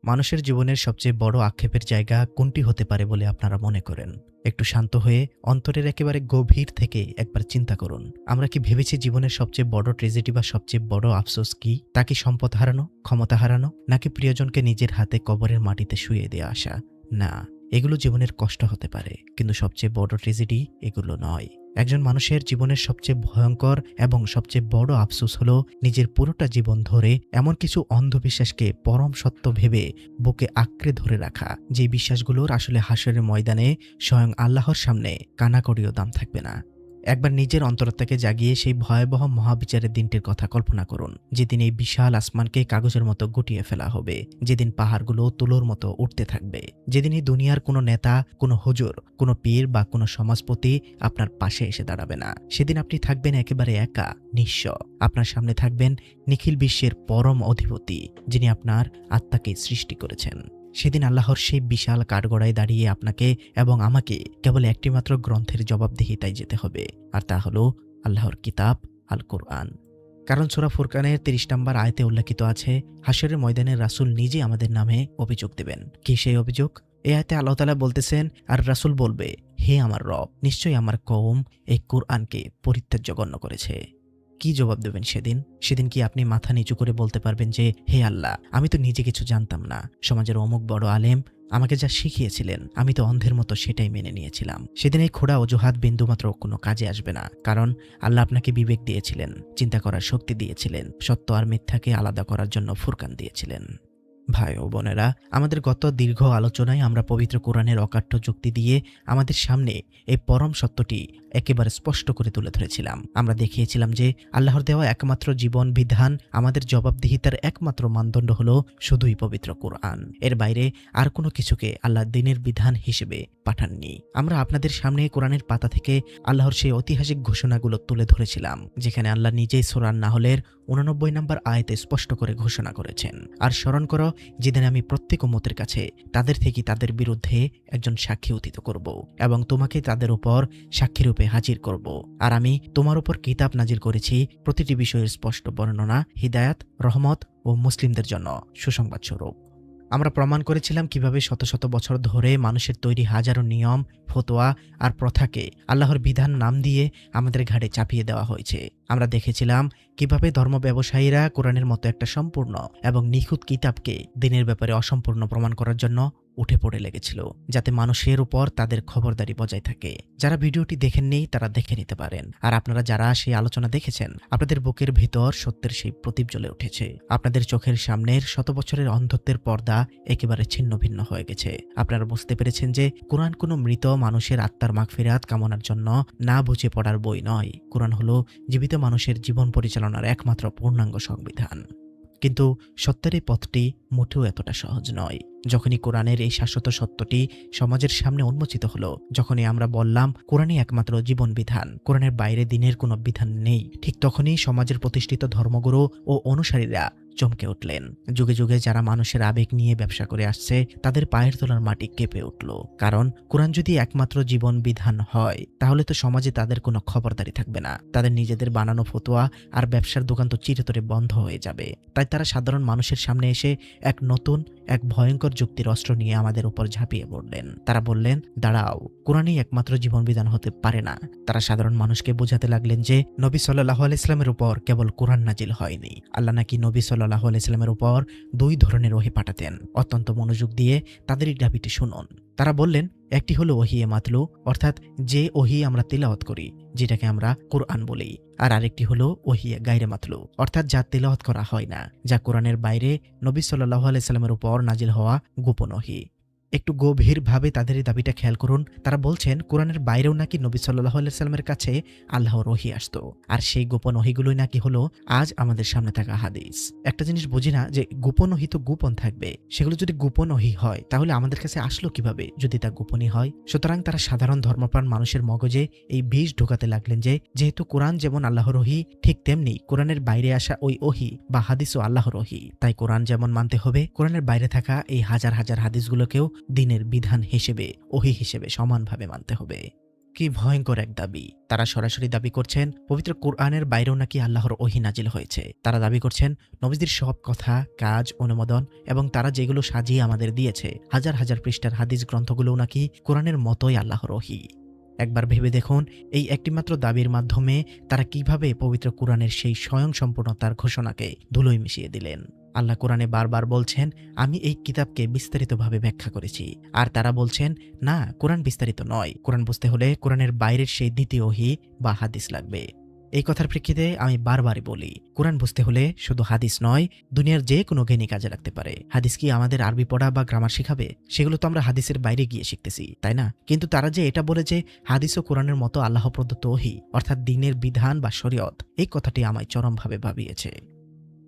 মানুষের জীবনের সবচেয়ে বড় আক্ষেপের জায়গা কোনটি হতে পারে বলে আপনারা মনে করেন? একটু শান্ত হয়ে অন্তরের একেবারে গভীর থেকে একবার চিন্তা করুন। আমরা কি ভেবেছি জীবনের সবচেয়ে বড় ট্র্যাজেডি বা সবচেয়ে বড় আফসোস কি? তা কি সম্পদ হারানো, ক্ষমতা হারানো, নাকি প্রিয়জনকে নিজের হাতে কবরের মাটিতে শুইয়ে দিয়ে আসা? না, এগুলো জীবনের কষ্ট হতে পারে, কিন্তু সবচেয়ে বড় ট্র্যাজেডি এগুলো নয়। একজন মানুষের জীবনের সবচেয়ে ভয়ঙ্কর এবং সবচেয়ে বড় আফসোস হলো নিজের পুরোটা জীবন ধরে এমন কিছু অন্ধবিশ্বাসকে পরম সত্য ভেবে বুকে আঁকড়ে ধরে রাখা, যে বিশ্বাসগুলোর আসলে হাসরের ময়দানে স্বয়ং আল্লাহর সামনে কানাকড়িও দাম থাকবে না। একবার নিজের অন্তরত্বাকে জাগিয়ে সেই ভয়াবহ মহাবিচারের দিনটির কথা কল্পনা করুন, যেদিন এই বিশাল আসমানকে কাগজের মতো গুটিয়ে ফেলা হবে, যেদিন পাহাড়গুলো তুলোর মতো উঠতে থাকবে, যেদিন এই দুনিয়ার কোনো নেতা, কোনো হুজুর, কোনো পীর বা কোনো সমাজপতি আপনার পাশে এসে দাঁড়াবে না। সেদিন আপনি থাকবেন একেবারে একা, নিঃস্ব। আপনার সামনে থাকবেন নিখিল বিশ্বের পরম অধিপতি, যিনি আপনার আত্মাকে সৃষ্টি করেছেন। সেদিন আল্লাহর সেই বিশাল কাঠগড়ায় দাঁড়িয়ে আপনাকে এবং আমাকে কেবল একটিমাত্র গ্রন্থের জবাবদিহিতায় যেতে হবে, আর তা হলো আল্লাহর কিতাব আল কোরআন। কারণ সূরা ফুরকানের ৩০ নম্বর আয়াতে উল্লেখিত আছে, হাশরের ময়দানে রাসূল নিজে আমাদের নামে অভিযোগ দেবেন। কি সেই অভিযোগ? এই আয়াতে আল্লাহ তাআলা বলতেছেন, আর রাসূল বলবে, হে আমার রব, নিশ্চয়ই আমার কওম এই কোরআনকে পরিত্যাজ্য গণ্য করেছে। কি জবাব দেবেন সেদিন? সেদিন কি আপনি মাথা নিচু করে বলতে পারবেন যে, হে আল্লাহ, আমি তো নিজে কিছু জানতাম না, সমাজের অমুক বড় আলেম আমাকে যা শিখিয়েছিলেন আমি তো অন্ধের মতো সেটাই মেনে নিয়েছিলাম। সেদিন এই খোড়া অজুহাত বিন্দুমাত্র কোনো কাজে আসবে না, কারণ আল্লাহ আপনাকে বিবেক দিয়েছিলেন, চিন্তা করার শক্তি দিয়েছিলেন, সত্য আর মিথ্যাকে আলাদা করার জন্য ফুরকান দিয়েছিলেন। ভাই ও বোনেরা, আমাদের গত দীর্ঘ আলোচনায় আমরা পবিত্র কোরআনের অকাট্য যুক্তি দিয়ে আমাদের সামনে এই পরম সত্যটি একেবারে স্পষ্ট করে তুলে ধরেছিলাম। আমরা দেখিয়েছিলাম যে আল্লাহর দেওয়া একমাত্র জীবন বিধান, আমাদের জবাবদিহিতার একমাত্র মানদণ্ড হলো শুধুই পবিত্র কোরআন। এর বাইরে আর কোনো কিছুকে আল্লাহ দিনের বিধান হিসেবে পাঠাননি। আমরা আপনাদের সামনে কোরআনের পাতা থেকে আল্লাহর সেই ঐতিহাসিক ঘোষণাগুলো তুলে ধরেছিলাম, যেখানে আল্লাহ নিজেই সূরা নাহলের 89 নম্বর আয়াতে স্পষ্ট করে ঘোষণা করেছেন, আর স্মরণ করো, যেদিন আমি প্রত্যেক উম্মতের কাছে তাদের থেকে তাদের বিরুদ্ধে একজন সাক্ষী অতীত করব এবং তোমাকে তাদের উপর সাক্ষীরূপে হাজির করব, আর আমি তোমার উপর কিতাব নাজিল করেছি প্রতিটি বিষয়ের স্পষ্ট বর্ণনা, হিদায়াত, রহমত ও মুসলিমদের জন্য সুসংবাদ স্বরূপ। আমরা প্রমাণ করেছিলাম কিভাবে শত শত বছর ধরে মানুষের তৈরি হাজারো নিয়ম, ফতোয়া আর প্রথাকে আল্লাহর বিধান নাম দিয়ে আমাদের ঘাড়ে চাপিয়ে দেওয়া হয়েছে। আমরা দেখেছিলাম কিভাবে ধর্ম ব্যবসায়ীরা কোরআনের মতো একটা সম্পূর্ণ এবং নিখুঁত কিতাবকে দিনের ব্যাপারে অসম্পূর্ণ প্রমাণ করার জন্য উঠে পড়ে লেগেছিল, যাতে মানুষের উপর তাদের খবরদারি বজায় থাকে। যারা ভিডিওটি দেখেননি তারা দেখে নিতে পারেন, আর আপনারা যারা সেই আলোচনা দেখেছেন, আপনাদের বুকের ভিতর সত্যের সেই প্রদীপ জ্বলে উঠেছে। আপনাদের চোখের সামনের শত বছরের অন্ধত্বের পর্দা একেবারে ছিন্ন ভিন্ন হয়ে গেছে। আপনারা বুঝতে পেরেছেন যে কোরআন কোনো মৃত মানুষের আত্মার মাগফিরাত কামনার জন্য না বুঝে পড়ার বই নয়। কোরআন হলো জীবিত মানুষের জীবন পরিচালনার একমাত্র পূর্ণাঙ্গ সংবিধান। কিন্তু সত্যের এই পথটি মোটেও এতটা সহজ নয়। যখনই কোরআনের এই শাশ্বত সত্যটি সমাজের সামনে উন্মোচিত হলো, যখনই আমরা বললাম কোরআনই একমাত্র জীবন বিধান, কোরআনের বাইরে দিনের কোনো বিধান নেই, ঠিক তখনই সমাজের প্রতিষ্ঠিত ধর্মগুরু ও অনুসারীরা চমকে উঠলেন। যুগে যুগে যারা মানুষের আবেগ নিয়ে ব্যবসা করে আসছে, তাদের পায়ের তলার মাটি কেঁপে উঠল। কারণ কোরআন যদি একমাত্র জীবন বিধান হয়, তাহলে তো সমাজে তাদের কোনো খবরদারি থাকবে না। তাদের নিজেদের বানানো ফতোয়া আর ব্যবসার দোকান তো চিরতরে বন্ধ হয়ে যাবে। তাই তারা সাধারণ মানুষের সামনে এসে এক নতুন, এক ভয়ঙ্কর যুক্তির অস্ত্র নিয়ে আমাদের উপর ঝাঁপিয়ে পড়লেন। তারা বললেন, দাঁড়াও, কোরআনই একমাত্র জীবন বিধান হতে পারে না। তারা সাধারণ মানুষকে বোঝাতে লাগলেন যে নবী সাল্লাল্লাহু আলাইহি ওয়াসাল্লামের উপর কেবল কোরআন নাজিল হয়নি, আল্লাহ নাকি নবী সাল্লাল্লাহু আলাইহি ওয়াসাল্লামের উপর 2 ধরনের ওহী পাঠাতেন। অত্যন্ত মনোযোগ দিয়ে তাদের এই দাবিটি শুনুন। তারা বললেন, একটি হলো ওহিয়ে মাতলু, অর্থাৎ যে ওহী আমরা তিলাওয়াত করি, যেটাকে আমরা কোরআন বলি, আর আরেকটি হলো ওহিয়ে গায়রে মাতলু, অর্থাৎ যা তিলাওয়াত করা হয় না, যা কোরআনের বাইরে নবী সাল্লাল্লাহু আলাইহি ওয়াসাল্লামের উপর নাজিল হওয়া গোপন ওহী। একটু গভীরভাবে তাদের এই দাবিটা খেয়াল করুন। তারা বলছেন কোরআনের বাইরেও নাকি নবী সাল্লাল্লাহু আলাইহি ওয়াসাল্লামের কাছে আল্লাহর ওহী আসতো, আর সেই গোপন ওহীগুলোই নাকি হলো আজ আমাদের সামনে থাকা হাদিস। একটা জিনিস বুঝি না, যে গোপন ওহী তো গোপন থাকবে, সেগুলো যদি গোপন ওহী হয় তাহলে আমাদের কাছে আসলো কিভাবে যদি তা গোপনই হয়? সুতরাং তারা সাধারণ ধর্মপ্রাণ মানুষের মগজে এই বিষ ঢোকাতে লাগলেন যে যেহেতু কোরআন যেমন আল্লাহর ওহী, ঠিক তেমনি কোরআনের বাইরে আসা ওই ওহী বা হাদিসও আল্লাহর ওহী। তাই কোরআন যেমন মানতে হবে, কোরআনের বাইরে থাকা এই হাজার হাজার হাদিসগুলোকেও দিনের বিধান হিসেবে, ওহী হিসেবে সমানভাবে মানতে হবে। কি ভয়ঙ্কর এক দাবি! তারা সরাসরি দাবি করছেন পবিত্র কোরআনের বাইরেও নাকি আল্লাহর ওহী নাজিল হয়েছে। তারা দাবি করছেন নবীদের সব কথা, কাজ, অনুমোদন এবং তারা যেগুলো সাজিয়ে আমাদের দিয়েছে, হাজার হাজার পৃষ্ঠার হাদিস গ্রন্থগুলোও নাকি কোরআনের মতোই আল্লাহর ওহী। একবার ভেবে দেখুন, এই একটিমাত্র দাবির মাধ্যমে তারা কিভাবে পবিত্র কোরআনের সেই স্বয়ংসম্পূর্ণতার ঘোষণাকে ধুলোয় মিশিয়ে দিলেন। আল্লাহ কোরআনে বারবার বলছেন, আমি এই কিতাবকে বিস্তারিতভাবে ব্যাখ্যা করেছি। আর তারা বলছেন, না, কোরআন বিস্তারিত নয়। কোরআন বুঝতে হলে কোরআনের বাইরের সেই দ্বিতীয় ওহী বা হাদিস লাগবে। এই কথার প্রেক্ষিতে আমি বারবারই বলি, কোরআন বুঝতে হলে শুধু হাদিস নয়, দুনিয়ার যে কোনো জ্ঞানী কাজে লাগতে পারে। হাদিস কি আমাদের আরবি পড়া বা গ্রামার শিখাবে? সেগুলো তো আমরা হাদিসের বাইরে গিয়ে শিখতেছি, তাই না? কিন্তু তারা যে এটা বলে যে হাদিস ও কোরআনের মতো আল্লাহ প্রদত্ত ওহী, অর্থাৎ দ্বীনের বিধান বা শরীয়ত, এই কথাটি আমায় চরমভাবে ভাবিয়েছে।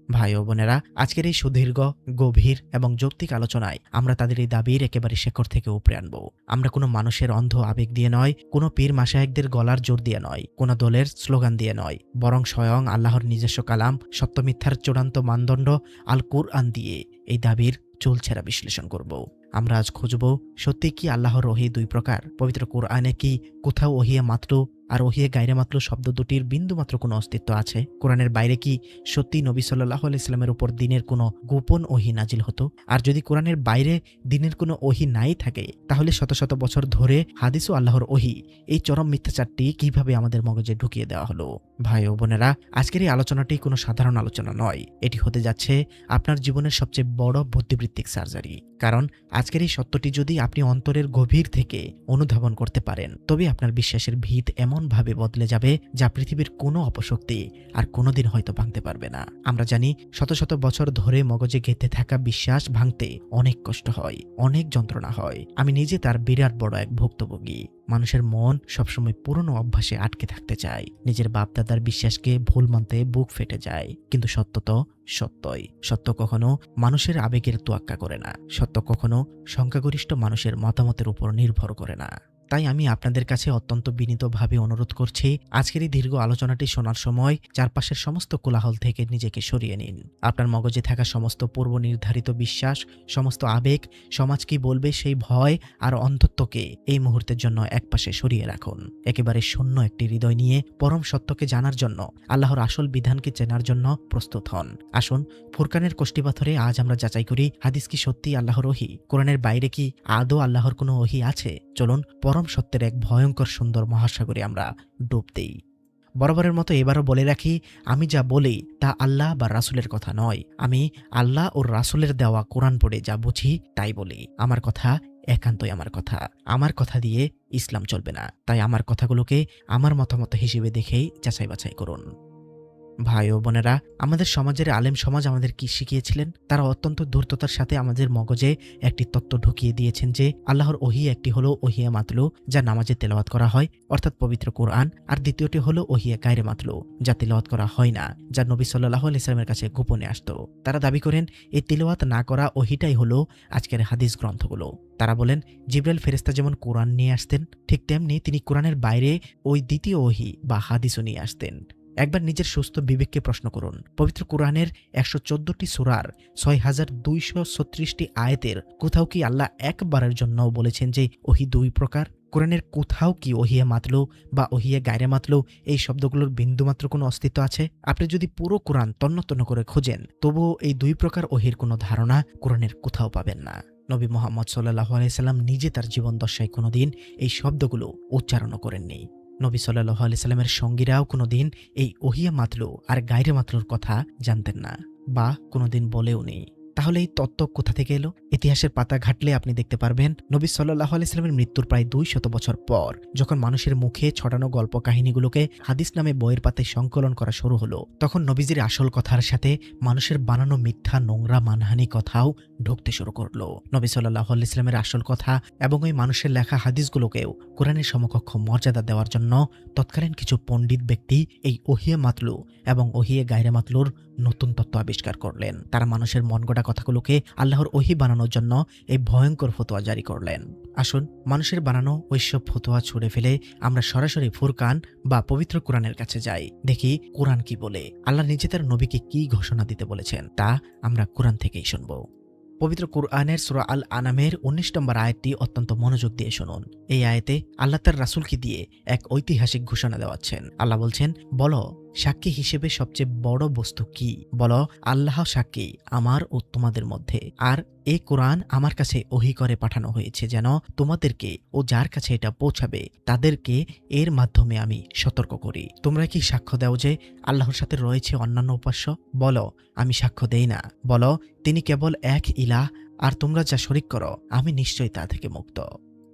ভাই ও বোনেরা, আজকের এই সুদীর্ঘ, গভীর এবং যৌক্তিক আলোচনায় আমরা তাদের এই দাবির একেবারে শেকড় থেকে উপড়ে আনব। আমরা কোনো মানুষের অন্ধ আবেগ দিয়ে নয়, কোনো পীর মাশায়েখদের গলার জোর দিয়ে নয়, কোনো দলের স্লোগান দিয়ে নয়, বরং স্বয়ং আল্লাহর নিজস্ব কালাম, সত্য মিথ্যার চূড়ান্ত মানদণ্ড আল কুরআন দিয়ে এই দাবির চুলছেরা বিশ্লেষণ করব। আমরা আজ খুঁজব, সত্যি কি আল্লাহর ওহী দুই প্রকার? পবিত্র কোরআনে কি কোথাও ওহিয়া মাত্র আর ওহিয়া গায়রে মাত্র শব্দ দুটির বিন্দুমাত্র কোনো অস্তিত্ব আছে? কোরআনের বাইরে কি সত্যি নবী সাল্লাল্লাহু আলাইহি সাল্লামের উপর দ্বীনের কোনো গোপন ওহী নাজিল হতো? আর যদি কোরআনের বাইরে দ্বীনের কোনো ওহী নাই থাকে, তাহলে শত শত বছর ধরে হাদিস ও আল্লাহর ওহী, এই চরম মিথ্যাচারটি কিভাবে আমাদের মগজে ঢুকিয়ে দেওয়া হলো? ভাই ও বোনেরা, আজকের এই আলোচনাটি কোনো সাধারণ আলোচনা নয়। এটি হতে যাচ্ছে আপনার জীবনের সবচেয়ে বড় বুদ্ধিবৃত্তিক সার্জারি। কারণ আজকের এই সত্যটি যদি আপনি অন্তরের গভীর থেকে অনুধাবন করতে পারেন, তবে আপনার বিশ্বাসের ভিত এমনভাবে বদলে যাবে যা পৃথিবীর কোনো অপশক্তি আর কোনোদিন হয়তো ভাঙতে পারবে না। আমরা জানি শত শত বছর ধরে মগজে গেঁথে থাকা বিশ্বাস ভাঙতে অনেক কষ্ট হয়, অনেক যন্ত্রণা হয়। আমি নিজে তার বিরাট বড় এক ভুক্তভোগী। মানুষের মন সবসময় পুরনো অভ্যাসে আটকে থাকতে চায়, নিজের বাপদাদার বিশ্বাসকে ভুল মানতে বুক ফেটে যায়। কিন্তু সত্য তো সত্যই। সত্য কখনো মানুষের আবেগের তোয়াক্কা করে না। সত্য কখনো সংখ্যাগরিষ্ঠ মানুষের মতামতের উপর নির্ভর করে না। তাই আমি আপনাদের কাছে অত্যন্ত বিনীতভাবে অনুরোধ করছি, আজকের এই দীর্ঘ আলোচনাটি শোনার সময় চারপাশের সমস্ত কোলাহল থেকে নিজেকে সরিয়ে নিন। আপনার মগজে থাকা সমস্ত পূর্ব নির্ধারিত বিশ্বাস, সমস্ত আবেগ, সমাজ কি বলবে সেই ভয় আর অন্ধত্বকে এই মুহূর্তের জন্য একপাশে সরিয়ে রাখুন। একেবারে শূন্য একটি হৃদয় নিয়ে পরম সত্যকে জানার জন্য, আল্লাহর আসল বিধানকে চেনার জন্য প্রস্তুত হন। আসুন, ফুরকানের কষ্টিপাথরে আজ আমরা যাচাই করি, হাদিস কি সত্যি আল্লাহর ওহী? কোরআনের বাইরে কি আদৌ আল্লাহর কোনো ওহী আছে? চলুন পরম সত্যের এক ভয়ঙ্কর সুন্দর মহাসাগরে আমরা ডুব দেই। বরাবরের মতো এবারও বলে রাখি, আমি যা বলি তা আল্লাহ বা রাসূলের কথা নয়। আমি আল্লাহ ও রাসূলের দেওয়া কোরআন পড়ে যা বুঝি তাই বলি। আমার কথা একান্তই আমার কথা। আমার কথা দিয়ে ইসলাম চলবে না। তাই আমার কথাগুলোকে আমার মতামত হিসেবে দেখেই যাচাই বাছাই করুন। ভাই ও বোনেরা, আমাদের সমাজের আলেম সমাজ আমাদের কি শিখিয়েছিলেন? তারা অত্যন্ত ধূর্ততার সাথে আমাদের মগজে একটি তত্ত্ব ঢুকিয়ে দিয়েছেন যে আল্লাহর ওহী একটি হলো ওহিয়া মাতলু, যা নামাজে তেলাওয়াত করা হয়, অর্থাৎ পবিত্র কোরআন, আর দ্বিতীয়টি হলো ওহিয়া গায়রে মাতলু, যা তেলাওয়াত করা হয় না, যা নবী সাল্লাল্লাহু আলাইহি সাল্লামের কাছে গোপনে আসতো। তারা দাবি করেন এই তেলাওয়াত না করা ওহীটাই হলো আজকের হাদিস গ্রন্থগুলো। তারা বলেন জিবরাইল ফেরেশতা যেমন কোরআন নিয়ে আসতেন, ঠিক তেমনি তিনি কোরআনের বাইরে ওই দ্বিতীয় ওহী বা হাদিসও নিয়ে আসতেন। একবার নিজের সুস্থ বিবেককে প্রশ্ন করুন, পবিত্র কোরআনের ১১৪টি সূরার ৬,২৩৬টি আয়াতের কোথাও কি আল্লাহ একবারের জন্য বলেছেন যে ওহী দুই প্রকার? কোরআনের কোথাও কি ওহিয়া মাতলু বা ওহিয়া গায়রে মাতলু এই শব্দগুলোর বিন্দুমাত্র কোনো অস্তিত্ব আছে? আপনি যদি পুরো কোরআন তন্ন তন্ন করে খোঁজেন, তবুও এই দুই প্রকার ওহির কোনো ধারণা কোরআনের কোথাও পাবেন না। নবী মুহাম্মদ সাল্লাল্লাহু আলাইহি সাল্লাম নিজে তার জীবন দশায় কোনোদিন এই শব্দগুলো উচ্চারণও করেননি। নবী সাল্লাল্লাহু আলাইহি সাল্লামের সঙ্গীরাও কোনোদিন এই ওহিয়া মাতলু আর গায়রে মাতলুর কথা জানতেন না বা কোনোদিন বলেও নেই। তাহলে এই তত্ত্ব কোথা থেকে এলো? ইতিহাসের পাতা ঘাটলে আপনি দেখতে পারবেন, নবী সাল্লাল্লাহু আলাইহি সাল্লামের মৃত্যুর প্রায় ২০০ বছর পর যখন মানুষের মুখে ছড়ানো গল্প কাহিনীগুলোকে হাদিস নামে বইয়ের পাতায় সংকলন করা শুরু হলো, তখন নবীজির আসল কথার সাথে মানুষের বানানো মিথ্যা নোংরা মানহানি কথাও ঢুকতে শুরু করলো। নবী সাল্লাল্লাহু আলাইহি সাল্লামের আসল কথা এবং ওই মানুষের লেখা হাদিসগুলোকেও কোরআনের সমকক্ষ মর্যাদা দেওয়ার জন্য তৎকালীন কিছু পণ্ডিত ব্যক্তি এই ওহিয়া মাতলু এবং ওহিয়া গায়রে মাতলুর নতুন তত্ত্ব আবিষ্কার করলেন। তারা মানুষের মনগড়া কথাগুলোকে আল্লাহর ওহী বানানোর জন্য এই ভয়ঙ্কর ফতোয়া জারি করলেন। আসুন, মানুষের বানানো ওইসব ফতোয়া ছুড়ে ফেলে আমরা সরাসরি ফুরকান বা পবিত্র কোরআনের কাছে যাই, দেখি কোরআন কি বলে, আল্লাহ নিজে তার নবীকে কি ঘোষণা দিতে বলেছেন তা আমরা কোরআন থেকেই শুনব। পবিত্র কুরআনের সূরা আল আনামের ১৯ নম্বর আয়াতটি অত্যন্ত মনোযোগ দিয়ে শুনুন। এই আয়াতে আল্লাহ তার রাসূলকে দিয়ে এক ঐতিহাসিক ঘোষণা দেওয়াচ্ছেন। আল্লাহ বলছেন, বলো সাক্ষী হিসেবে সবচেয়ে বড় বস্তু কি? বলো আল্লাহ সাক্ষী আমার ও তোমাদের মধ্যে, আর এই কোরআন আমার কাছে ওহী করে পাঠানো হয়েছে যেন তোমাদেরকে ও যার কাছে এটা পৌঁছাবে তাদেরকে এর মাধ্যমে আমি সতর্ক করি। তোমরা কি সাক্ষ্য দাও যে আল্লাহর সাথে রয়েছে অন্যান্য উপাস্য? বলো আমি সাক্ষ্য দেই না। বলো তিনি কেবল এক ইলাহ, আর তোমরা যা শরিক করো আমি নিশ্চয়ই তা থেকে মুক্ত।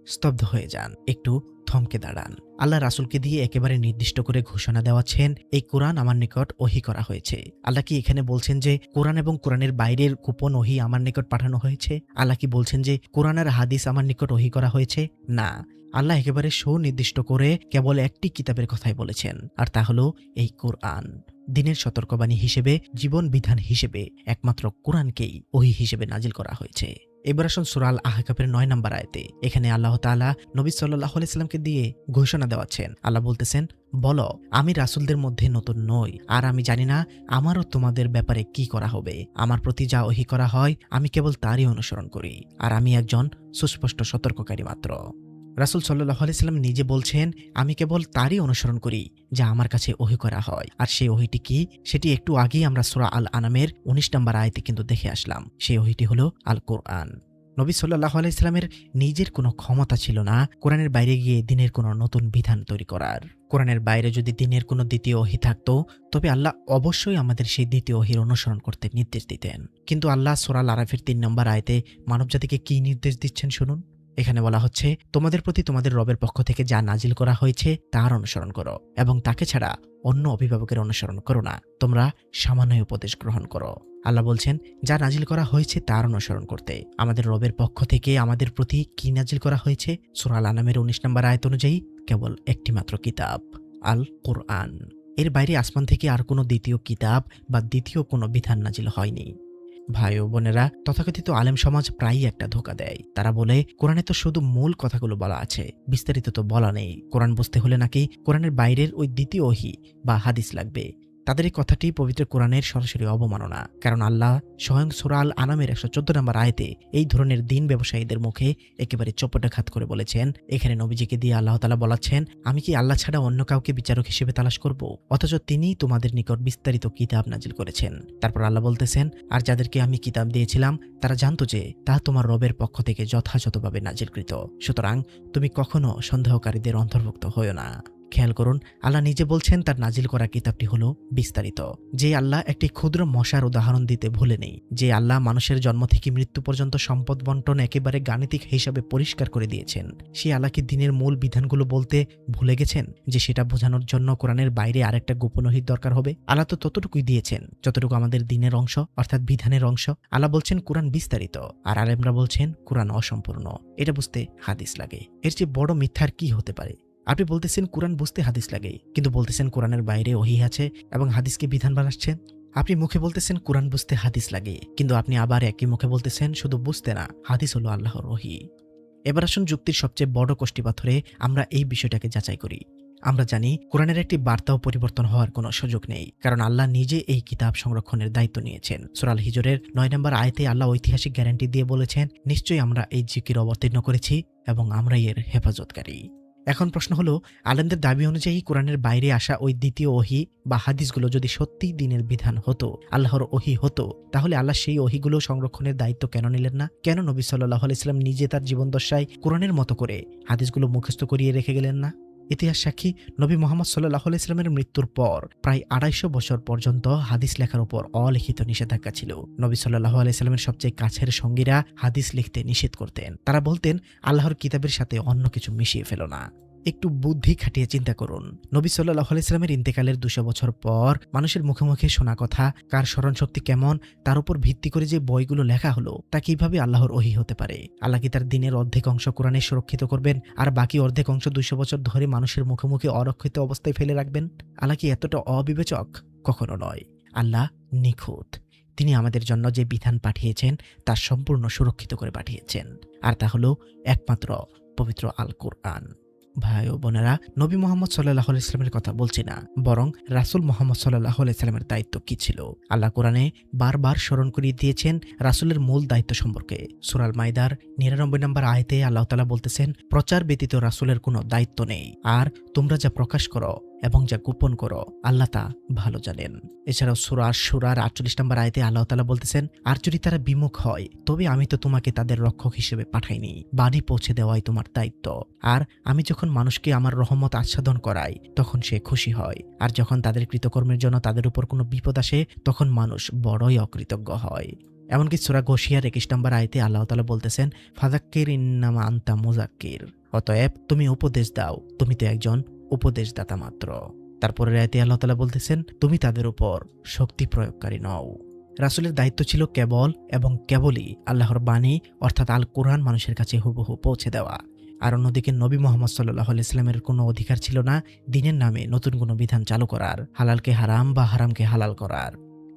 স্তব্ধ হয়ে যান, একটু থমকে দাঁড়ান। আল্লাহ রাসূলকে দিয়ে একেবারে নির্দিষ্ট করে ঘোষণা দেওয়াচ্ছেন, এই কোরআন আমার নিকট ওহী করা হয়েছে। আল্লাহ কি এখানে বলছেন যে কোরআন এবং কোরআনের বাইরের গোপন ওহী আমার নিকট পাঠানো হয়েছে? আল্লাহ কি বলছেন যে কোরআন আর হাদিস আমার নিকট ওহী করা হয়েছে? না, আল্লাহ একেবারে সুনির্দিষ্ট করে কেবল একটি কিতাবের কথাই বলেছেন, আর তা হলো এই কোরআন। দিনের সতর্কবাণী হিসেবে, জীবন বিধান হিসেবে একমাত্র কোরআনকেই ওহী হিসেবে নাজিল করা হয়েছে। এবার আসুন সূরা আল আহকাফের ৯ নম্বর আয়াতে। এখানে আল্লাহ তাআলা নবী সাল্লাল্লাহু আলাইহি সাল্লামকে দিয়ে ঘোষণা দেওয়াচ্ছেন। আল্লাহ বলতেছেন, বলো আমি রাসূলদের মধ্যে নতুন নই, আর আমি জানি না আমারও তোমাদের ব্যাপারে কি করা হবে। আমার প্রতি যা ওহী করা হয় আমি কেবল তারই অনুসরণ করি, আর আমি একজন সুস্পষ্ট সতর্ককারী মাত্র। রাসূল সাল্লাল্লাহু আলাইহি সাল্লাম নিজে বলছেন, আমি কেবল তারই অনুসরণ করি যা আমার কাছে ওহী করা হয়। আর সেই ওহীটি কি, সেটি একটু আগেই আমরা সূরা আল আনামের ১৯ নম্বর আয়াতে কিন্তু দেখে আসলাম। সেই ওহীটি হলো আল কোরআন। নবী সাল্লাল্লাহু আলাইহি সাল্লামের নিজের কোনো ক্ষমতা ছিল না কোরআনের বাইরে গিয়ে দিনের কোনো নতুন বিধান তৈরি করার। কোরআনের বাইরে যদি দিনের কোনো দ্বিতীয় ওহী থাকতো, তবে আল্লাহ অবশ্যই আমাদের সেই দ্বিতীয় ওহীর অনুসরণ করতে নির্দেশ দিতেন। কিন্তু আল্লাহ সূরা আল আরাফের ৩ নম্বর আয়াতে মানবজাতিকে কি নির্দেশ দিচ্ছেন শুনুন। এখানে বলা হচ্ছে, তোমাদের প্রতি তোমাদের রবের পক্ষ থেকে যা নাজিল করা হয়েছে তার অনুসরণ করো, এবং তাকে ছাড়া অন্য অভিভাবকের অনুসরণ করো না। তোমরা সামান্য উপদেশ গ্রহণ করো। আল্লাহ বলছেন, যা নাজিল করা হয়েছে তার অনুসরণ করতে। আমাদের রবের পক্ষ থেকে আমাদের প্রতি কি নাজিল করা হয়েছে? সূরা আল আনামের ১৯ নম্বর আয়াত অনুযায়ী কেবল একটি মাত্র কিতাব, আল কোরআন। এর বাইরে আসমান থেকে আর কোনো দ্বিতীয় কিতাব বা দ্বিতীয় কোনো বিধান নাজিল হয়নি। ভাই ও বোনেরা, তথাকথিত আলেম সমাজ প্রায়ই একটা ধোঁকা দেয়। তারা বলে কোরআনে তো শুধু মূল কথাগুলো বলা আছে, বিস্তারিত তো বলা নেই। কোরআন বুঝতে হলে নাকি কোরআনের বাইরের ওই দ্বিতীয় ওহী বা হাদিস লাগবে। তাদের এই কথাটি পবিত্র কোরআনের সরাসরি অবমাননা। কারণ আল্লাহ স্বয়ং সূরা আল আনামের ১১৪ নম্বর আয়াতে এই ধরনের দিন ব্যবসায়ীদের মুখে একেবারে চপেটাঘাত করে বলেছেন, এখানে নবীজিকে দিয়ে আল্লাহ তাআলা বলাচ্ছেন, আমি কি আল্লাহ ছাড়া অন্য কাউকে বিচারক হিসেবে তালাশ করব? অথচ তিনিই তোমাদের নিকট বিস্তারিত কিতাব নাজিল করেছেন। তারপর আল্লাহ বলতেছেন, আর যাদেরকে আমি কিতাব দিয়েছিলাম তারা জানতো যে তা তোমার রবের পক্ষ থেকে যথাযথভাবে নাজিলকৃত। সুতরাং তুমি কখনো সন্দেহকারীদের অন্তর্ভুক্ত হয়ো না। খেয়াল করুন, আল্লাহ নিজে বলছেন তার নাজিল করা কিতাবটি হলো বিস্তারিত। যে আল্লাহ একটি ক্ষুদ্র মশার উদাহরণ দিতে ভুলেনি, যে আল্লাহ মানুষের জন্ম থেকে মৃত্যু পর্যন্ত সম্পদ বন্টন একেবারে গাণিতিক হিসাবে পরিষ্কার করে দিয়েছেন, সেই আল্লাহ কি দিনের মূল বিধানগুলো বলতে ভুলে গেছেন যে সেটা বোঝানোর জন্য কোরআনের বাইরে আরেকটা গোপন ওহীর দরকার হবে? আল্লাহ তো ততটুকুই দিয়েছেন যতটুকু আমাদের দিনের অংশ, অর্থাৎ বিধানের অংশ। আল্লাহ বলছেন কোরআন বিস্তারিত, আর আলেমরা বলছেন কোরআন অসম্পূর্ণ। এটা বুঝতে হাদিস লাগে। এর চেয়ে বড় মিথ্যার কি হতে পারে? আপনি বলতেছেন কোরআন বুঝতে হাদিস লাগে, কিন্তু বলতেছেন কোরআনের বাইরে ওহী আছে এবং হাদিসকে বিধান বানাচ্ছেন। আপনি মুখে বলতেছেন কোরআন বুঝতে হাদিস লাগে, কিন্তু আপনি আবার একই মুখে বলতেছেন শুধু বুঝতে না, হাদিস হলো আল্লাহর ওহী। এবার আসুন যুক্তির সবচেয়ে বড় কষ্টি পাথরে আমরা এই বিষয়টাকে যাচাই করি। আমরা জানি কোরআনের একটি বার্তাও পরিবর্তন হওয়ার কোনো সুযোগ নেই, কারণ আল্লাহ নিজে এই কিতাব সংরক্ষণের দায়িত্ব নিয়েছেন। সূরা আল হিজরের ৯ নম্বর আয়াতে আল্লাহ ঐতিহাসিক গ্যারান্টি দিয়ে বলেছেন, নিশ্চয়ই আমরা এই জিকির অবতীর্ণ করেছি এবং আমরাই এর হেফাজতকারী। এখন প্রশ্ন হলো, আলেমদের দাবি অনুযায়ী কোরআনের বাইরে আসা ওই দ্বিতীয় ওহী বা হাদিসগুলো যদি সত্যিই দিনের বিধান হতো, আল্লাহর ওহী হতো, তাহলে আল্লাহ সেই ওহীগুলো সংরক্ষণের দায়িত্ব কেন নিলেন না? কেন নবী সাল্লাল্লাহু আলাইহি সাল্লাম নিজে তার জীবনদশায় কোরআনের মতো করে হাদিসগুলো মুখস্থ করিয়ে রেখে গেলেন না? ইতিহাস সাক্ষী, নবী মুহাম্মদ সাল্লাল্লাহু আলাইহি সাল্লামের মৃত্যুর পর প্রায় ২৫০ বছর পর্যন্ত হাদিস লেখার উপর অলিখিত নিষেধাজ্ঞা ছিল। নবী সাল্লাল্লাহু আলাইহি সাল্লামের সবচেয়ে কাছের সঙ্গীরা হাদিস লিখতে নিষেধ করতেন। তারা বলতেন, আল্লাহর কিতাবের সাথে অন্য কিছু মিশিয়ে ফেলো না। একটু বুদ্ধি খাটিয়ে চিন্তা করুন, নবী সাল্লাল্লাহু আলাইহি সাল্লামের ইন্তেকালের ২০০ বছর পর মানুষের মুখে মুখে শোনা কথা, কার স্মরণশক্তি কেমন, তার উপর ভিত্তি করে যে বইগুলো লেখা হলো তা কিভাবে আল্লাহর ওহী হতে পারে? আল্লাহ কি তার দিনের অর্ধেক অংশ কোরআনে সুরক্ষিত করবেন আর বাকি অর্ধেক অংশ ২০০ বছর ধরে মানুষের মুখে মুখে অরক্ষিত অবস্থায় ফেলে রাখবেন? আল্লাহ কি এতটা অবিবেচক? কখনো নয়। আল্লাহ নিখুঁত। তিনি আমাদের জন্য যে বিধান পাঠিয়েছেন তা সম্পূর্ণ সুরক্ষিত করে পাঠিয়েছেন, আর তা হলো একমাত্র পবিত্র আল কোরআন। ভাই ও বোনেরা, নবী মোহাম্মদ সাল্লাল্লাহু আলাইহি সাল্লামের কথা বলছি না, বরং রাসূল মুহাম্মদ সাল্লাল্লাহু আলাইহি সাল্লামের দায়িত্ব কি ছিল। আল্লাহ কোরআনে বারবার স্মরণ করিয়ে দিয়েছেন রাসূলের মূল দায়িত্ব সম্পর্কে। সূরা আল মাইদার ৯৯ নম্বর আয়াতে আল্লাহ তাআলা বলতেছেন, প্রচার ব্যতীত রাসূলের কোনো দায়িত্ব নেই, আর তোমরা যা প্রকাশ করো এবং যা গোপন করো আল্লাহ তা ভালো জানেন। এছাড়াও সূরা আশ-শুরার ৪৮ নম্বর আয়াতে আল্লাহ তাআলা বলতেছেন, আর যদি তারা বিমুখ হয় তবে আমি তো তোমাকে তাদের রক্ষক হিসেবে পাঠাইনি, বাণী পৌঁছে দেওয়াই তোমার দায়িত্ব। আর আমি যখন মানুষকে আমার রহমত আচ্ছাদন করাই তখন সে খুশি হয়, আর যখন তাদের কৃতকর্মের জন্য তাদের উপর কোনো বিপদ আসে তখন মানুষ বড়ই অকৃতজ্ঞ হয়। এমনকি সূরা গশিয়ার ২১ নম্বর আয়াতে আল্লাহ তাআলা বলতেছেন, ফাযাক্কির ইন্নামা আনতা মুযাক্কির, অতএব তুমি উপদেশ দাও, তুমি তো একজন উপদেশদাতা মাত্র। তারপরের আয়াতে আল্লাহ তাআলা বলতেছেন, তুমি তাদের উপর শক্তি প্রয়োগকারী নও। রাসূলের দায়িত্ব ছিল কেবল এবং কেবলই আল্লাহর বাণী অর্থাৎ আল কোরআন মানুষের কাছে হুবহু পৌঁছে দেওয়া। আর অন্যদিকে নবী মুহাম্মদ সাল্লাল্লাহু আলাইহি সাল্লামের কোনো অধিকার ছিল না দ্বীনের নামে নতুন কোনো বিধান চালু করার, হালালকে হারাম বা হারামকে হালাল করার।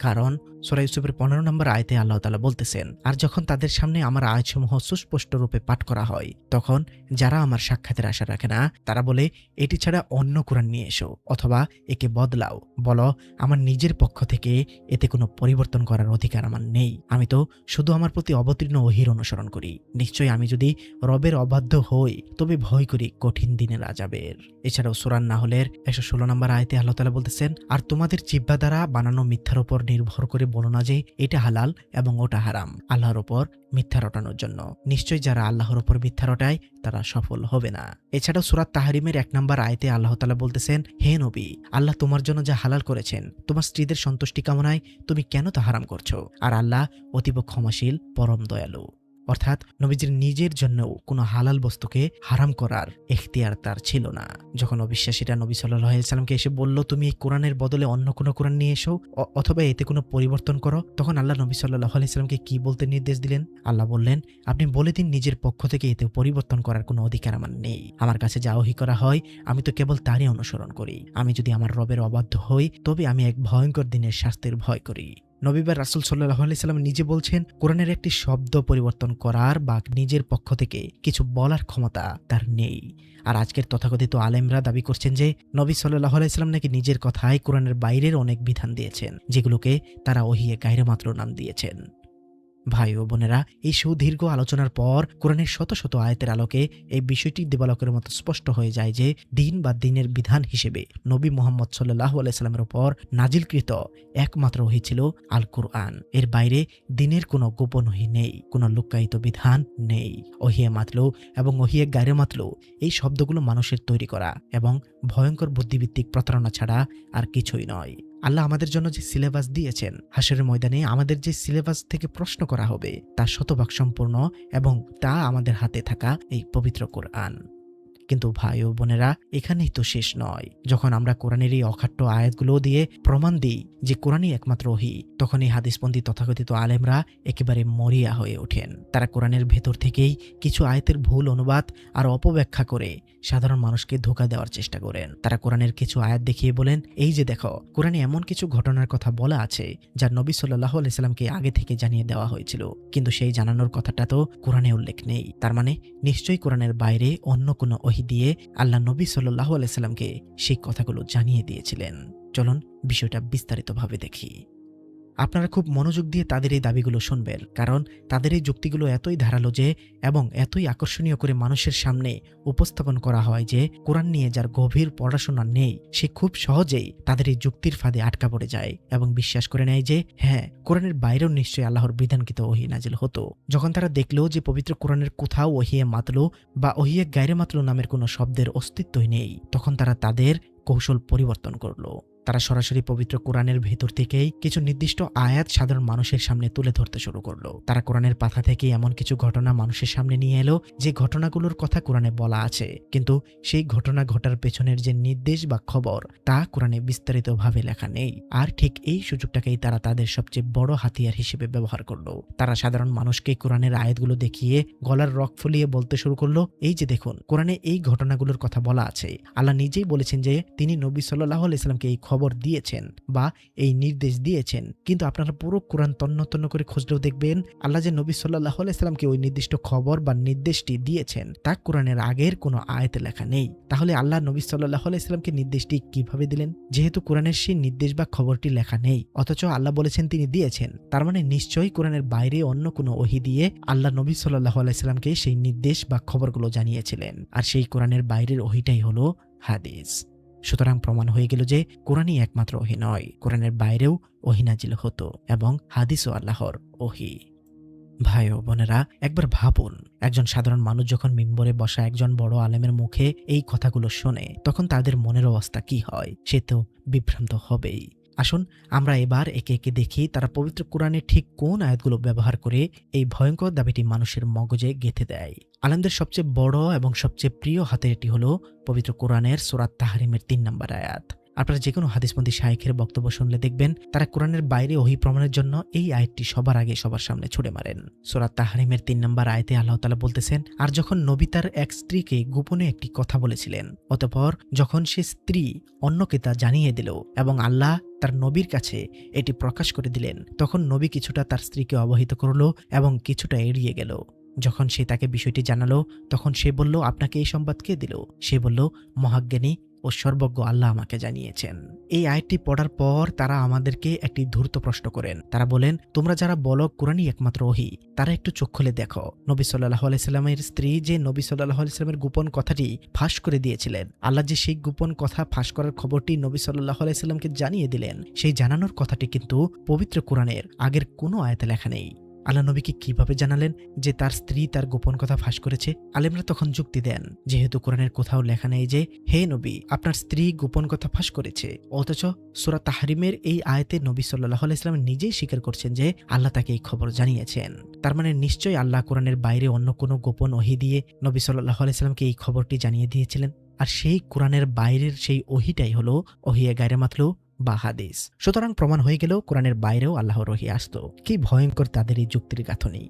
কারণ সূরা ইউসুফের ১৫ নম্বর আয়াতে আল্লাহ তাআলা বলতেছেন, আর যখন তাদের সামনে আমার আয়াতসমূহ সুস্পষ্ট রূপে পাঠ করা হয় তখন যারা আমার সাক্ষাতের আশা রাখে না তারা বলে, এটি ছাড়া অন্য কোরআন নিয়ে এসো অথবা একে বদলাও। বলো, আমার নিজের পক্ষ থেকে এতে কোনো পরিবর্তন করার অধিকার আমার নেই, আমি তো শুধু আমার প্রতি অবতীর্ণ ওহীর অনুসরণ করি। নিশ্চয়ই আমি যদি রবের অবাধ্য হই তবে ভয় করি কঠিন দিনের আযাবের। এছাড়াও সূরা নাহলের ১১৬ নম্বর আয়াতে আল্লাহ তাআলা বলতেছেন, আর তোমাদের জিহ্বা দ্বারা বানানো মিথ্যার উপর নির্ভর করে বলো না যে এটা হালাল এবং ওটা হারাম, আল্লাহর উপর মিথ্যা রটানোর জন্য। নিশ্চয়ই যারা আল্লাহর উপর মিথ্যা রটায় তারা সফল হবে না। এছাড়াও সূরা তাহরিমের ১ নম্বর আয়াতে আল্লাহ তাআলা বলতেছেন, হে নবী, আল্লাহ তোমার জন্য যা হালাল করেছেন তোমার স্ত্রীদের সন্তুষ্টি কামনায় তুমি কেন তা হারাম করছো, আর আল্লাহ অতীব ক্ষমাশীল পরম দয়ালু। অর্থাৎ নবীজির নিজের জন্যও কোনো হালাল বস্তুকে হারাম করার এখতিয়ার তার ছিল না। যখন অবিশ্বাসীরা নবী সাল্লাল্লাহু আলাইহি সাল্লামকে এসে বলল, তুমি এই কোরআনের বদলে অন্য কোনো কোরআন নিয়ে এসো অথবা এতে কোনো পরিবর্তন করো, তখন আল্লাহ নবী সাল্লাল্লাহু আলাইহি সাল্লামকে কি বলতে নির্দেশ দিলেন? আল্লাহ বললেন, আপনি বলে দিন নিজের পক্ষ থেকে এতে পরিবর্তন করার কোনো অধিকার আমার নেই। আমার কাছে যা ওহী করা হয় আমি তো কেবল তারই অনুসরণ করি। আমি যদি আমার রবের অবাধ্য হই তবে আমি এক ভয়ঙ্কর দিনের শাস্তির ভয় করি। নবী বা রাসূল সাল্লাল্লাহু আলাইহি সাল্লাম নিজে বলছেন, কোরআনের একটি শব্দ পরিবর্তন করার বা নিজের পক্ষ থেকে কিছু বলার ক্ষমতা তার নেই। আর আজকের তথাকথিত আলেমরা দাবি করছেন যে নবী সাল্লাল্লাহু আলাইহি সাল্লাম নাকি নিজের কথায় কোরআনের বাইরের অনেক বিধান দিয়েছেন, যেগুলোকে তারা ওহী গায়রে মাত্র নাম দিয়েছেন। ভাই ও বোনেরা, এই সুদীর্ঘ আলোচনার পর কোরআনের শত শত আয়াতের আলোকে এই বিষয়টি দিবালোকের মতো স্পষ্ট হয়ে যায় যে দিন বা দিনের বিধান হিসেবে নবী মুহাম্মদ সাল্লাল্লাহু আলাইহি সাল্লামের উপর নাজিলকৃত একমাত্র ওহী ছিল আল কুরআন। এর বাইরে দিনের কোনো গোপন ওহী নেই, কোনো লুক্কায়িত বিধান নেই। ওহী মাতলু এবং ওহী গায়রে মাতলু এই শব্দগুলো মানুষের তৈরি করা এবং ভয়ঙ্কর বুদ্ধিভিত্তিক প্রতারণা ছাড়া আর কিছুই নয়। আল্লাহ আমাদের জন্য যে সিলেবাস দিয়েছেন, হাশরের ময়দানে আমাদের যে সিলেবাস থেকে প্রশ্ন করা হবে তা শতভাগ সম্পূর্ণ এবং তা আমাদের হাতে থাকা এই পবিত্র কোরআন। কিন্তু ভাই ও বোনেরা, এখানেই তো শেষ নয়। যখন আমরা কোরআনের এই অখাট্য আয়াতগুলো দিয়ে প্রমাণ দিই যে কোরআনই একমাত্র ওহী, তখন এই হাদিসপন্থী তথাকথিত আলেমরা একেবারে মরিয়া হয়ে ওঠেন। তারা কোরআনের ভেতর থেকেই কিছু আয়াতের ভুল অনুবাদ আর অপব্যাখ্যা করে সাধারণ মানুষকে ধোঁকা দেওয়ার চেষ্টা করেন। তারা কোরআনের কিছু আয়াত দেখিয়ে বলেন, এই যে দেখো, কোরআনে এমন কিছু ঘটনার কথা বলা আছে যা নবী সাল্লাল্লাহু আলাইহি সাল্লামকে আগে থেকে জানিয়ে দেওয়া হয়েছিল, কিন্তু সেই জানানোর কথাটা তো কোরআনে উল্লেখ নেই। তার মানে নিশ্চয়ই কোরআনের বাইরে অন্য কোনো ওহী দিয়ে আল্লাহ নবী সাল্লাল্লাহু আলাইহি সাল্লামকে সেই কথাগুলো জানিয়ে দিয়েছিলেন। চলুন বিষয়টা বিস্তারিতভাবে দেখি। আপনারা খুব মনোযোগ দিয়ে তাদের এই দাবিগুলো শুনবেন, কারণ তাদের এই যুক্তিগুলো এতই ধারালো যে এবং এতই আকর্ষণীয় করে মানুষের সামনে উপস্থাপন করা হয় যে কোরআন নিয়ে যার গভীর পড়াশোনা নেই সে খুব সহজেই তাদের এই যুক্তির ফাঁদে আটকা পড়ে যায় এবং বিশ্বাস করে নেয় যে হ্যাঁ, কোরআনের বাইরেও নিশ্চয়ই আল্লাহর বিধানকৃত ওহী নাজিল হতো। যখন তারা দেখলো যে পবিত্র কোরআনের কোথাও ওহী মাতলু বা ওহী গায়রে মাতলু নামের কোনো শব্দের অস্তিত্বই নেই, তখন তারা তাদের কৌশল পরিবর্তন করলো। তারা সরাসরি পবিত্র কোরআনের ভেতর থেকেই কিছু নির্দিষ্ট আয়াত সাধারণ মানুষের সামনে তুলে ধরতে শুরু করলো। তারা কোরআনের পাতা থেকে এমন কিছু ঘটনা মানুষের সামনে নিয়ে এলো যে ঘটনাগুলোর কথা কোরআনে বলা আছে, কিন্তু সেই ঘটনা ঘটার পেছনের যে নির্দেশ বা খবর তা কোরআনে বিস্তারিতভাবে লেখা নেই। আর ঠিক এই সুযোগটাকেই তারা তাদের সবচেয়ে বড় হাতিয়ার হিসেবে ব্যবহার করলো। তারা সাধারণ মানুষকে কোরআনের আয়াতগুলো দেখিয়ে গলার রগ ফুলিয়ে বলতে শুরু করলো, এই যে দেখুন, কোরআনে এই ঘটনাগুলোর কথা বলা আছে। আল্লাহ নিজেই বলেছেন যে তিনি নবী সাল্লাল্লাহু আলাইহি সাল্লামকে এই খবর খবর দিয়েছেন বা এই নির্দেশ দিয়েছেন, কিন্তু আপনারা পুরো কোরআন তন্ন তন্ন করে খুঁজলেও দেখবেন আল্লাহ যে নবী সাল্লাল্লাহু আলাইহি সাল্লামকে ওই নির্দিষ্ট খবর বা নির্দেশটি দিয়েছেন তা কোরআনের আগের কোনো আয়াতে লেখা নেই। তাহলে আল্লাহ নবী সাল্লাল্লাহু আলাইহি সাল্লামকে নির্দেশটি কিভাবে দিলেন? যেহেতু কোরআনের সেই নির্দেশ বা খবরটি লেখা নেই, অথচ আল্লাহ বলেছেন তিনি দিয়েছেন, তার মানে নিশ্চয়ই কোরআনের বাইরে অন্য কোনো ওহী দিয়ে আল্লাহ নবী সাল্লাল্লাহু আলাইহি সাল্লামকে সেই নির্দেশ বা খবরগুলো জানিয়েছিলেন। আর সেই কোরআনের বাইরের ওহীটাই হলো হাদিস। সুতরাং প্রমাণ হয়ে গেল যে কোরআনই একমাত্র ওহী নয়, কোরআনের বাইরেও ওহী নাজিল হতো এবং হাদিসও আল্লাহর ওহী। ভাই ও বোনেরা, একবার ভাবুন, একজন সাধারণ মানুষ যখন মিম্বরে বসা একজন বড় আলেমের মুখে এই কথাগুলো শোনে, তখন তাদের মনের অবস্থা কি হয়? সে তো বিভ্রান্ত হবেই। আসুন আমরা এবার একে একে দেখি তারা পবিত্র কোরআনে ঠিক কোন আয়াতগুলো ব্যবহার করে এই ভয়ঙ্কর দাবিটি মানুষের মগজে গেঁথে দেয়। আলেমদের সবচেয়ে বড় এবং সবচেয়ে প্রিয় হাতের এটি হলো পবিত্র কোরআনের সূরা তাহরিমের ৩ নম্বর আয়াত। আপনারা যে কোনো হাদিসপন্থী শাইখের বক্তব্য শুনলে দেখবেন তারা কোরআনের বাইরে ওহী প্রমাণের জন্য এই আয়াতটি সবার আগে সবার সামনে ছুড়ে মারেন। সূরা তাহরিমের ৩ নম্বর আয়াতে আল্লাহ তাআলা বলতেছেন, আর যখন নবী তার এক স্ত্রীকে গোপনে একটি কথা বলেছিলেন, অতঃপর যখন সে স্ত্রী অন্যকে তা জানিয়ে দিল এবং আল্লাহ তার নবীর কাছে এটি প্রকাশ করে দিলেন, তখন নবী কিছুটা তার স্ত্রীকে অবহিত করল এবং কিছুটা এড়িয়ে গেল। যখন সে তাকে বিষয়টি জানালো, তখন সে বলল, আপনাকে এই সংবাদ কে দিল? সে বলল, মহাজ্ঞানী ও সর্বজ্ঞ আল্লাহ আমাকে জানিয়েছেন। এই আয়াতটি পড়ার পর তারা আমাদেরকে একটি ধূর্ত প্রশ্ন করেন। তারা বলেন, তোমরা যারা বলো কোরআনই একমাত্র ওহী, তারা একটু চোখ খুলে দেখো, নবী সাল্লাল্লাহু আলাইহি সাল্লামের স্ত্রী যে নবী সাল্লাল্লাহু আলাইহি সাল্লামের গোপন কথাটি ফাঁস করে দিয়েছিলেন, আল্লাহ যে সেই গোপন কথা ফাঁস করার খবরটি নবী সাল্লাল্লাহু আলাইহি সাল্লামকে জানিয়ে দিলেন, সেই জানানোর কথাটি কিন্তু পবিত্র কোরআনের আগের কোনো আয়াতে লেখা নেই। আল্লাহ নবীকে কিভাবে জানালেন যে তার স্ত্রী তার গোপন কথা ফাঁস করেছে? আলেমরা তখন যুক্তি দেন, যেহেতু কোরআনের কোথাও লেখা নেই যে হে নবী আপনার স্ত্রী গোপন কথা ফাঁস করেছে, অথচ সূরা তাহরিমের এই আয়াতে নবী সাল্লাল্লাহু আলাইহি সাল্লাম নিজেই স্বীকার করছেন যে আল্লাহ তাকে এই খবর জানিয়েছেন। তার মানে নিশ্চয়ই আল্লাহ কোরআনের বাইরে অন্য কোনো গোপন ওহী দিয়ে নবী সাল্লাল্লাহু আলাইহি সাল্লামকে এই খবরটি জানিয়ে দিয়েছিলেন। আর সেই কোরআনের বাইরের সেই ওহীটাই হলো ওহী গায়রে মাতলু বা হাদিস। সুতরাং প্রমাণ হয়ে গেল কোরআনের বাইরেও আল্লাহর ওহী আসতো। কি ভয়ঙ্কর তাদের এই যুক্তির গাঁথনি!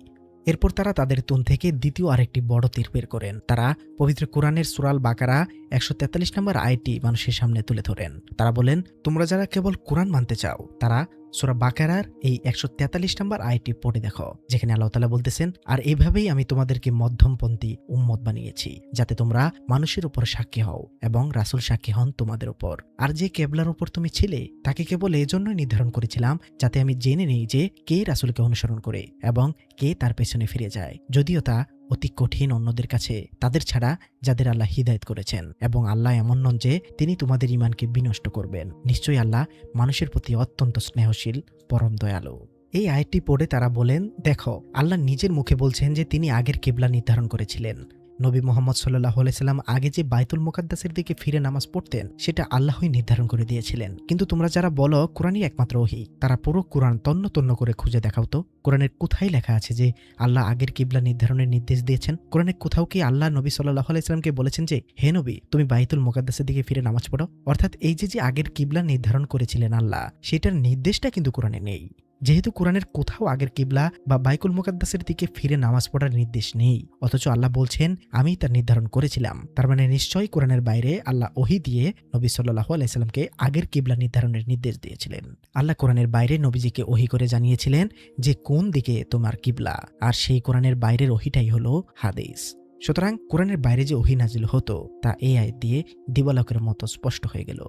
এরপর তারা তাদের তুন থেকে দ্বিতীয় আরেকটি বড় তীর বের করেন। তারা পবিত্র কোরআনের সূরা আল বাকারা ১৪৩ নম্বর আয়াতটি মানুষের সামনে তুলে ধরেন। তারা বলেন, তোমরা যারা কেবল কোরআন মানতে চাও, তারা সূরা বাকারার এই ১৪৩ নম্বর আয়াতটি পড়ে দেখো, যেখানে আল্লাহ তাআলা বলতেছেন, আর এইভাবেই আমি তোমাদেরকে মধ্যমপন্থী উম্মত বানিয়েছি, যাতে তোমরা মানুষের উপর সাক্ষী হও এবং রাসূল সাক্ষী হন তোমাদের উপর। আর যে কেবলার উপর তুমি ছিলে তাকে কেবল এজন্যই নির্ধারণ করেছিলাম যাতে আমি জেনে নেই যে কে রাসূলকে অনুসরণ করে এবং কে তার পেছনে ফিরে যায়, যদিও তা অতি কঠিন অন্যদের কাছে, তাদের ছাড়া যাদের আল্লাহ হিদায়াত করেছেন। এবং আল্লাহ এমন নন যে তিনি তোমাদের ঈমানকে বিনষ্ট করবেন। নিশ্চয়ই আল্লাহ মানুষের প্রতি অত্যন্ত স্নেহশীল, পরম দয়ালু। এই আয়াতটি পড়ে তারা বলেন, দেখো আল্লাহ নিজের মুখে বলছেন যে তিনি আগের কিবলা নির্ধারণ করেছিলেন। নবী মুহাম্মদ সাল্লাল্লাহু আলাইহি সাল্লাম আগে যে বাইতুল মুকাদ্দাসের দিকে ফিরে নামাজ পড়তেন সেটা আল্লাহই নির্ধারণ করে দিয়েছিলেন। কিন্তু তোমরা যারা বলো কোরআনই একমাত্র ওহী, তারা পুরো কোরআন তন্ন তন্ন করে খুঁজে দেখাও তো, কোরআনের কোথায় লেখা আছে যে আল্লাহ আগের কিবলা নির্ধারণের নির্দেশ দিয়েছেন? কোরআনে কোথাও কি আল্লাহ নবী সাল্লাল্লাহু আলাইহি সাল্লামকে বলেছেন যে হে নবী তুমি বাইতুল মুকাদ্দাসের দিকে ফিরে নামাজ পড়ো? অর্থাৎ এই যে আগের কিবলা নির্ধারণ করেছিলেন আল্লাহ, সেটার নির্দেশটা কিন্তু কোরআনে নেই। যেহেতু কোরআনের কোথাও আগের কিবলা বা বাইতুল মুকাদ্দাসের দিকে ফিরে নামাজ পড়ার নির্দেশ নেই, অথচ আল্লাহ বলছেন আমি তার নির্ধারণ করেছিলাম, তার মানে নিশ্চয়ই কোরআনের বাইরে আল্লাহ ওহী দিয়ে নবী সাল্লাল্লাহু আলাইহি সাল্লামকে আগের কিবলা নির্ধারণের নির্দেশ দিয়েছিলেন। আল্লাহ কোরআনের বাইরে নবীজিকে ওহী করে জানিয়েছিলেন যে কোন দিকে তোমার কিবলা, আর সেই কোরআনের বাইরের ওহীটাই হলো হাদিস। সুতরাং কোরআনের বাইরে যে ওহী নাজিল হতো তা এই আয়াত দিয়ে দিবালোকের মতো স্পষ্ট হয়ে গেল।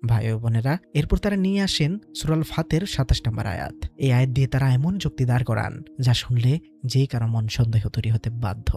ভাই ও বোনেরা, এরপর তারা নিয়ে আসেন সূরা আল ফাতের ২৭ নম্বর আয়াত। এই আয়াত দিয়ে তারা এমন যুক্তি দাঁড় করান যা শুনলে যেই কারো মন সন্দেহ তৈরি হতে বাধ্য।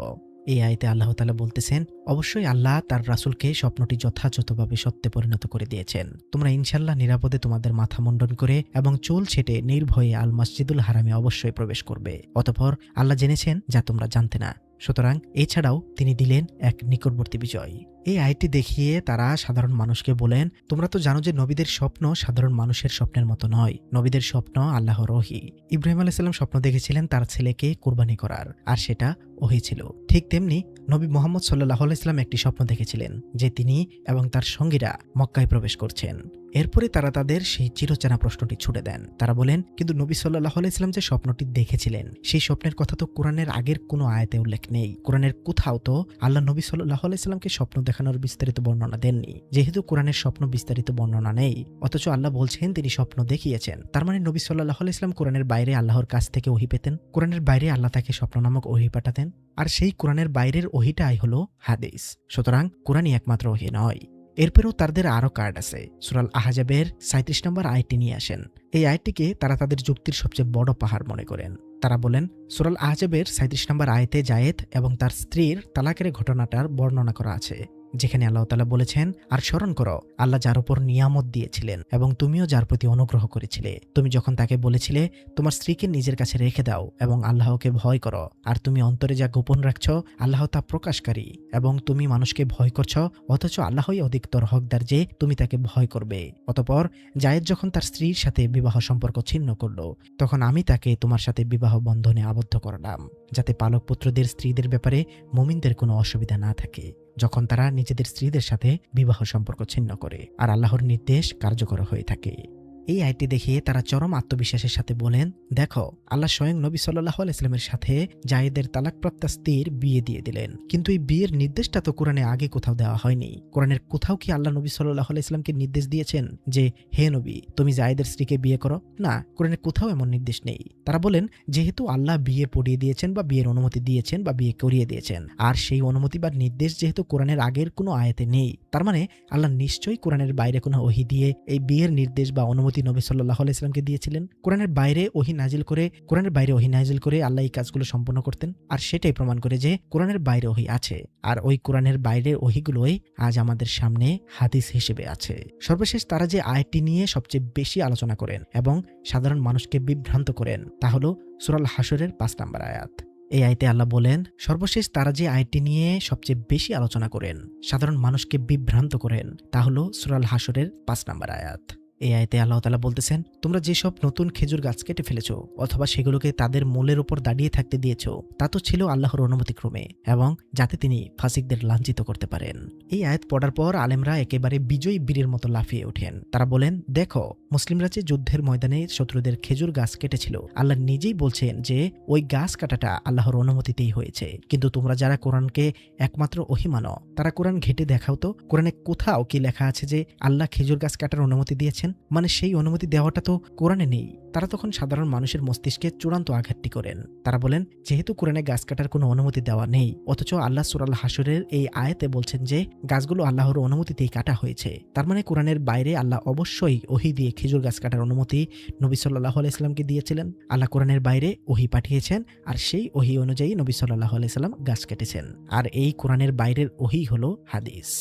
এই আয়াতে আল্লাহ তাআলা বলতেছেন, অবশ্যই আল্লাহ তার রাসূলকে স্বপ্নটি যথাযথভাবে সত্যে পরিণত করে দিয়েছেন। তোমরা ইনশাআল্লাহ নিরাপদে তোমাদের মাথা মুন্ডন করে এবং চুল ছেটে নির্ভয়ে আল মসজিদুল হারামে অবশ্যই প্রবেশ করবে। অতঃপর আল্লাহ জেনেছেন যা তোমরা জানতে না। সুতরাং এছাড়াও তিনি দিলেন এক নিকটবর্তী বিজয়। এই আয়াতটি দেখিয়ে তারা সাধারণ মানুষকে বলেন, তোমরা তো জানো যে নবীদের স্বপ্ন সাধারণ মানুষের স্বপ্নের মতো নয়। নবীদের স্বপ্ন আল্লাহর ওহী। ইব্রাহিম আলাইহিস সালাম স্বপ্ন দেখেছিলেন তার ছেলেকে কুরবানি করার, আর সেটা ওহী ছিল। ঠিক তেমনি নবী মুহাম্মদ সাল্লাল্লাহু আলাইহি সাল্লাম একটি স্বপ্ন দেখেছিলেন যে তিনি এবং তার সঙ্গীরা মক্কায় প্রবেশ করছেন। এরপরে তারা তাদের সেই চিরচেনা প্রশ্নটি ছুড়ে দেন। তারা বলেন, কিন্তু নবী সাল্লাল্লাহু আলাইহি সাল্লাম যে স্বপ্নটি দেখেছিলেন সেই স্বপ্নের কথা তো কোরআনের আগের কোনো আয়াতে উল্লেখ নেই। কোরআনের কোথাও তো আল্লাহ নবী সাল্লাল্লাহু আলাইহি সাল্লামকে স্বপ্ন দেখানোর বিস্তারিত বর্ণনা দেননি। যেহেতু কোরআনের স্বপ্ন বিস্তারিত বর্ণনা নেই, অথচ আল্লাহ বলছেন তিনি স্বপ্ন দেখিয়েছেন, তার মানে নবী সাল্লাল্লাহু আলাইহি ওয়াসাল্লাম কোরআনের বাইরে আল্লাহর কাছ থেকে ওহী পেতেন। কোরআনের বাইরে আল্লাহ তাকে স্বপ্ন নামক ওহী পাঠাতেন, আর সেই কোরআনের বাইরের ওহীটাই হলো হাদিস। সুতরাং কোরআনই একমাত্র ওহী নয়। এরপরেও তাদের আরও কার্ড আছে। সূরা আল আহজাবের ৩৭ নম্বর আয়াতটি নিয়ে আসেন। এই আয়াতটিকে তারা তাদের যুক্তির সবচেয়ে বড় পাহাড় মনে করেন। তারা বলেন, সূরা আল আহজাবের ৩৭ নম্বর আয়াতে জায়েদ এবং তার স্ত্রীর তালাকের ঘটনাটার বর্ণনা করা আছে, যেখানে আল্লাহ তাআলা বলেছেন, আর স্মরণ করো আল্লাহ যার উপর নিয়ামত দিয়েছিলেন এবং তুমিও যার প্রতি অনুগ্রহ করেছিলে। তুমি যখন তাকে বলেছিলে তোমার স্ত্রীকে নিজের কাছে রেখে দাও এবং আল্লাহকে ভয় করো, আর তুমি অন্তরে যা গোপন রাখছ আল্লাহ তা প্রকাশকারী, এবং তুমি মানুষকে ভয় করছ, অথচ আল্লাহই অধিকতর হকদার যে তুমি তাকে ভয় করবে। অতঃপর জায়েদ যখন তার স্ত্রীর সাথে বিবাহ সম্পর্ক ছিন্ন করল, তখন আমি তাকে তোমার সাথে বিবাহ বন্ধনে আবদ্ধ করলাম, যাতে পালক পুত্রদের স্ত্রীদের ব্যাপারে মুমিনদের কোনো অসুবিধা না থাকে যখন তারা নিজেদের স্ত্রীদের সাথে বিবাহ সম্পর্ক ছিন্ন করে, আর আল্লাহর নির্দেশ কার্যকর হয়ে থাকে। এই আয়াতটি দেখিয়ে তারা চরম আত্মবিশ্বাসের সাথে বলেন, দেখো আল্লাহ স্বয়ং নবী সাল্লাল্লাহু আলাইহি ওয়াসাল্লামের সাথে জায়েদের তালাকপ্রাপ্ত স্ত্রীর বিয়ে দিয়ে দিলেন, কিন্তু এই বিয়ের নির্দেশটা তো কোরআনে আগে কোথাও দেওয়া হয়নি। কোরআনের কোথাও কি আল্লাহ নবী সাল্লাল্লাহু আলাইহি ওয়াসাল্লামকে নির্দেশ দিয়েছেন যে হে নবী তুমি জায়েদের স্ত্রীকে বিয়ে করো? না, কোরআনে কোথাও এমন নির্দেশ নেই। তারা বলেন যেহেতু আল্লাহ বিয়ে পড়িয়ে দিয়েছেন বা বিয়ের অনুমতি দিয়েছেন বা বিয়ে করিয়ে দিয়েছেন, আর সেই অনুমতি বা নির্দেশ যেহেতু কোরআনের আগের কোনো আয়াতে নেই, তার মানে আল্লাহ নিশ্চয়ই কোরআনের বাইরে কোনো ওহী দিয়ে এই বিয়ের নির্দেশ বা অনুমতি নবী সাল্লাল্লাহু আলাইহি ওয়াসাল্লামকে দিয়েছিলেন। কোরআনের বাইরে ওহী নাজিল করে আল্লাহ এই কাজগুলো সম্পন্ন করতেন, আর সেটাই প্রমাণ করে যে কোরআনের বাইরে ওহী আছে, আর ওই কোরআনের বাইরের ওহীগুলোই আজ আমাদের সামনে হাদিস হিসেবে আছে। সর্বশেষ তারা যে আয়াতটি নিয়ে সবচেয়ে বেশি আলোচনা করেন এবং সাধারণ মানুষকে বিভ্রান্ত করেন তা হলো সূরা আল হাশরের ৫ নম্বর আয়াত। এই আয়াতে আল্লাহ বলেন, সর্বশেষ তারা যে আয়াতটি নিয়ে সবচেয়ে বেশি আলোচনা করেন, সাধারণ মানুষকে বিভ্রান্ত করেন, তা হলো সূরা আল হাশরের ৫ নম্বর আয়াত। এই আয়াতে আল্লাহ তাআলা বলতেছেন, তোমরা যেসব নতুন খেজুর গাছ কেটে ফেলেছো অথবা সেগুলোকে তাদের মূলের উপর দাঁড়িয়ে থাকতে দিয়েছো, তা তো ছিল আল্লাহর অনুমতিক্রমে এবং যাতে তিনি ফাসিকদের লাঞ্ছিত করতে পারেন। এই আয়াত পড়ার পর আলেমরা একেবারে বিজয়ী বীরের মতো লাফিয়ে ওঠেন। তারা বলেন, দেখো মুসলিমরা যে যুদ্ধের ময়দানে শত্রুদের খেজুর গাছ কেটেছিল, আল্লাহ নিজেই বলছেন যে ওই গাছ কাটাটা আল্লাহর অনুমতিতেই হয়েছে। কিন্তু তোমরা যারা কোরআনকে একমাত্র ওহী মানো, তারা কোরআন ঘেটে দেখাও তো কোরআনে কোথাও কি লেখা আছে যে আল্লাহ খেজুর গাছ কাটার অনুমতি দিয়েছেন? মানে সেই অনুমতি দেওয়াটা তো কোরআনে নেই। তারা তখন সাধারণ মানুষের মস্তিষ্কে চূড়ান্ত আঘাতটি করেন। তারা বলেন যেহেতু কোরআনে গাছ কাটার কোনো অনুমতি দেওয়া নেই, অথচ আল্লাহ সূরা আল হাশরের এই আয়াতে বলছেন যে গাছগুলো আল্লাহর অনুমতিতেই কাটা হয়েছে, তার মানে কোরআনের বাইরে আল্লাহ অবশ্যই ওহী দিয়ে খেজুর গাছ কাটার অনুমতি নবী সাল্লাল্লাহু আলাইহি ওয়াসাল্লামকে দিয়েছিলেন। আল্লাহ কোরআনের বাইরে ওহী পাঠিয়েছেন, আর সেই ওহী অনুযায়ী নবী সাল্লাল্লাহু আলাইহি ওয়াসাল্লাম গাছ কেটেছেন, আর এই কোরআনের বাইরের ওহী হলো হাদিস।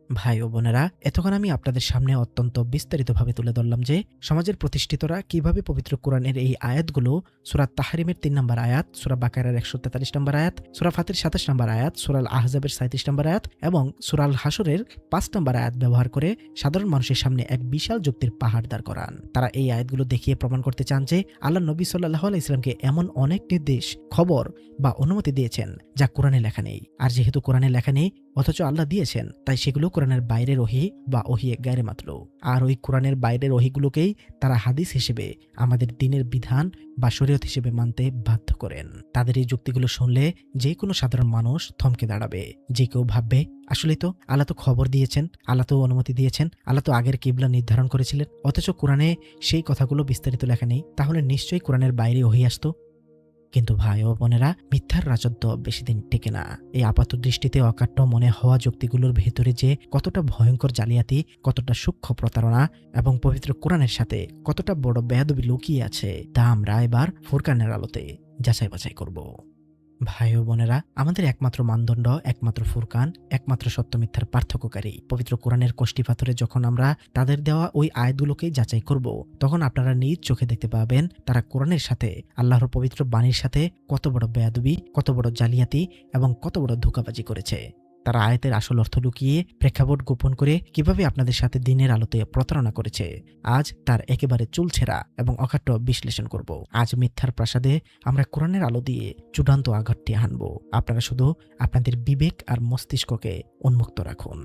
ভাই ও বোনেরা, এতক্ষণ আমি আপনাদের সামনে অত্যন্ত বিস্তারিতভাবে তুলে ধরলাম যে সমাজের প্রতিষ্ঠিতরা কিভাবে পবিত্র কোরআনের এই আয়াতগুলো সূরা তাহরিমের ৩ নম্বর আয়াত, সূরা বাকারার ১৪৩ নম্বর আয়াত, সূরা ফাতির ২৭ নম্বর আয়াত, সূরা আল আহজাবের ৩৭ নম্বর আয়াত এবং সূরা আল হাশরের ৫ নম্বর আয়াত ব্যবহার করে সাধারণ মানুষের সামনে এক বিশাল যুক্তির পাহাড় দাঁড় করান। তারা এই আয়াতগুলো দেখিয়ে প্রমাণ করতে চান যে আল্লাহ নবী সাল্লাল্লাহু আলাইহি ওয়াসাল্লামকে এমন অনেক নির্দেশ, খবর বা অনুমতি দিয়েছেন যা কোরআনে লেখা নেই। আর যেহেতু কোরআনে লেখা নেই অথচ আল্লাহ দিয়েছেন, তাই সেগুলো কোরআনের বাইরের ওহী বা ওহী গায়রে মাতলু। আর ওই কোরআনের বাইরের ওহীগুলোকেই তারা হাদিস হিসেবে আমাদের দ্বীনের বিধান বা শরীয়ত হিসেবে মানতে বাধ্য করেন। তাদের এই যুক্তিগুলো শুনলে যে কোনো সাধারণ মানুষ থমকে দাঁড়াবে। যে কেউ ভাববে আসলেই তো আল্লাহ তো খবর দিয়েছেন, আল্লাহ তো অনুমতি দিয়েছেন, আল্লাহ তো আগের কিবলা নির্ধারণ করেছিলেন, অথচ কোরআনে সেই কথাগুলো বিস্তারিত লেখা নেই, তাহলে নিশ্চয়ই কোরআনের বাইরে ওহী আসতো। কিন্তু ভাই ও বোনেরা, মিথ্যার রাজত্ব বেশি দিন টেকে না। এই আপাত দৃষ্টিতে অকাট্য মনে হওয়া যুক্তিগুলোর ভেতরে যে কতটা ভয়ঙ্কর জালিয়াতি, কতটা সূক্ষ্ম প্রতারণা এবং পবিত্র কোরআনের সাথে কতটা বড় বেয়াদবি লুকিয়ে আছে, তা আমরা এবার ফুরকানের আলোতে যাচাই বাছাই করব। ভাই ও বোনেরা, আমাদের একমাত্র মানদণ্ড, একমাত্র ফুরকান, একমাত্র সত্য মিথ্যার পার্থক্যকারী পবিত্র কোরআনের কষ্টি পাথরে যখন আমরা তাদের দেওয়া ওই আয়াতগুলোকেই যাচাই করব, তখন আপনারা নিজ চোখে দেখতে পাবেন তারা কোরআনের সাথে, আল্লাহর পবিত্র বাণীর সাথে কত বড় বেয়াদবি, কত বড় জালিয়াতি এবং কত বড় ধোঁকাবাজি করেছে। তারা আয়াতের আসল অর্থ লুকিয়ে, প্রেক্ষাপট গোপন করে কিভাবে আপনাদের সাথে দিনের আলোতে প্রতারণা করেছে, আজ তার একেবারে চুলছেরা এবং অকাট্য বিশ্লেষণ করব। আজ মিথ্যার প্রাসাদে আমরা কোরআনের আলো দিয়ে চূড়ান্ত আঘাতটি হানব। আপনারা শুধু আপনাদের বিবেক আর মস্তিষ্ককে উন্মুক্ত রাখুন।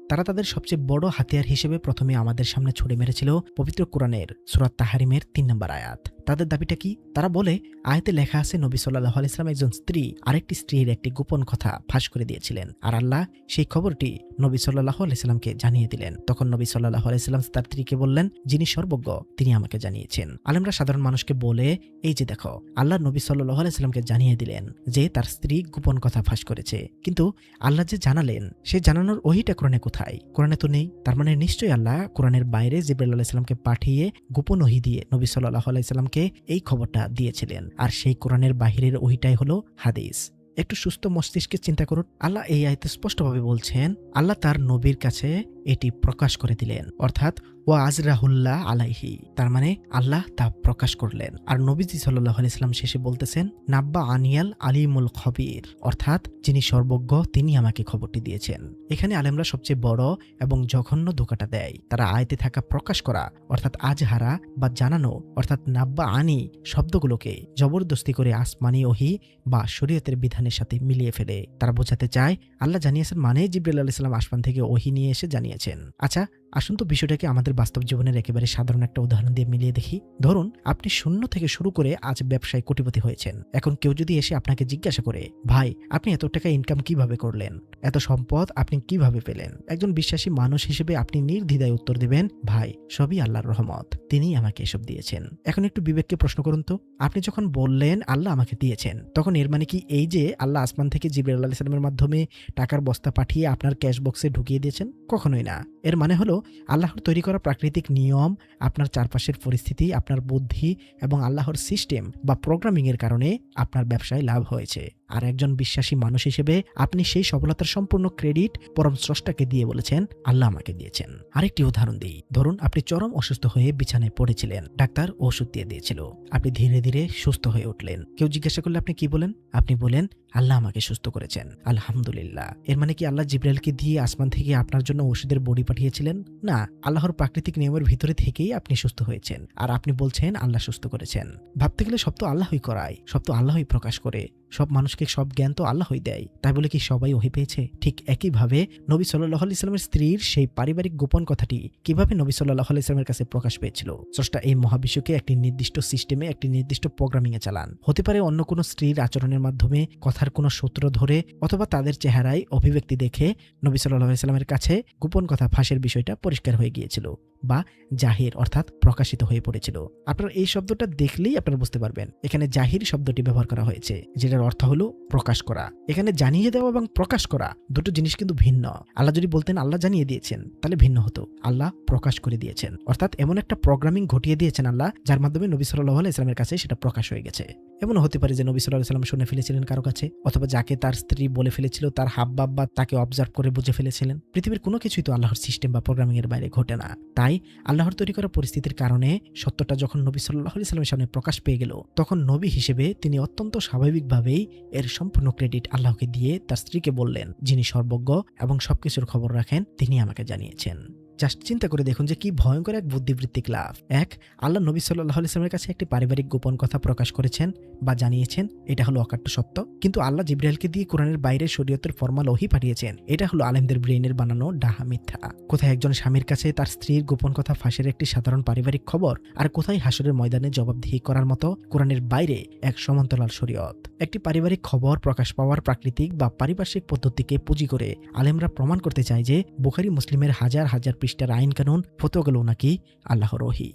তারা তাদের সবচেয়ে বড় হাতিয়ার হিসেবে প্রথমে আমাদের সামনে ছুড়ে মেরেছিল পবিত্র কোরআনের সূরা তাহরিমের ৩ নম্বর আয়াত। তাদের দাবিটা কি? তারা বলে আয়াতে লেখা আছে নবী সাল্লাল্লাহু আলাইহি ওয়াসাল্লাম একজন স্ত্রী আরেকটি স্ত্রীর একটি গোপন কথা ফাঁস করে দিয়েছিলেন, আর আল্লাহ সেই খবরটি নবী সাল্লাল্লাহু আলাইহি ওয়াসাল্লামকে জানিয়ে দিলেন। তখন নবী সাল্লাল্লাহু আলাইহি ওয়াসাল্লাম তার স্ত্রীকে বললেন, যিনি সর্বজ্ঞ তিনি আমাকে জানিয়েছেন। আলেমরা সাধারণ মানুষকে বলে, এই যে দেখো, আল্লাহ নবী সাল্লাল্লাহু আলাইহি ওয়াসাল্লামকে জানিয়ে দিলেন যে তার স্ত্রী গোপন কথা ফাঁস করেছে, কিন্তু আল্লাহ যে জানালেন সেই জানানোর ওহিটা কোরআনে কোথায়? কোরআনে তো নেই। তার মানে নিশ্চয়ই আল্লাহ কোরআনের বাইরে জিবরাইল আলাইহিস সালামকে পাঠিয়ে গোপন ওহী দিয়ে নবী সাল্লাল্লাহু আলাইহি ওয়াসাল্লামকে এই খবরটা দিয়েছিলেন, আর সেই কোরআনের বাহিরের ওহিটাই হলো হাদিস। একটু সুস্থ মস্তিষ্কে চিন্তা করুন। আল্লাহ এই আয়াতে স্পষ্টভাবে বলছেন আল্লাহ তার নবীর কাছে এটি প্রকাশ করে দিলেন, অর্থাৎ ওয়া আজরাহুল্লাহ আলাইহি, তার মানে আল্লাহ তা প্রকাশ করলেন। আর নবীজি সাল্লাল্লাহু আলাইহি সাল্লাম শেষে বলতেছেন নাব্বা আনিয়াল আলিমুল খবির, অর্থাৎ যিনি সর্বজ্ঞ তিনি আমাকে খবরটি দিয়েছেন। এখানে আলেমরা সবচেয়ে বড় এবং জঘন্য ধোঁকাটা দেয়। তারা আয়াতে থাকা প্রকাশ করা অর্থাৎ আজহারা বা জানানো অর্থাৎ নাব্বা আনি শব্দগুলোকে জবরদস্তি করে আসমানি ওহী বা শরীয়তের বিধানের সাথে মিলিয়ে ফেলে। তারা বোঝাতে চায় আল্লাহ জানিয়েছেন মানে জিবরাইল আলাইহিস সালাম আসমান থেকে ওহী নিয়ে এসে জানিয়েছেন। আচ্ছা, আসুন তো বিষয়টাকে আমাদের বাস্তব জীবনের একেবারে সাধারণ একটা উদাহরণ দিয়ে মিলিয়ে দেখি। ধরুন আপনি শূন্য থেকে শুরু করে আজ ব্যবসায় কোটিপতি হয়েছেন। এখন কেউ যদি এসে আপনাকে জিজ্ঞাসা করে, ভাই আপনি এত টাকা ইনকাম কিভাবে করলেন, এত সম্পদ আপনি কিভাবে পেলেন, একজন বিশ্বাসী মানুষ হিসেবে আপনি নির্দ্বিধায় উত্তর দিবেন, ভাই সবই আল্লাহর রহমত, তিনিই আমাকে এসব দিয়েছেন। এখন একটু বিবেককে প্রশ্ন করুন তো, আপনি যখন বললেন আল্লাহ আমাকে দিয়েছেন, তখন এর মানে কি এই যে আল্লাহ আসমান থেকে জিবরাইল আলাইহিস সালামের মাধ্যমে টাকার বস্তা পাঠিয়ে আপনার ক্যাশ বক্সে ঢুকিয়ে দিয়েছেন? কখনোই না। এর মানে হলো আল্লাহর তৈরি করা প্রাকৃতিক নিয়ম, আপনার চারপাশের পরিস্থিতি, আপনার বুদ্ধি এবং আল্লাহর সিস্টেম বা প্রোগ্রামিং এর কারণে আপনার ব্যবসায় লাভ হয়েছে। আর একজন বিশ্বাসী মানুষ হিসেবে আপনি সেই সফলতার সম্পূর্ণ ক্রেডিট পরম স্রষ্টাকে দিয়ে বলেছেন আল্লাহ আমাকে দিয়েছেন। আরেকটি উদাহরণ দিই। ধরুন আপনি চরম অসুস্থ হয়ে বিছানায় পড়েছিলেন, ডাক্তার ওষুধ দিয়ে দিয়েছিল, আপনি ধীরে ধীরে সুস্থ হয়ে উঠলেন। কেউ জিজ্ঞাসা করলে আপনি কি বলেন? আপনি বলেন আল্লাহ আমাকে সুস্থ করেছেন, আলহামদুলিল্লাহ। এর মানে কি আল্লাহ জিবরাইলকে দিয়ে আসমান থেকে আপনার জন্য ওষুধের বড়ি পাঠিয়েছিলেন? না, আল্লাহর প্রাকৃতিক নিয়মের ভিতরে থেকেই আপনি সুস্থ হয়েছেন, আর আপনি বলছেন আল্লাহ সুস্থ করেছেন। ভাবতে গেলে সব তো আল্লাহই করায়, সব তো আল্লাহই প্রকাশ করে, সব মানুষকে সব জ্ঞান তো আল্লাহই দেয়। তাই বলে কি সবাই ওহী পেয়েছে? ঠিক একইভাবে নবী সাল্লাল্লাহু আলাইহি সাল্লামের স্ত্রীর সেই পারিবারিক গোপন কথাটি কিভাবে নবী সাল্লাল্লাহু আলাইহি সাল্লামের কাছে প্রকাশ পেয়েছিল? স্রষ্টা এই মহাবিশ্বকে একটি নির্দিষ্ট সিস্টেমে, একটি নির্দিষ্ট প্রোগ্রামিং এ চালান। হতে পারে অন্য কোনো স্ত্রীর আচরণের মাধ্যমে, কথার কোনো সূত্র ধরে, অথবা তাদের চেহারায় অভিব্যক্তি দেখে নবী সাল্লাল্লাহু আলাইহি সাল্লামের কাছে গোপন কথা ফাঁসের বিষয়টা পরিষ্কার হয়ে গিয়েছিল বা জাহির অর্থাৎ প্রকাশিত হয়ে পড়েছিল। আপনারা এই শব্দটা দেখলেই আপনারা বুঝতে পারবেন এখানে জাহির শব্দটি ব্যবহার করা হয়েছে, যেটার অর্থ হলো প্রকাশ করা। এখানে জানিয়ে দেওয়া এবং প্রকাশ করা দুটো জিনিস কিন্তু ভিন্ন। আল্লাহ যদি বলতেন আল্লাহ জানিয়ে দিয়েছেন তাহলে ভিন্ন হতো। আল্লাহ প্রকাশ করে দিয়েছেন, অর্থাৎ এমন একটা প্রোগ্রামিং ঘটিয়ে দিয়েছেন আল্লাহ, যার মাধ্যমে নবী সাল্লাল্লাহু আলাইহি সাল্লামের কাছে সেটা প্রকাশ হয়ে গেছে। এমনও হতে পারে যে নবী সাল্লাল্লাহু আলাইহি সাল্লাম শুনে ফেলেছিলেন কারো কাছে, অথবা যাকে তার স্ত্রী বলে ফেলেছিল তার হাবভাব বা তাকে অবজার্ভ করে বুঝে ফেলেছিলেন। পৃথিবীর কোনো কিছুই তো আল্লাহর সিস্টেম বা প্রোগ্রামিং এর বাইরে ঘটে না। তাই আল্লাহর তৈরি করা পরিস্থিতির কারণে সত্যটা যখন নবী সাল্লাল্লাহু আলাইহি সাল্লামের সামনে প্রকাশ পেয়ে গেল, তখন নবী হিসেবে তিনি অত্যন্ত স্বাভাবিকভাবেই এর সম্পূর্ণ ক্রেডিট আল্লাহকে দিয়ে তার স্ত্রীকে বললেন, যিনি সর্বজ্ঞ এবং সবকিছুর খবর রাখেন তিনি আমাকে জানিয়েছেন। জাস্ট চিন্তা করে দেখুন যে কি ভয়ঙ্কর এক বুদ্ধিবৃত্তিক লাভ। এক, আল্লাহ নবী সাল্লাল্লাহু আলাইহি সাল্লামের কাছে একটি পারিবারিক গোপন কথা প্রকাশ করেছেন বা জানিয়েছেন, এটা হলো অকাট্য সত্য। কিন্তু আল্লাহ জিবরাইলকে দিয়ে কোরআনের বাইরে শরীয়তের ফরমাল ওহী পাঠিয়েছেন, এটা হলো আলেমদের ব্রেইনের বানানো ডাহা মিথ্যা। কোথায় একজন স্বামীর কাছে তার স্ত্রীর গোপন কথা ফাঁসের একটি সাধারণ পারিবারিক খবর, আর কোথায় হাসরের ময়দানে জবাবদিহি করার মতো কোরআনের বাইরে এক সমান্তরাল শরীয়ত। একটি পারিবারিক খবর প্রকাশ পাওয়ার প্রাকৃতিক বা পারিপার্শ্বিক পদ্ধতিকে পুঁজি করে আলেমরা প্রমাণ করতে চায় যে বুখারী মুসলিমের হাজার হাজার পৃষ্ঠার আইন কানুন ফতোয়াগুলো নাকি আল্লাহর ওহী।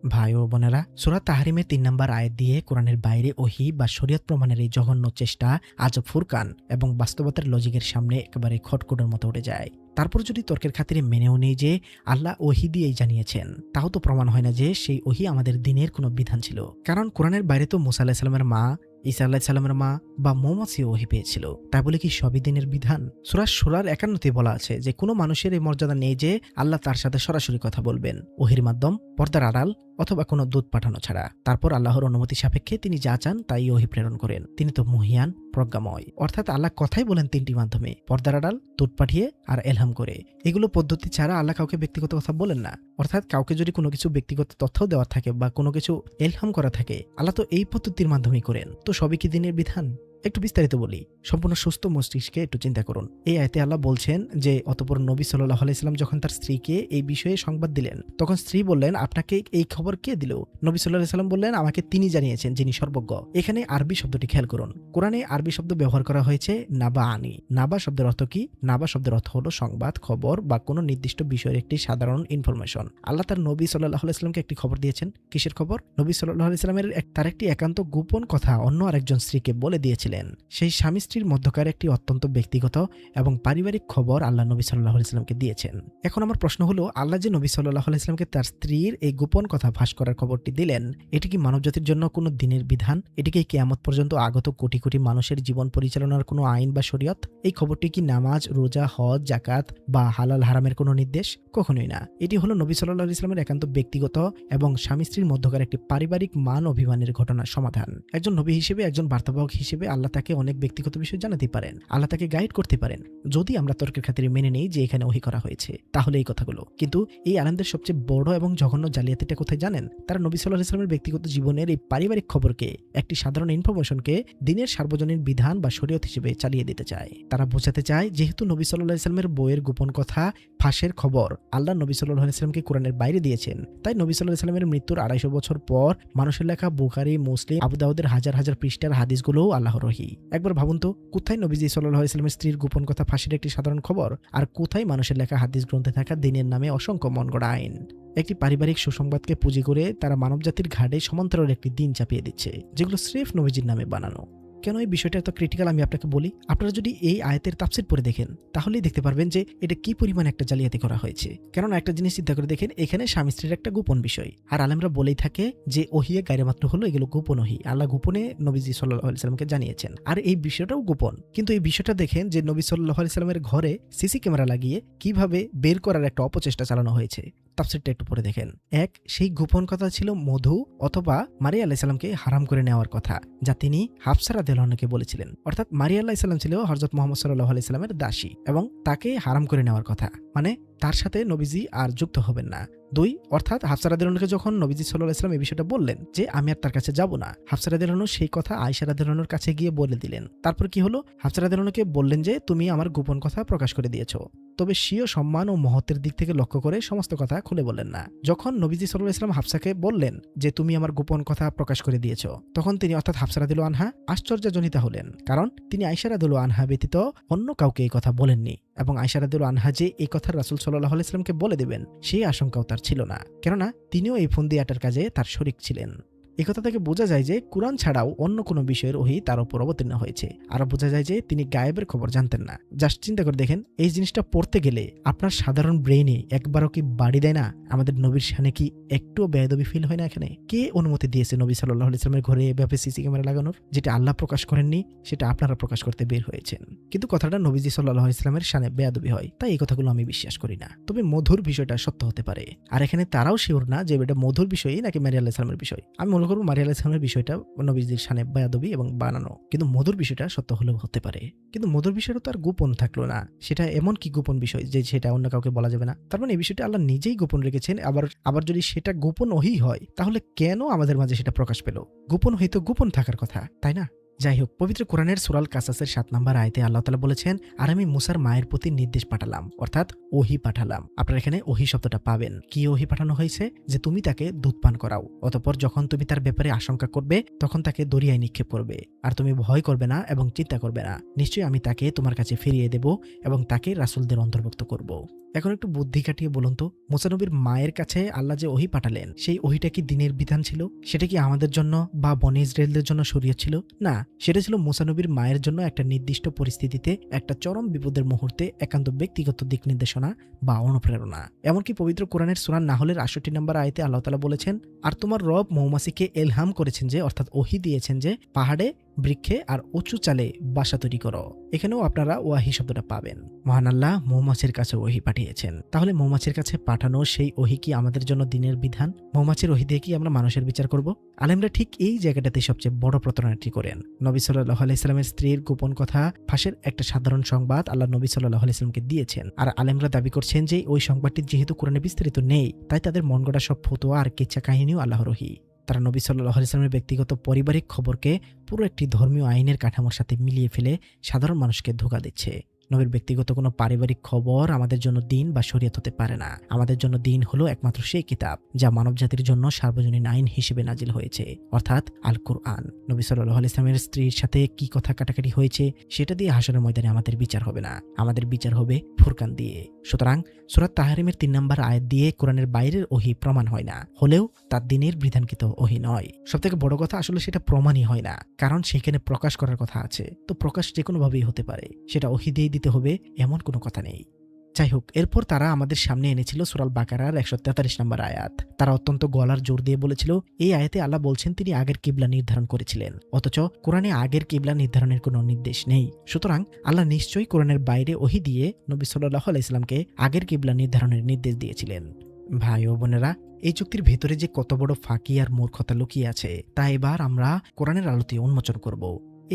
ভাই ও বোনেরা, সূরা তাহরিমের ৩ নম্বর আয়াত দিয়ে কোরআনের বাইরে ওহী বা শরীয়ত প্রমাণের এই জঘন্য চেষ্টা আজ ফুরকান এবং বাস্তবতার লজিকের সামনে একেবারে খটখটের মতো উঠে যায়। তারপর যদি তর্কের খাতিরে মেনেও নেই যে আল্লাহ ওহী দিয়েই জানিয়েছেন, তাও তো প্রমাণ হয় না যে সেই ওহী আমাদের দ্বীনের কোনো বিধান ছিল। কারণ কোরআনের বাইরে তো মুসা আলাইহিস সালামের মা, ঈসা আলাইহিস সালামের মা বা মৌমাছি ওহী পেয়েছিল। তাই বলে কি সবই দ্বীনের বিধান? সূরা সূরার ৫১তে বলা আছে যে কোনো মানুষের এই মর্যাদা নেই যে আল্লাহ তার সাথে সরাসরি কথা বলবেন ওহীর মাধ্যম, পর্দার আড়াল অথবা কোনো দূত পাঠানো ছাড়া। তারপর আল্লাহর অনুমতি সাপেক্ষে তিনি যা চান তাই ওহী প্রেরণ করেন। তিনি তো মহিয়ান, প্রজ্ঞাময়। অর্থাৎ আল্লাহ কথাই বলেন ৩টি মাধ্যমে, পর্দার আড়াল, দূত পাঠিয়ে আর এলহাম করে। এগুলো পদ্ধতি ছাড়া আল্লাহ কাউকে ব্যক্তিগত কথা বলেন না। অর্থাৎ কাউকে যদি কোনো কিছু ব্যক্তিগত তথ্য দেওয়ার থাকে বা কোনো কিছু এলহাম করা থাকে, আল্লাহ তো এই পদ্ধতির মাধ্যমেই করেন। তো সবই কি দ্বীনের বিধান? একটু বিস্তারিত বলি, সম্পূর্ণ সুস্থ মস্তিষ্কে একটু চিন্তা করুন। এই আয়াতে আল্লাহ বলছেন যে অতঃপর নবী সাল্লাল্লাহু আলাইহি সাল্লাম যখন তার স্ত্রীকে এই বিষয়ে সংবাদ দিলেন, তখন স্ত্রী বললেন, আপনাকে এই খবর কে দিল? নবী সাল্লাল্লাহু আলাইহি সাল্লাম বললেন, আমাকে তিনি জানিয়েছেন যিনি সর্বজ্ঞ। এখানে আরবি শব্দটি খেয়াল করুন। কোরআনে আরবি শব্দ ব্যবহার করা হয়েছে নাবা আনি। নাবা শব্দের অর্থ কি? নাবা শব্দের অর্থ হলো সংবাদ, খবর বা কোনো নির্দিষ্ট বিষয়ের একটি সাধারণ ইনফরমেশন। আল্লাহ তার নবী সাল্লাল্লাহু আলাইহি সাল্লামকে একটি খবর দিয়েছেন। কিসের খবর? নবী সাল্লাল্লাহু আলাইহি সাল্লামের তার একটি একান্ত গোপন কথা অন্য আরেকজন স্ত্রীকে বলে দিয়েছিলেন। সেই স্বামী স্ত্রীর মধ্যকার একটি অত্যন্ত ব্যক্তিগত এবং পারিবারিক খবর আল্লাহ নবী সাল্লাল্লাহু আলাইহি সাল্লামকে দিয়েছেন। এখন আমার প্রশ্ন হলো, আল্লাহ যে নবী সাল্লাল্লাহু আলাইহি সাল্লামকে তার স্ত্রীর এই গোপন কথা ফাঁস করার খবরটি দিলেন, এটি কি মানবজাতির জন্য কোনো দিনের বিধান? এটি কি কিয়ামত পর্যন্ত আগত কোটি কোটি মানুষের জীবন পরিচালনার কোনো আইন বা শরীয়ত? এই খবরটি কি নামাজ, রোজা, হজ, যাকাত বা হালাল হারামের কোনো নির্দেশ? কখনোই না। এটি হলো নবী সাল্লাল্লাহু আলাইহি সাল্লামের একান্ত ব্যক্তিগত এবং স্বামী স্ত্রীর মধ্যকার একটি পারিবারিক মান অভিমানের ঘটনার সমাধান। একজন নবী হিসেবে, একজন বার্তাবাহক হিসেবে আল্লাহ তাকে অনেক ব্যক্তিগত বিষয় জানাতে পারেন, আল্লাহ তাকে গাইড করতে পারেন, যদি আমরা তর্কের খাতিরে মেনে নেই যে এখানে ওহী করা হয়েছে তাহলে এই কথাগুলো। কিন্তু এই আলেমদের সবচেয়ে বড় এবং জঘন্য জালিয়াতিটা কোথায় জানেন? তারা নবী সাল্লাল্লাহু আলাইহি সাল্লামের ব্যক্তিগত জীবনের এই পারিবারিক খবরকে, একটি সাধারণ ইনফরমেশনকে দিনের সার্বজনীন বিধান বা শরীয়ত হিসেবে চালিয়ে দিতে চায়। তারা বোঝাতে চায় যেহেতু নবী সাল্লাল্লাহু আলাইহি সাল্লামের বইয়ের গোপন কথা ফাঁসের খবর আল্লাহ নবী সাল্লাল্লাহু আলাইহি সাল্লামকে কোরআনের বাইরে দিয়েছেন, তাই নবী সাল্লাল্লাহু আলাইহি সাল্লামের মৃত্যুর 250 বছর পর মানুষের লেখা বুখারী, মুসলিম, আবু দাউদের হাজার হাজার পৃষ্ঠার হাদিসগুলোও আল্লাহর ওহী। একবার ভাবুন তো, কোথায় নবীজি সাল্লাল্লাহু আলাইহি সাল্লামের স্ত্রীর গোপন কথা ফাঁসের একটি সাধারণ খবর, আর কোথায় মানুষের লেখা হাদিস গ্রন্থে থাকা দিনের নামে অসংখ্য মনগড়া আইন? একটি পারিবারিক সুসংবাদকে পুঁজি করে তারা মানবজাতির ঘাড়ে সমান্তরাল একটি দিন চাপিয়ে দিচ্ছে, যেগুলো স্রেফ নবীজির নামে বানানো। কেন এই বিষয়টা এত ক্রিটিক্যাল আমি আপনাকে বলি। আপনারা যদি এই আয়াতের তাফসীর পড়ে দেখেন তাহলেই দেখতে পারবেন যে এটা কি পরিমাণ একটা জালিয়াতি করা হয়েছে। কেননা একটা জিনিস চিন্তা করে দেখেন, এখানে স্বামী স্ত্রীর একটা গোপন বিষয়, আর আলেমরা বলেই থাকে যে ওহিয়ে গায়রে মাত্র হলো এগুলো গোপন ওহী, আল্লাহ গোপনে নবীজি সাল্লাল্লাহু আলাইহি সাল্লামকে জানিয়েছেন, আর এই বিষয়টাও গোপন। কিন্তু এই বিষয়টা দেখেন যে নবী সাল্লাল্লাহু আলাইহি সাল্লামের ঘরে সিসি ক্যামেরা লাগিয়ে কিভাবে বের করার একটা অপচেষ্টা চালানো হয়েছে। তাফসীরটা একটু পড়ে দেখেন। এক, সেই গোপন কথা ছিল মধু অথবা মারিয়া আলাইহিস সালামকে হারাম করে নেওয়ার কথা, যা তিনি হাফসা রাদিয়াল্লাহু আনহাকে বলেছিলেন। অর্থাৎ মারিয়া আলাইহিস সালাম ছিল হযরত মুহাম্মদ সাল্লাল্লাহু আলাইহি সাল্লামের দাসী এবং তাকে হারাম করে নেওয়ার কথা, মানে তার সাথে নবীজি আর যুক্ত হবেন না। দুই, অর্থাৎ হাফসা রাদিয়াল্লাহু আনহাকে যখন নবীজি সাল্লাল্লাহু আলাইহি সাল্লাম এই বিষয়টা বললেন যে আমি আর তার কাছে যাব না, হাফসা রাদিয়াল্লাহু আনহা সেই কথা আয়েশা রাদিয়াল্লাহু আনহার কাছে গিয়ে বলে দিলেন। তারপর কি হলো? হাফসা রাদিয়াল্লাহু আনহাকে বললেন যে তুমি আমার গোপন কথা প্রকাশ করে দিয়েছো, তবে স্বীয় সম্মান ও মহত্বের দিক থেকে লক্ষ্য করে সমস্ত কথা খুলে বললেন না। যখন নবীজি সাল্লাল্লাহু আলাইহি সাল্লাম হাফসাকে বললেন যে তুমি আমার গোপন কথা প্রকাশ করে দিয়েছো, তখন তিনি অর্থাৎ হাফসা রাদিয়াল্লাহু আনহা আশ্চর্যজনিত হলেন, কারণ তিনি আয়েশা রাদিয়াল্লাহু আনহা ব্যতীত অন্য কাউকে এই কথা বলেননি, এবং আয়েশা রাদিয়াল্লাহু আনহা যে এই কথা রাসূল সাল্লাল্লাহু আলাইহি সাল্লামকে বলে দেবেন সেই আশঙ্কাও তার ছিল না, কেননা তিনিও এই ফন্দিয়াটার কাজে তার শরীক ছিলেন। এই কথা থেকে বোঝা যায় যে কুরআন ছাড়াও অন্য কোনো বিষয়ের ওহী তার উপর অবতীর্ণ হয়েছে। আরো বোঝা যায় যে তিনি গায়েবের খবর জানতেন না। জাস্ট চিন্তা করে দেখেন, এই জিনিসটা পড়তে গেলে আপনার সাধারণ ব্রেইনে একবারও কি বাড়ি দেয় না? আমাদের নবীর শানে কি একটুও বেয়াদবি ফিল হয় না? এখানে কে অনুমতি দিয়েছে নবী সাল্লাল্লাহু আলাইহি সাল্লামের ঘরে এভাবে সিসি ক্যামেরা লাগানোর? যেটা আল্লাহ প্রকাশ করেননি সেটা আপনারা প্রকাশ করতে বের হয়েছেন। কিন্তু কথাটা নবীজি সাল্লাল্লাহু আলাইহি সাল্লামের শানে বেয়াদবি হয়, তাই এই কথাগুলো আমি বিশ্বাস করি না। তবে মধুর বিষয়টা সত্য হতে পারে, আর এখানে তারাও শিওর না যে এটা মধুর বিষয়ই নাকি মারিয়া আলাইহিস সালামের বিষয়। আমি মনে করব মারিয়া আলাইহিস সালামের বিষয়টা নবীজির শানে বেয়াদবি এবং বানানো, কিন্তু মধুর বিষয়টা সত্য হলেও হতে পারে। কিন্তু মধুর বিষয়টা তো আর গোপন থাকলো না, সেটা এমন কি গোপন বিষয় যে সেটা অন্য কাউকে বলা যাবে না? তার মানে এই বিষয়টা আল্লাহ নিজেই গোপন রেখেছেন। আবার যদি সেটা গোপন ওহী হয় তাহলে কেন আমাদের মাঝে সেটা প্রকাশ পেল? গোপন হয়তো গোপন থাকার কথা, তাই না? যাই হোক, পবিত্র কোরআনের সূরা আল কাসাসের 7 নম্বর আয়াতে আল্লাহ তাআলা বলেছেন, আর আমি মুসার মায়ের প্রতি নির্দেশ পাঠালাম, অর্থাৎ ওহী পাঠালাম। আপনারা এখানে ওহী শব্দটা পাবেন। কি ওহী পাঠানো হয়েছে? যে তুমি তাকে দুধ পান করাও, অতঃপর যখন তুমি তার ব্যাপারে আশঙ্কা করবে তখন তাকে দরিয়ায় নিক্ষেপ করবে, আর তুমি ভয় করবে না এবং চিন্তা করবে না, নিশ্চয়ই আমি তাকে তোমার কাছে ফিরিয়ে দেব এবং তাকে রাসূলদের অন্তর্ভুক্ত করব। এখন একটু বুদ্ধি কাটিয়ে বলুন তো, মুসা নবীর মায়ের কাছে আল্লাহ যে ওহী পাঠালেন সেই ওহীটা কি দ্বীনের বিধান ছিল? সেটা কি আমাদের জন্য বা বনী ইসরায়েলদের জন্য শরীয়ত ছিল? না, সেটা ছিল মুসা নবীর মায়ের জন্য একটা নির্দিষ্ট পরিস্থিতিতে, একটা চরম বিপদের মুহূর্তে একান্ত ব্যক্তিগত দিক নির্দেশনা বা অনুপ্রেরণা। এমনকি পবিত্র কোরআনের সূরা নাহলের 68 নম্বর আয়াতে আল্লাহ তাআলা বলেছেন, আর তোমার রব মৌমাছিকে এলহাম করেছেন যে, অর্থাৎ ওহী দিয়েছেন যে পাহাড়ে, বৃক্ষে আর উঁচু চালে বাসা তৈরি করো। এখানেও আপনারা ওয়াহি শব্দটা পাবেন। মহান আল্লাহ মৌমাছির কাছে ওহী পাঠিয়েছেন, তাহলে মৌমাছির কাছে পাঠানো সেই ওহী কি আমাদের জন্য দ্বীনের বিধান? মৌমাছির ওহী দিয়ে কি আমরা মানুষের বিচার করব? আলেমরা ঠিক এই জায়গাটাতে সবচেয়ে বড় প্রতারণাটি করেন। নবী সাল্লাল্লাহু আলাইহি সাল্লামের স্ত্রীর গোপন কথা ফাঁসের একটা সাধারণ সংবাদ আল্লাহ নবী সাল্লাল্লাহু আলাইহি সাল্লামকে দিয়েছেন, আর আলেমরা দাবি করছেন যে ওই সংবাদটি যেহেতু কোরআনে বিস্তারিত নেই, তাই তাদের মনগড়া সব ফতোয়া আর কিচ্ছা কাহিনীও আল্লাহর ওহী। তারা নবী সাল্লাল্লাহু আলাইহি ওয়াসাল্লামের ব্যক্তিগত পারিবারিক খবরকে পুরো একটি ধর্মীয় আইনের কাঠামোর সাথে মিলিয়ে ফেলে সাধারণ মানুষকে ধোঁকা দিচ্ছে। নবীর ব্যক্তিগত কোনো পারিবারিক খবর আমাদের জন্য দিন বা শরীয়ত হতে পারে না। আমাদের জন্য দিন হলো একমাত্র সেই কিতাব যা মানবজাতির জন্য সার্বজনীন আইন হিসেবে নাজিল হয়েছে, অর্থাৎ আল কুরআন। নবী সাল্লাল্লাহু আলাইহি ওয়াসাল্লামের স্ত্রীর সাথে কি কথা কাটাকাটি হয়েছে সেটা দিয়ে হাশরের ময়দানে আমাদের বিচার হবে না, আমাদের বিচার হবে ফুরকান দিয়ে। সুতরাং সূরা তাহরিমের ৩ নম্বর আয়াত দিয়ে কোরআনের বাইরের ওহী প্রমাণ হয় না, হলেও তার দিনের বিধানকৃত ওহী নয়। সবথেকে বড় কথা, আসলে সেটা প্রমাণই হয় না, কারণ সেখানে প্রকাশ করার কথা আছে। তো প্রকাশ যে কোনোভাবেই হতে পারে, সেটা ওহী দিয়ে দিতে হবে এমন কোনো কথা নেই। যাই হোক, এরপর তারা আমাদের সামনে এনেছিল সূরা আল বাকারার ১৪৩ নম্বর আয়াত। তারা অত্যন্ত গলার জোর দিয়ে বলেছিল, এই আয়াতে আল্লাহ বলছেন তিনি আগের কিবলা নির্ধারণ করেছিলেন, অথচ কোরআনে আগের কিবলা নির্ধারণের কোনো নির্দেশ নেই। সুতরাং আল্লাহ নিশ্চয়ই কোরআনের বাইরে ওহী দিয়ে নবী সাল্লাল্লাহু আলাইহি ওয়াসাল্লামকে আগের কিবলা নির্ধারণের নির্দেশ দিয়েছিলেন। ভাই ও বোনেরা, এই চুক্তির ভেতরে যে কত বড় ফাঁকি আর মূর্খতা লুকিয়ে আছে তা এবার আমরা কোরআনের আলোতে উন্মোচন করব।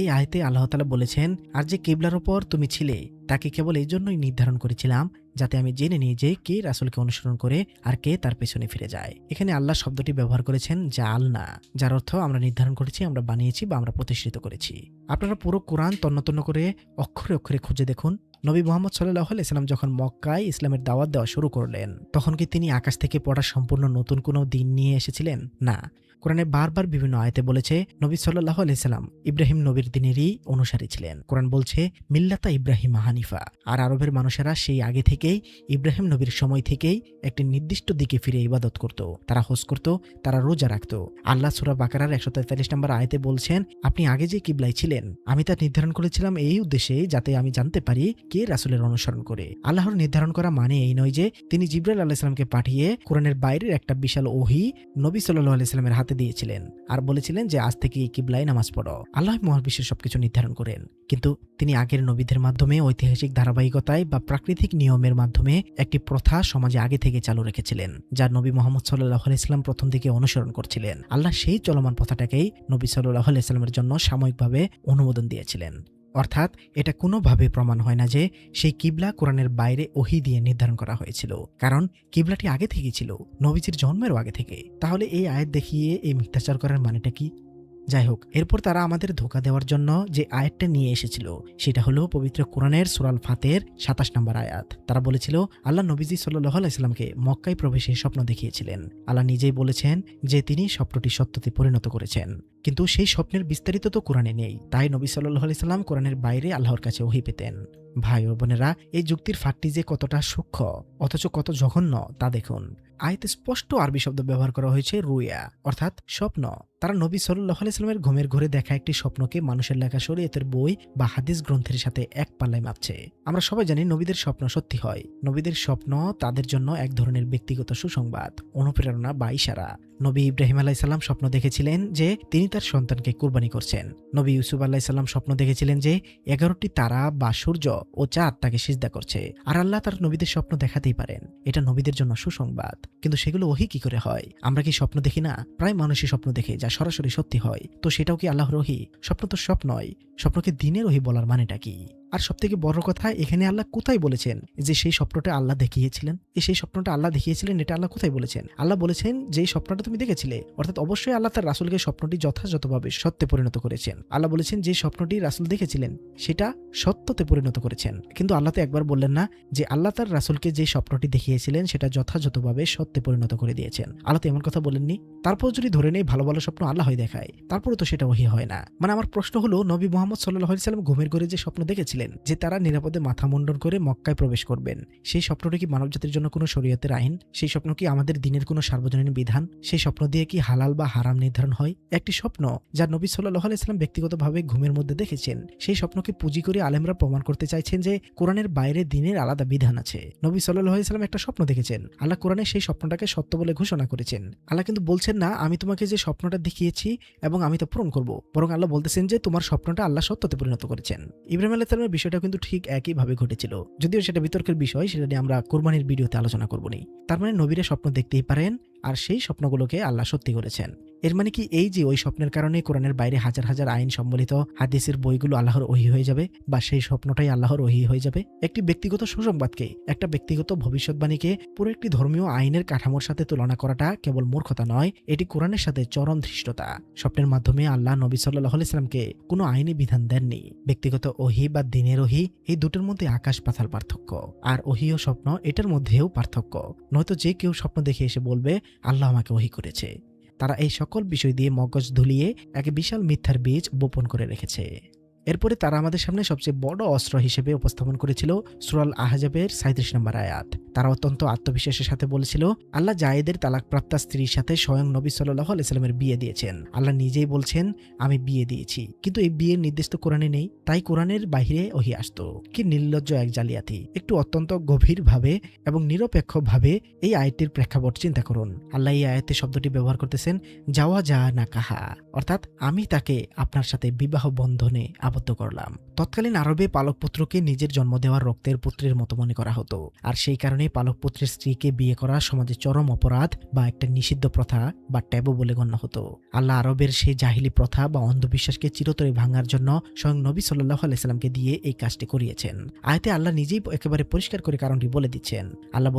এই আয়াতে আল্লাহ তাআলা বলেছেন, আর যে কিবলার উপর তুমি ছিলে তাকে কেবল এই জন্যই নির্ধারণ করেছিলাম যাতে আমি জেনে নিই যে কে রাসূলকে অনুসরণ করে আর কে তার পেছনে ফিরে যায়। এখানে আল্লাহ শব্দটি ব্যবহার করেছেন জাআলনা, যার অর্থ আমরা নির্ধারণ করেছি, আমরা বানিয়েছি বা আমরা প্রতিষ্ঠিত করেছি। আপনারা পুরো কোরআন তন্ন করে অক্ষরে অক্ষরে খুঁজে দেখুন। নবী মুহাম্মদ সাল্লাল্লাহু আলাইহি ওয়াসাল্লাম যখন মক্কায় ইসলামের দাওয়াত দেওয়া শুরু করলেন, তখন কি তিনি আকাশ থেকে পড়া সম্পূর্ণ নতুন কোনো দিন নিয়ে এসেছিলেন? না। কোরআনে বারবার বিভিন্ন আয়াতে বলেছে নবী সাল্লাল্লাহু আলাইহি ওয়াসাল্লাম ইব্রাহিম নবীর দিনেরই অনুসারী ছিলেন। কোরআন বলছে মিল্লাতা ইব্রাহিম হানিফা। আর আরবের মানুষেরা সেই আগে থেকেই ইব্রাহিম নবীর সময় থেকেই একটি নির্দিষ্ট দিকে ফিরে ইবাদত করত, তারা হজ করত, তারা রোজা রাখত। আল্লাহ সূরা বাকারার ১৪৩ নম্বর আয়াতে বলছেন, আপনি আগে যে কিবলায় ছিলেন আমি তা নির্ধারণ করেছিলাম এই উদ্দেশ্যে যাতে আমি জানতে পারি কে রাসূলের অনুসরণ করে। আল্লাহর নির্ধারণ করা মানে এই নয় যে তিনি জিবরাইল আলাইহিস সালামকে পাঠিয়ে কোরআনের বাইরের একটা বিশাল ওহী নবী সাল্লাল্লাহু আলাইহি ওয়াসাল্লামের হাতে দিয়েছিলেন আর বলেছিলেন যে আজ থেকে এই কিবলায় নামাজ পড়ো। আল্লাহ মহাবিশ্বের সবকিছু নির্ধারণ করেন, কিন্তু তিনি আগের নবীদের মাধ্যমে ঐতিহাসিক ধারাবাহিকতায় বা প্রাকৃতিক নিয়মের মাধ্যমে একটি প্রথা সমাজে আগে থেকে চালু রেখেছিলেন, যার নবী মুহাম্মদ সাল্লাল্লাহু আলাইহি ওয়াসাল্লাম প্রথম দিকে অনুসরণ করছিলেন। আল্লাহ সেই চলমান প্রথাটাকেই নবী সাল্লাল্লাহু আলাইহি ওয়াসাল্লামের জন্য সাময়িকভাবে অনুমোদন দিয়েছিলেন। অর্থাৎ এটা কোনোভাবে প্রমাণ হয় না যে সেই কিবলা কোরআনের বাইরে ওহী দিয়ে নির্ধারণ করা হয়েছিল, কারণ কিবলাটি আগে থেকেই ছিল, নবীজির জন্মেরও আগে থেকে। তাহলে এই আয়াত দেখিয়ে এই মিথ্যাচার করার মানেটা কি? যাই হোক, এরপর তারা আমাদের ধোঁকা দেওয়ার জন্য যে আয়াতটা নিয়ে এসেছিল সেটা হলো পবিত্র কোরআনের সূরা আল ফাতের ২৭ নম্বর আয়াত। তারা বলেছিল আল্লাহ নবীজি সাল্লাল্লাহু আলাইহি ওয়াসাল্লামকে মক্কায় প্রবেশের স্বপ্ন দেখিয়েছিলেন। আল্লাহ নিজেই বলেছেন যে তিনি স্বপ্নটি সত্যতে পরিণত করেছেন, কিন্তু সেই স্বপ্নের বিস্তারিত তো কোরআনে নেই। তাই নবী সাল্লাল্লাহু আলাইহি ওয়াসাল্লাম কোরআনের বাইরে আল্লাহর কাছে ওহী পেতেন। ভাই ও বোনেরা, এই যুক্তির ফাঁকটি যে কতটা সূক্ষ্ম অথচ কত জঘন্য তা দেখুন। আয়াতে স্পষ্ট আরবি শব্দ ব্যবহার করা হয়েছে রুয়া, অর্থাৎ স্বপ্ন। তারা নবী সাল্লাল্লাহু আলাইহি ওয়াসাল্লামের ঘুমের ঘরে দেখা একটি স্বপ্নকে মানুষের লেখা শরীয়তের বই বা হাদিস গ্রন্থের সাথে এক পাল্লায় মাপছে। আমরা সবাই জানি নবীদের স্বপ্ন সত্যি হয়। নবীদের স্বপ্ন তাদের জন্য এক ধরনের ব্যক্তিগত সুসংবাদ, অনুপ্রেরণা বা ইশারা। নবী ইব্রাহিম আলাইহিস সালাম স্বপ্ন দেখেছিলেন যে তিনি তার সন্তানকে কুরবানি করছেন। নবী ইউসুফ আলাইহিস সালাম স্বপ্ন দেখেছিলেন যে ১১টি তারা বা সূর্য ও চাঁদ তাকে সিজদা করছে। আর আল্লাহ তার নবীদের স্বপ্ন দেখাতেই পারেন, এটা নবীদের জন্য সুসংবাদ। কিন্তু সেগুলো ওহী কি করে হয়? আমরা কি স্বপ্ন দেখি না? প্রায় মানুষই স্বপ্ন দেখে যা সরাসরি সত্যি হয়। তো সেটাও কি আল্লাহর ওহী? স্বপ্ন তো স্বপ্নই। স্বপ্নকে দিনের ওহী বলার মানেটা কি? আর সবথেকে বড় কথা, এখানে আল্লাহ কোথায় বলেছেন যে সেই স্বপ্নটা আল্লাহ দেখিয়েছিলেন? সেই স্বপ্নটা আল্লাহ দেখিয়েছিলেন এটা আল্লাহ কোথায় বলেছেন? আল্লাহ বলেছেন যে স্বপ্নটা তুমি দেখেছিলে, অর্থাৎ অবশ্যই আল্লাহ তার রাসূলকে স্বপ্নটি যথাযথভাবে সত্যে পরিণত করেছেন। আল্লাহ বলেছেন যে স্বপ্নটি রাসূল দেখেছিলেন সেটা সত্যতে পরিণত করেছেন। কিন্তু আল্লাহ তো একবার বললেন না যে আল্লাহ তার রাসূলকে যে স্বপ্নটি দেখিয়েছিলেন সেটা যথাযথভাবে সত্যে পরিণত করে দিয়েছেন। আল্লাহ তো এমন কথা বলেননি। তারপর যদি ধরে নেই ভালো ভালো স্বপ্ন আল্লাহই দেখায়, তারপরে তো সেটা ওহী হয় না। মানে আমার প্রশ্ন হলো, নবী মুহাম্মদ সাল্লাল্লাহু আলাইহি ওয়াসাল্লাম ঘুমের ঘরে যে স্বপ্ন দেখেছিলেন যে তারা নিরাপদে মাথা মুন্ডন করে মক্কায় প্রবেশ করবেন, সেই স্বপ্নটি কি মানবজাতির জন্য কোনো শরীয়তের আইন? সেই স্বপ্ন কি আমাদের দিনের কোনো সার্বজনীন বিধান? সেই স্বপ্ন দিয়ে কি হালাল বা হারাম নির্ধারণ হয়? একটি স্বপ্ন যা নবী সাল্লাল্লাহু আলাইহি ওয়াসাল্লাম ব্যক্তিগতভাবে ঘুমের মধ্যে দেখেছেন, সেই স্বপ্নকে পুঁজি করে আলেমরা প্রমাণ করতে চাইছেন যে কোরআনের বাইরে দিনের আলাদা বিধান আছে। নবী সাল্লাল্লাহু আলাইহি ওয়াসাল্লাম একটা স্বপ্ন দেখেছেন, আল্লাহ কোরআনে সেই স্বপ্নটাকে সত্য বলে ঘোষণা করেছেন। আল্লাহ কিন্তু বলছেন না আমি তোমাকে যে স্বপ্নটা দেখিয়েছি এবং আমি তা পূরণ করব, বরং আল্লাহ বলতেছেন যে তোমার স্বপ্নটা আল্লাহ সত্যতে পরিণত করেছেন। ইব্রাহিম আলাইহিস সালামের বিষয়টা কিন্তু ঠিক একইভাবে ঘটেছিল, যদিও সেটা বিতর্কের বিষয়, সেটা নিয়ে আমরা কুরবানির ভিডিওতে আলোচনা করব নি। তার মানে নবীরা স্বপ্ন দেখতেই পারেন, আর সেই স্বপ্নগুলোকে আল্লাহ সত্যি করেছেন। এর মানে কি এই যে ওই স্বপ্নের কারণে কোরআনের বাইরে হাজার হাজার আইন সম্বলিত হাদিসের বইগুলো আল্লাহর ওহী হয়ে যাবে, বা সেই স্বপ্নটাই আল্লাহর ওহী হয়ে যাবে? একটি ব্যক্তিগত সুসংবাদকে, একটা ব্যক্তিগত ভবিষ্যৎবাণীকে পুরো একটি ধর্মীয় আইনের কাঠামোর সাথে তুলনা করাটা কেবল মূর্খতা নয়, এটি কোরআনের সাথে চরম ধৃষ্টতা। স্বপ্নের মাধ্যমে আল্লাহ নবী সাল্লাল্লাহু আলাইহি সাল্লামকে কোনো আইনি বিধান দেননি। ব্যক্তিগত ওহী বা দ্বীনের ওহী, এই দুটোর মধ্যে আকাশ পাতাল পার্থক্য। আর ওহী ও স্বপ্ন, এটার মধ্যেও পার্থক্য। নয়তো যে কেউ স্বপ্ন দেখে এসে বলবে আল্লাহ আমাকে ওহী করেছে, তারা এই সকল বিষয় দিয়ে মগজ ধুলিয়ে এক বিশাল মিথ্যার বীজ বপন করে রেখেছে। এরপরে তারা আমাদের সামনে সবচেয়ে বড় অস্ত্র হিসেবে উপস্থাপন করেছিল সূরা আল আহজাবের 37 নম্বর আয়াত। তারা অত্যন্ত আত্মবিশ্বাসের সাথে বলেছিল আল্লাহ জায়েদের তালাকপ্রাপ্ত স্ত্রীর সাথে স্বয়ং নবী সাল্লাল্লাহু আলাইহি সাল্লামের বিয়ে দিয়েছেন। আল্লাহ নিজেই বলছেন আমি বিয়ে দিয়েছি, কিন্তু এই বিয়ের নির্দেশ তো কোরআনে নেই, তাই কোরআনের বাইরে ওহী আসতো। কি নির্লজ্জ এক জালিয়াতি! একটু অত্যন্ত গভীরভাবে এবং নিরপেক্ষভাবে এই আয়াতটির প্রেক্ষাপট চিন্তা করুন। আল্লাহ এই আয়াতে শব্দটি ব্যবহার করতেছেন যাওয়া যা না কাহা, অর্থাৎ আমি তাকে আপনার সাথে বিবাহ বন্ধনে আবদ্ধ করলাম। তৎকালীন আরবে পালক পুত্রকে নিজের জন্ম দেওয়ার রক্তের পুত্রের মতো মনে করা হতো, আর সেই কারণে পালক পুত্রের স্ত্রীকে বিয়ে করা সমাজে চরম অপরাধ বা একটা নিষিদ্ধ প্রথা বা ট্যাবু বলে গণ্য হতো। আল্লাহ আরবের সেই জাহিলি প্রথা বা অন্ধবিশ্বাসকে চিরতরে ভাঙার জন্য স্বয়ং নবী সাল্লাল্লাহু আলাইহি সাল্লামকে দিয়ে এই কাজটি করিয়েছেন। আয়াতে আল্লাহ নিজেই একেবারে পরিষ্কার করে কারণটি বলে দিচ্ছেন। আল্লাহ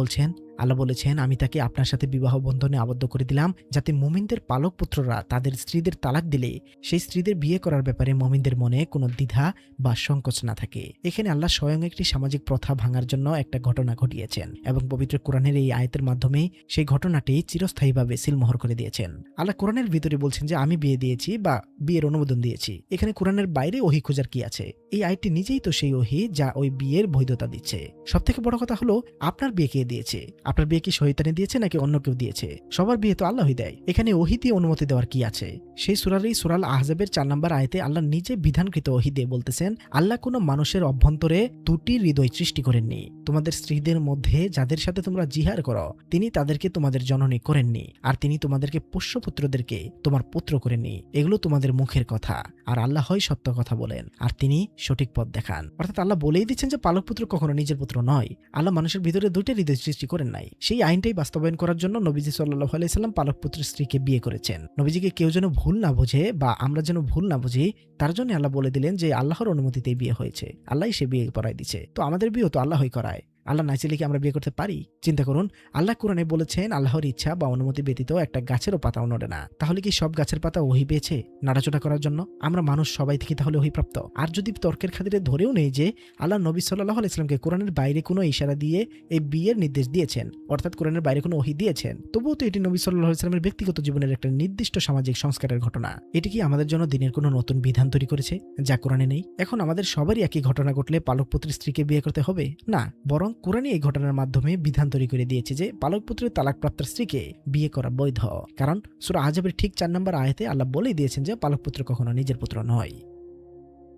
বলেছেন আমি তাকে আপনার সাথে বিবাহ বন্ধনে আবদ্ধ করে দিলাম, যাতে মুমিনদের পালক পুত্ররা তাদের স্ত্রীদের তালাক দিলে সেই স্ত্রীদের বিয়ে করার ব্যাপারে মুমিনদের মনে কোনো দ্বিধা বা সংকোচ না থাকে। এখানে আল্লাহ স্বয়ং একটি সামাজিক প্রথা ভাঙার জন্য একটা ঘটনা ঘটিয়েছেন এবং পবিত্র কোরআনের এই আয়াতের মাধ্যমে সেই ঘটনাটি চিরস্থায়ীভাবে সিলমোহর করে দিয়েছেন। আল্লাহ কোরআনের ভিতরে বলছেন যে আমি বিয়ে দিয়েছি বা বিয়ের অনুমোদন দিয়েছি। এখানে কোরআনের বাইরে ওহী খোঁজার কি আছে? এই আয়াতটি নিজেই তো সেই ওহী যা ওই বিয়ের বৈধতা দিচ্ছে। সবথেকে বড় কথা হলো আপনার বিয়ে কে দিয়েছে? আপনার বিয়ে কি শয়তানি দিয়েছে নাকি অন্য কেউ দিয়েছে? সবার বিয়ে তো আল্লাহই দেয়। এখানে ওহী দিয়ে অনুমতি দেওয়ার কি আছে? সেই সূরা আল আহজাবের 4 নম্বর আয়াতে আল্লাহ নিজে বিধানকৃত ওহী দিয়ে বলতেছেন আল্লাহ কোনো মানুষের অভ্যন্তরে দুটি হৃদয় সৃষ্টি করেননি। তোমাদের স্ত্রীদের মধ্যে যাদের সাথে তোমরা জিহার করো তিনি তাদেরকে তোমাদের জননী করেননি, আর তিনি তোমাদেরকে পোষ্যপুত্রদেরকে তোমার পুত্র করেননি। এগুলো তোমাদের মুখের কথা, আর আল্লাহ হয় সত্য কথা বলেন আর তিনি সঠিক পথ দেখান। অর্থাৎ আল্লাহ বলেই দিচ্ছেন যে পালক পুত্র কখনো নিজের পুত্র নয়। আল্লাহ মানুষের ভিতরে দুইটা হৃদয় সৃষ্টি করেন নাই। সেই আইনটাই বাস্তবায়ন করার জন্য নবীজি সাল্লাল্লাহু আলাইহি সাল্লাম পালক পুত্রের স্ত্রীকে বিয়ে করেছেন। নবীজিকে কেউ যেন ভুল না বোঝে বা আমরা যেন ভুল না বুঝি, তার জন্য আল্লাহ বলে দিলেন যে আল্লাহর অনুমতিতেই বিয়ে হয়েছে, আল্লাহই সে বিয়ে করাই দিচ্ছে। তো আমাদের বিয়ে তো আল্লাহই করায়, আল্লাহ না চাইলে কি আমরা বিয়ে করতে পারি? চিন্তা করুন, আল্লাহ কোরআনে বলেছেন আল্লাহর ইচ্ছা বা অনুমতি ব্যতীত একটা গাছেরও পাতাও নড়ে না। তাহলে কি সব গাছের পাতা ওহী পেয়েছে নাড়াচোটা করার জন্য? আমরা মানুষ সবাই থেকে তাহলে ওহী প্রাপ্ত? আর যদি তর্কের খাতিরে ধরেও নেই যে আল্লাহ নবী সাল্লাল্লাহু আলাইহি সাল্লামকে কোরআনের বাইরে কোনো ইশারা দিয়ে এই বিয়ের নির্দেশ দিয়েছেন, অর্থাৎ কোরআনের বাইরে কোনো ওহী দিয়েছেন, তবুও তো এটি নবী সাল্লাল্লাহু আলাইহি সাল্লামের ব্যক্তিগত জীবনের একটা নির্দিষ্ট সামাজিক সংস্কারের ঘটনা। এটি কি আমাদের জন্য দিনের কোনো নতুন বিধান তৈরি করেছে যা কোরআনে নেই? এখন আমাদের সবারই একই ঘটনা ঘটলে পালক পুত্রের স্ত্রীকে বিয়ে করতে হবে না, বরং কোরআনই এই ঘটনার মাধ্যমে বিধান তৈরি করে দিয়েছে যে পালক পুত্রের তালাকপ্রাপ্ত স্ত্রীকে বিয়ে করা বৈধ। কারণ সূরা আহজাবের ঠিক 4 নম্বর আয়াতে আল্লাহ বলেই দিয়েছেন যে পালক পুত্র কখনো নিজের পুত্র নয়।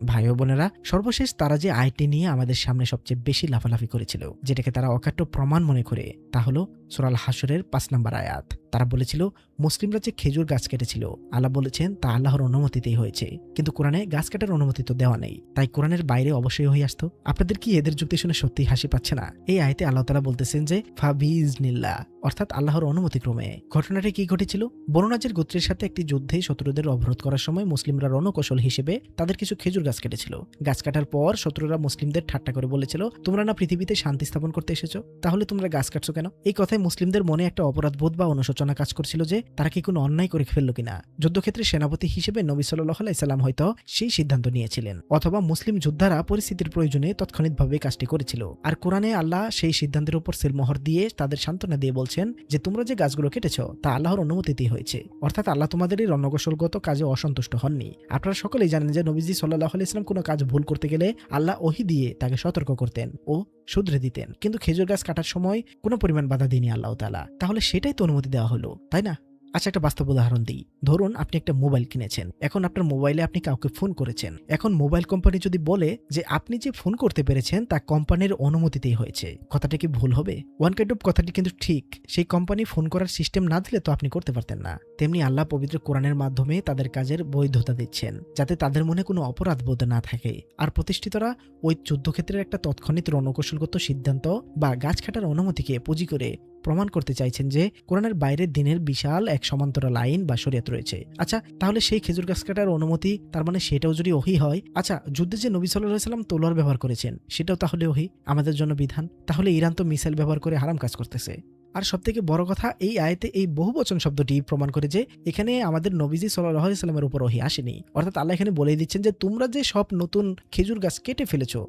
ভাই ও বোনেরা, সর্বশেষ তারা যে আয়াতটি নিয়ে আমাদের সামনে সবচেয়ে বেশি লাফালাফি করেছিল, যেটাকে তারা অকাট্য প্রমাণ মনে করে, তা হলো সূরা আল হাশরের 5 নম্বর আয়াত। তারা বলেছিল মুসলিমরা যে খেজুর গাছ কেটেছিল, আল্লাহ বলেছেন তা আল্লাহর অনুমতিতেই হয়েছে, কিন্তু কোরআনে গাছ কাটার অনুমতি তো দেওয়া নেই, তাই কোরআনের বাইরে অবশ্যই হয়ে আসতো। আপনাদের কি এদের যুক্তি শুনে সত্যি হাসি পাচ্ছে না? এই আয়াতে আল্লাহ তাআলা বলতেছেন যে ফাবিইজনিল্লাহ, অর্থাৎ আল্লাহর অনুমতিক্রমে। ঘটনাটি কি ঘটেছিল? বনু নাজির গোত্রের সাথে একটি যুদ্ধে শত্রুদের অবরোধ করার সময় মুসলিমরা রণকৌশল হিসেবে তাদের কিছু খেজুর গাছ কেটেছিল। গাছ কাটার পর শত্রুরা মুসলিমদের ঠাট্টা করে বলেছিল তোমরা না পৃথিবীতে শান্তি স্থাপন করতে এসেছো, তাহলে তোমরা গাছ কাটছো কেন? এই কথায় মুসলিমদের মনে একটা অপরাধবোধ বা অনুশোচনা কাজ করছিল যে তারা কি কোনো অন্যায় করে ফেললো কিনা। যুদ্ধক্ষেত্রে সেনাপতি হিসেবে নবী সাল্লাল্লাহু আলাইহি সাল্লাম হয়তো সেই সিদ্ধান্ত নিয়েছিলেন, অথবা মুসলিম যোদ্ধারা পরিস্থিতির প্রয়োজনে তৎক্ষণিকভাবে কাজটি করেছিল। আর কোরআনে আল্লাহ সেই সিদ্ধান্তের উপর সিলমোহর দিয়ে তাদের সান্ত্বনা দিয়ে বলছেন যে তোমরা যে গাছগুলো কেটেছো তা আল্লাহর অনুমতিতেই হয়েছে, অর্থাৎ আল্লাহ তোমাদের এই রণকৌশলগত কাজে অসন্তুষ্ট হননি। আপনারা সকলেই জানেন যে নবীজি সাল্লাল্লাহু আলাইহি সাল্লাম কোনো কাজ ভুল করতে গেলে আল্লাহ ওহী দিয়ে তাকে সতর্ক করতেন ও শুধরে দিতেন, কিন্তু খেজুর গাছ কাটার সময় কোনো পরিমাণ বাধা দেয়নি আল্লাহ তাআলা। তাহলে সেটাই তো অনুমতি দেওয়া হলো, তাই না? আচ্ছা, একটা বাস্তব উদাহরণ দিই। ধরুন আপনি একটা মোবাইল কিনেছেন, এখন আপনার মোবাইলে আপনি কাউকে ফোন করেছেন। এখন মোবাইল কোম্পানি যদি বলে যে আপনি যে ফোন করতে পেরেছেন তা কোম্পানির অনুমতিতেই হয়েছে, কথাটা কি ভুল হবে? ওয়ান কাইন্ড অফ কথাটি কিন্তু ঠিক। সেই কোম্পানি ফোন করার সিস্টেম না দিলে তো আপনি করতে পারতেন না। তেমনি আল্লাহ পবিত্র কোরআনের মাধ্যমে তাদের কাজের বৈধতা দিচ্ছেন, যাতে তাদের মনে কোনো অপরাধ বোধ না থাকে। আর প্রতিষ্ঠিতরা ওই যুদ্ধক্ষেত্রের একটা তৎক্ষণিক রণকৌশলগত সিদ্ধান্ত বা গাছ কাটার অনুমতিকে পুঁজি করে প্রমাণ করতে চাইছেন যে কোরআনের বাইরের দিনের বিশাল এক সমান্তরাল আইন বা শরিয়ত রয়েছে। আচ্ছা, তাহলে সেই খেজুর গাছ কাটার অনুমতি, তার মানে সেটাও যদি ওহী হয়, আচ্ছা যুদ্ধে যে নবী সাল্লাল্লাহু আলাইহি সাল্লাম তলোয়ার ব্যবহার করেছেন সেটাও তাহলে ওহী, আমাদের জন্য বিধান। তাহলে ইরান তো মিসাইল ব্যবহার করে হারাম কাজ করতেছে। আর সবথেকে বড় কথা, এই আয়াতে এই বহুবচন শব্দটি প্রমাণ করে যে এখানে আমাদের নবীজি সাল্লাল্লাহু আলাইহি সাল্লামের উপর ওহী আসেনি। অর্থাৎ আল্লাহ এখানে বলেই দিচ্ছেন যে তোমরা যে সব নতুন খেজুর গাছ কেটে ফেলেছো,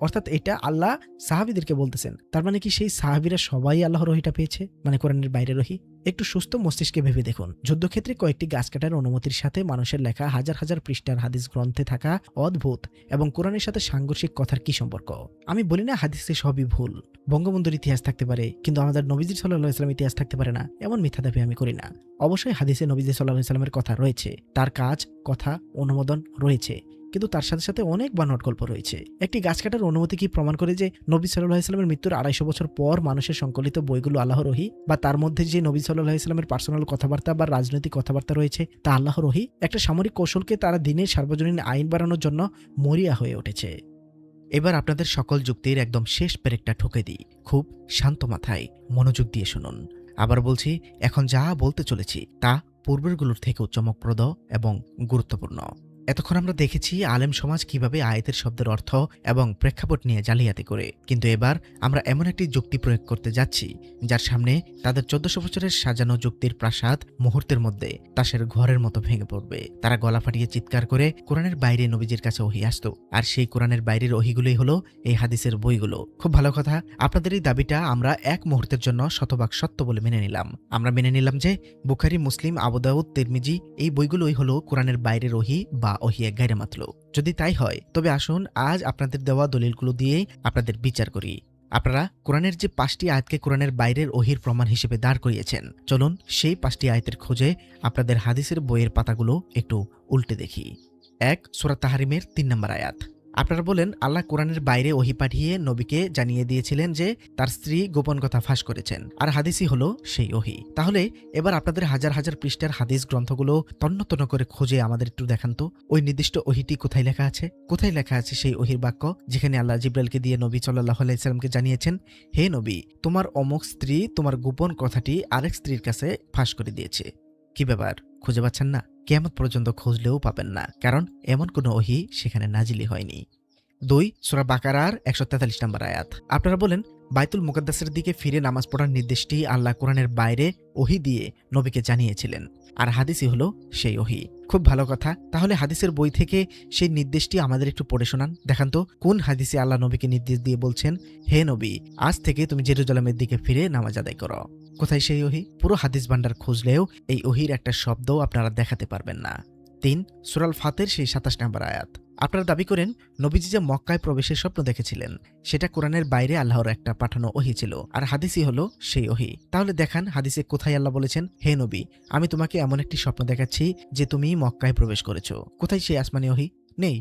অর্থাৎ এটা আল্লাহ সাহাবীদেরকে বলতেছেন। তার মানে কি সেই সাহাবীরা সবাই আল্লাহর ওহীটা পেয়েছে, মানে কোরআনের বাইরের ওহী? একটু সুস্থ মস্তিষ্কে ভেবে দেখুন, যুদ্ধক্ষেত্রে কয়েকটি গাছ কাটার অনুমতির সাথে মানুষের লেখা হাজার হাজার পৃষ্ঠার হাদিস গ্রন্থে থাকা অদ্ভুত এবং কোরআনের সাথে সাংঘর্ষিক কথার কি সম্পর্ক? আমি বলি না হাদিসে সবই ভুল, বঙ্গবন্ধুর ইতিহাস থাকতে পারে কিন্তু আমাদের নবীজি সাল্লাল্লাহু আলাইহি ওয়াসাল্লামের ইতিহাস থাকতে পারে না, এমন মিথ্যা দাবি আমি করি না। অবশ্যই হাদিসে নবীজি সাল্লাল্লাহু আলাইহি ওয়াসাল্লামের কথা রয়েছে, তার কাজ, কথা, অনুমোদন রয়েছে, কিন্তু তার সাথে সাথে অনেক বানোয়াট গল্প রয়েছে। একটি গাছ কাটার অনুমতি কি প্রমাণ করে যে নবী সাল্লাল্লাহু আলাইহি ওয়াসাল্লামের মৃত্যুর 250 বছর পর মানুষের সংকলিত বইগুলো আল্লাহর ওহী, বা তার মধ্যে যে নবী সাল্লাল্লাহু আলাইহি ওয়াসাল্লামের পার্সোনাল কথাবার্তা বা রাজনৈতিক কথাবার্তা রয়েছে তা আল্লাহর ওহী? একটা সামরিক কৌশলকে তারা দিনের সার্বজনীন আইন বানানোর জন্য মরিয়া হয়ে উঠেছে। এবার আপনাদের সকল যুক্তির একদম শেষ পেরেকটা ঠুকে দিই, খুব শান্ত মাথায় মনোযোগ দিয়ে শুনুন। আবার বলছি, এখন যা বলতে চলেছি তা পূর্বেরগুলোর থেকেও চমকপ্রদ এবং গুরুত্বপূর্ণ। এতক্ষণ আমরা দেখেছি আলেম সমাজ কিভাবে আয়াতের শব্দের অর্থ এবং প্রেক্ষাপট নিয়ে জালিয়াতি করে, কিন্তু এবার আমরা এমন একটি যুক্তি প্রয়োগ করতে যাচ্ছি যার সামনে তাদের 1400 বছরের সাজানো যুক্তির প্রাসাদ মুহূর্তের মধ্যে তাসের ঘরের মতো ভেঙে পড়বে। তারা গলা ফাটিয়ে চিৎকার করে কোরআনের বাইরে নবীজির কাছে ওহী আসতো, আর সেই কোরআনের বাইরের ওহীগুলোই হলো এই হাদিসের বইগুলো। খুব ভালো কথা, আপনাদের এই দাবিটা আমরা এক মুহূর্তের জন্য শতভাগ সত্য বলে মেনে নিলাম। আমরা মেনে নিলাম যে বুখারী, মুসলিম, আবু দাউদ, তিরমিজি এই বইগুলোই হলো কোরআনের বাইরের ওহী বা ওহী গায়রে মাতলুব। যদি তাই হয় তবে আসুন আজ আপনাদের দেওয়া দলিলগুলো দিয়েই আপনাদের বিচার করি। আপনারা কোরআনের যে 5টি আয়াতকে কোরআনের বাইরের ওহীর প্রমাণ হিসেবে দাঁড় করিয়েছেন, চলুন সেই 5টি আয়াতের খোঁজে আপনাদের হাদিসের বইয়ের পাতাগুলো একটু উল্টে দেখি। 1 সূরা তাহরিমের 3 নম্বর আয়াত। আপনারা বলেন আল্লাহ কোরআনের বাইরে ওহী পাঠিয়ে নবীকে জানিয়ে দিয়েছিলেন যে তার স্ত্রী গোপন কথা ফাঁস করেছেন, আর হাদিসই হলো সেই ওহী। তাহলে এবার আপনাদের হাজার হাজার পৃষ্ঠার হাদিস গ্রন্থগুলো তন্ন তন্ন করে খুঁজে আমাদের একটু দেখান তো ওই নির্দিষ্ট ওহীটি কোথায় লেখা আছে। কোথায় লেখা আছে সেই ওহীর বাক্য যেখানে আল্লাহ জিব্রাইলকে দিয়ে নবী সাল্লাল্লাহু আলাইহি সাল্লামকে জানিয়েছেন, হে নবী, তোমার অমুক স্ত্রী তোমার গোপন কথাটি আরেক স্ত্রীর কাছে ফাঁস করে দিয়েছে। কি ব্যাপার, খুঁজে পাচ্ছেন না? কিয়ামত পর্যন্ত খুঁজলেও পাবেন না, কারণ এমন কোনো ওহী সেখানে নাজিলই হয়নি। 2 সূরা বাকারার 143 নম্বর আয়াত। আপনারা বলেন বাইতুল মুকাদ্দাসের দিকে ফিরে নামাজ পড়ার নির্দেশটি আল্লাহ কোরআনের বাইরে ওহী দিয়ে নবীকে জানিয়েছিলেন, আর হাদিসই হলো সেই ওহী। খুব ভালো কথা, তাহলে হাদিসের বই থেকে সেই নির্দেশটি আমাদের একটু পড়ে শোনান। দেখান তো কোন হাদিসে আল্লাহ নবীকে নির্দেশ দিয়ে বলছেন, হে নবী, আজ থেকে তুমি জেরুজালেমের দিকে ফিরে নামাজ আদায় করো। কোথায় সেই ওহী? পুরো হাদিস ভান্ডার খুঁজলেও এই ওহীর একটা শব্দও আপনারা দেখাতে পারবেন না। 3 সূরা আল ফাতের সেই 27 নম্বর আয়াত। আপনারা দাবি করেন নবীজি যে মক্কায় প্রবেশের স্বপ্ন দেখেছিলেন সেটা কোরআনের বাইরে আল্লাহর একটা পাঠানো ওহী ছিল, আর হাদিসই হলো সেই ওহী। তাহলে দেখান হাদিসে কোথায় আল্লাহ বলেছেন, হে নবী, আমি তোমাকে এমন একটি স্বপ্ন দেখাচ্ছি যে তুমি মক্কায় প্রবেশ করেছো। কোথায় সেই আসমানি ওহী? নেই।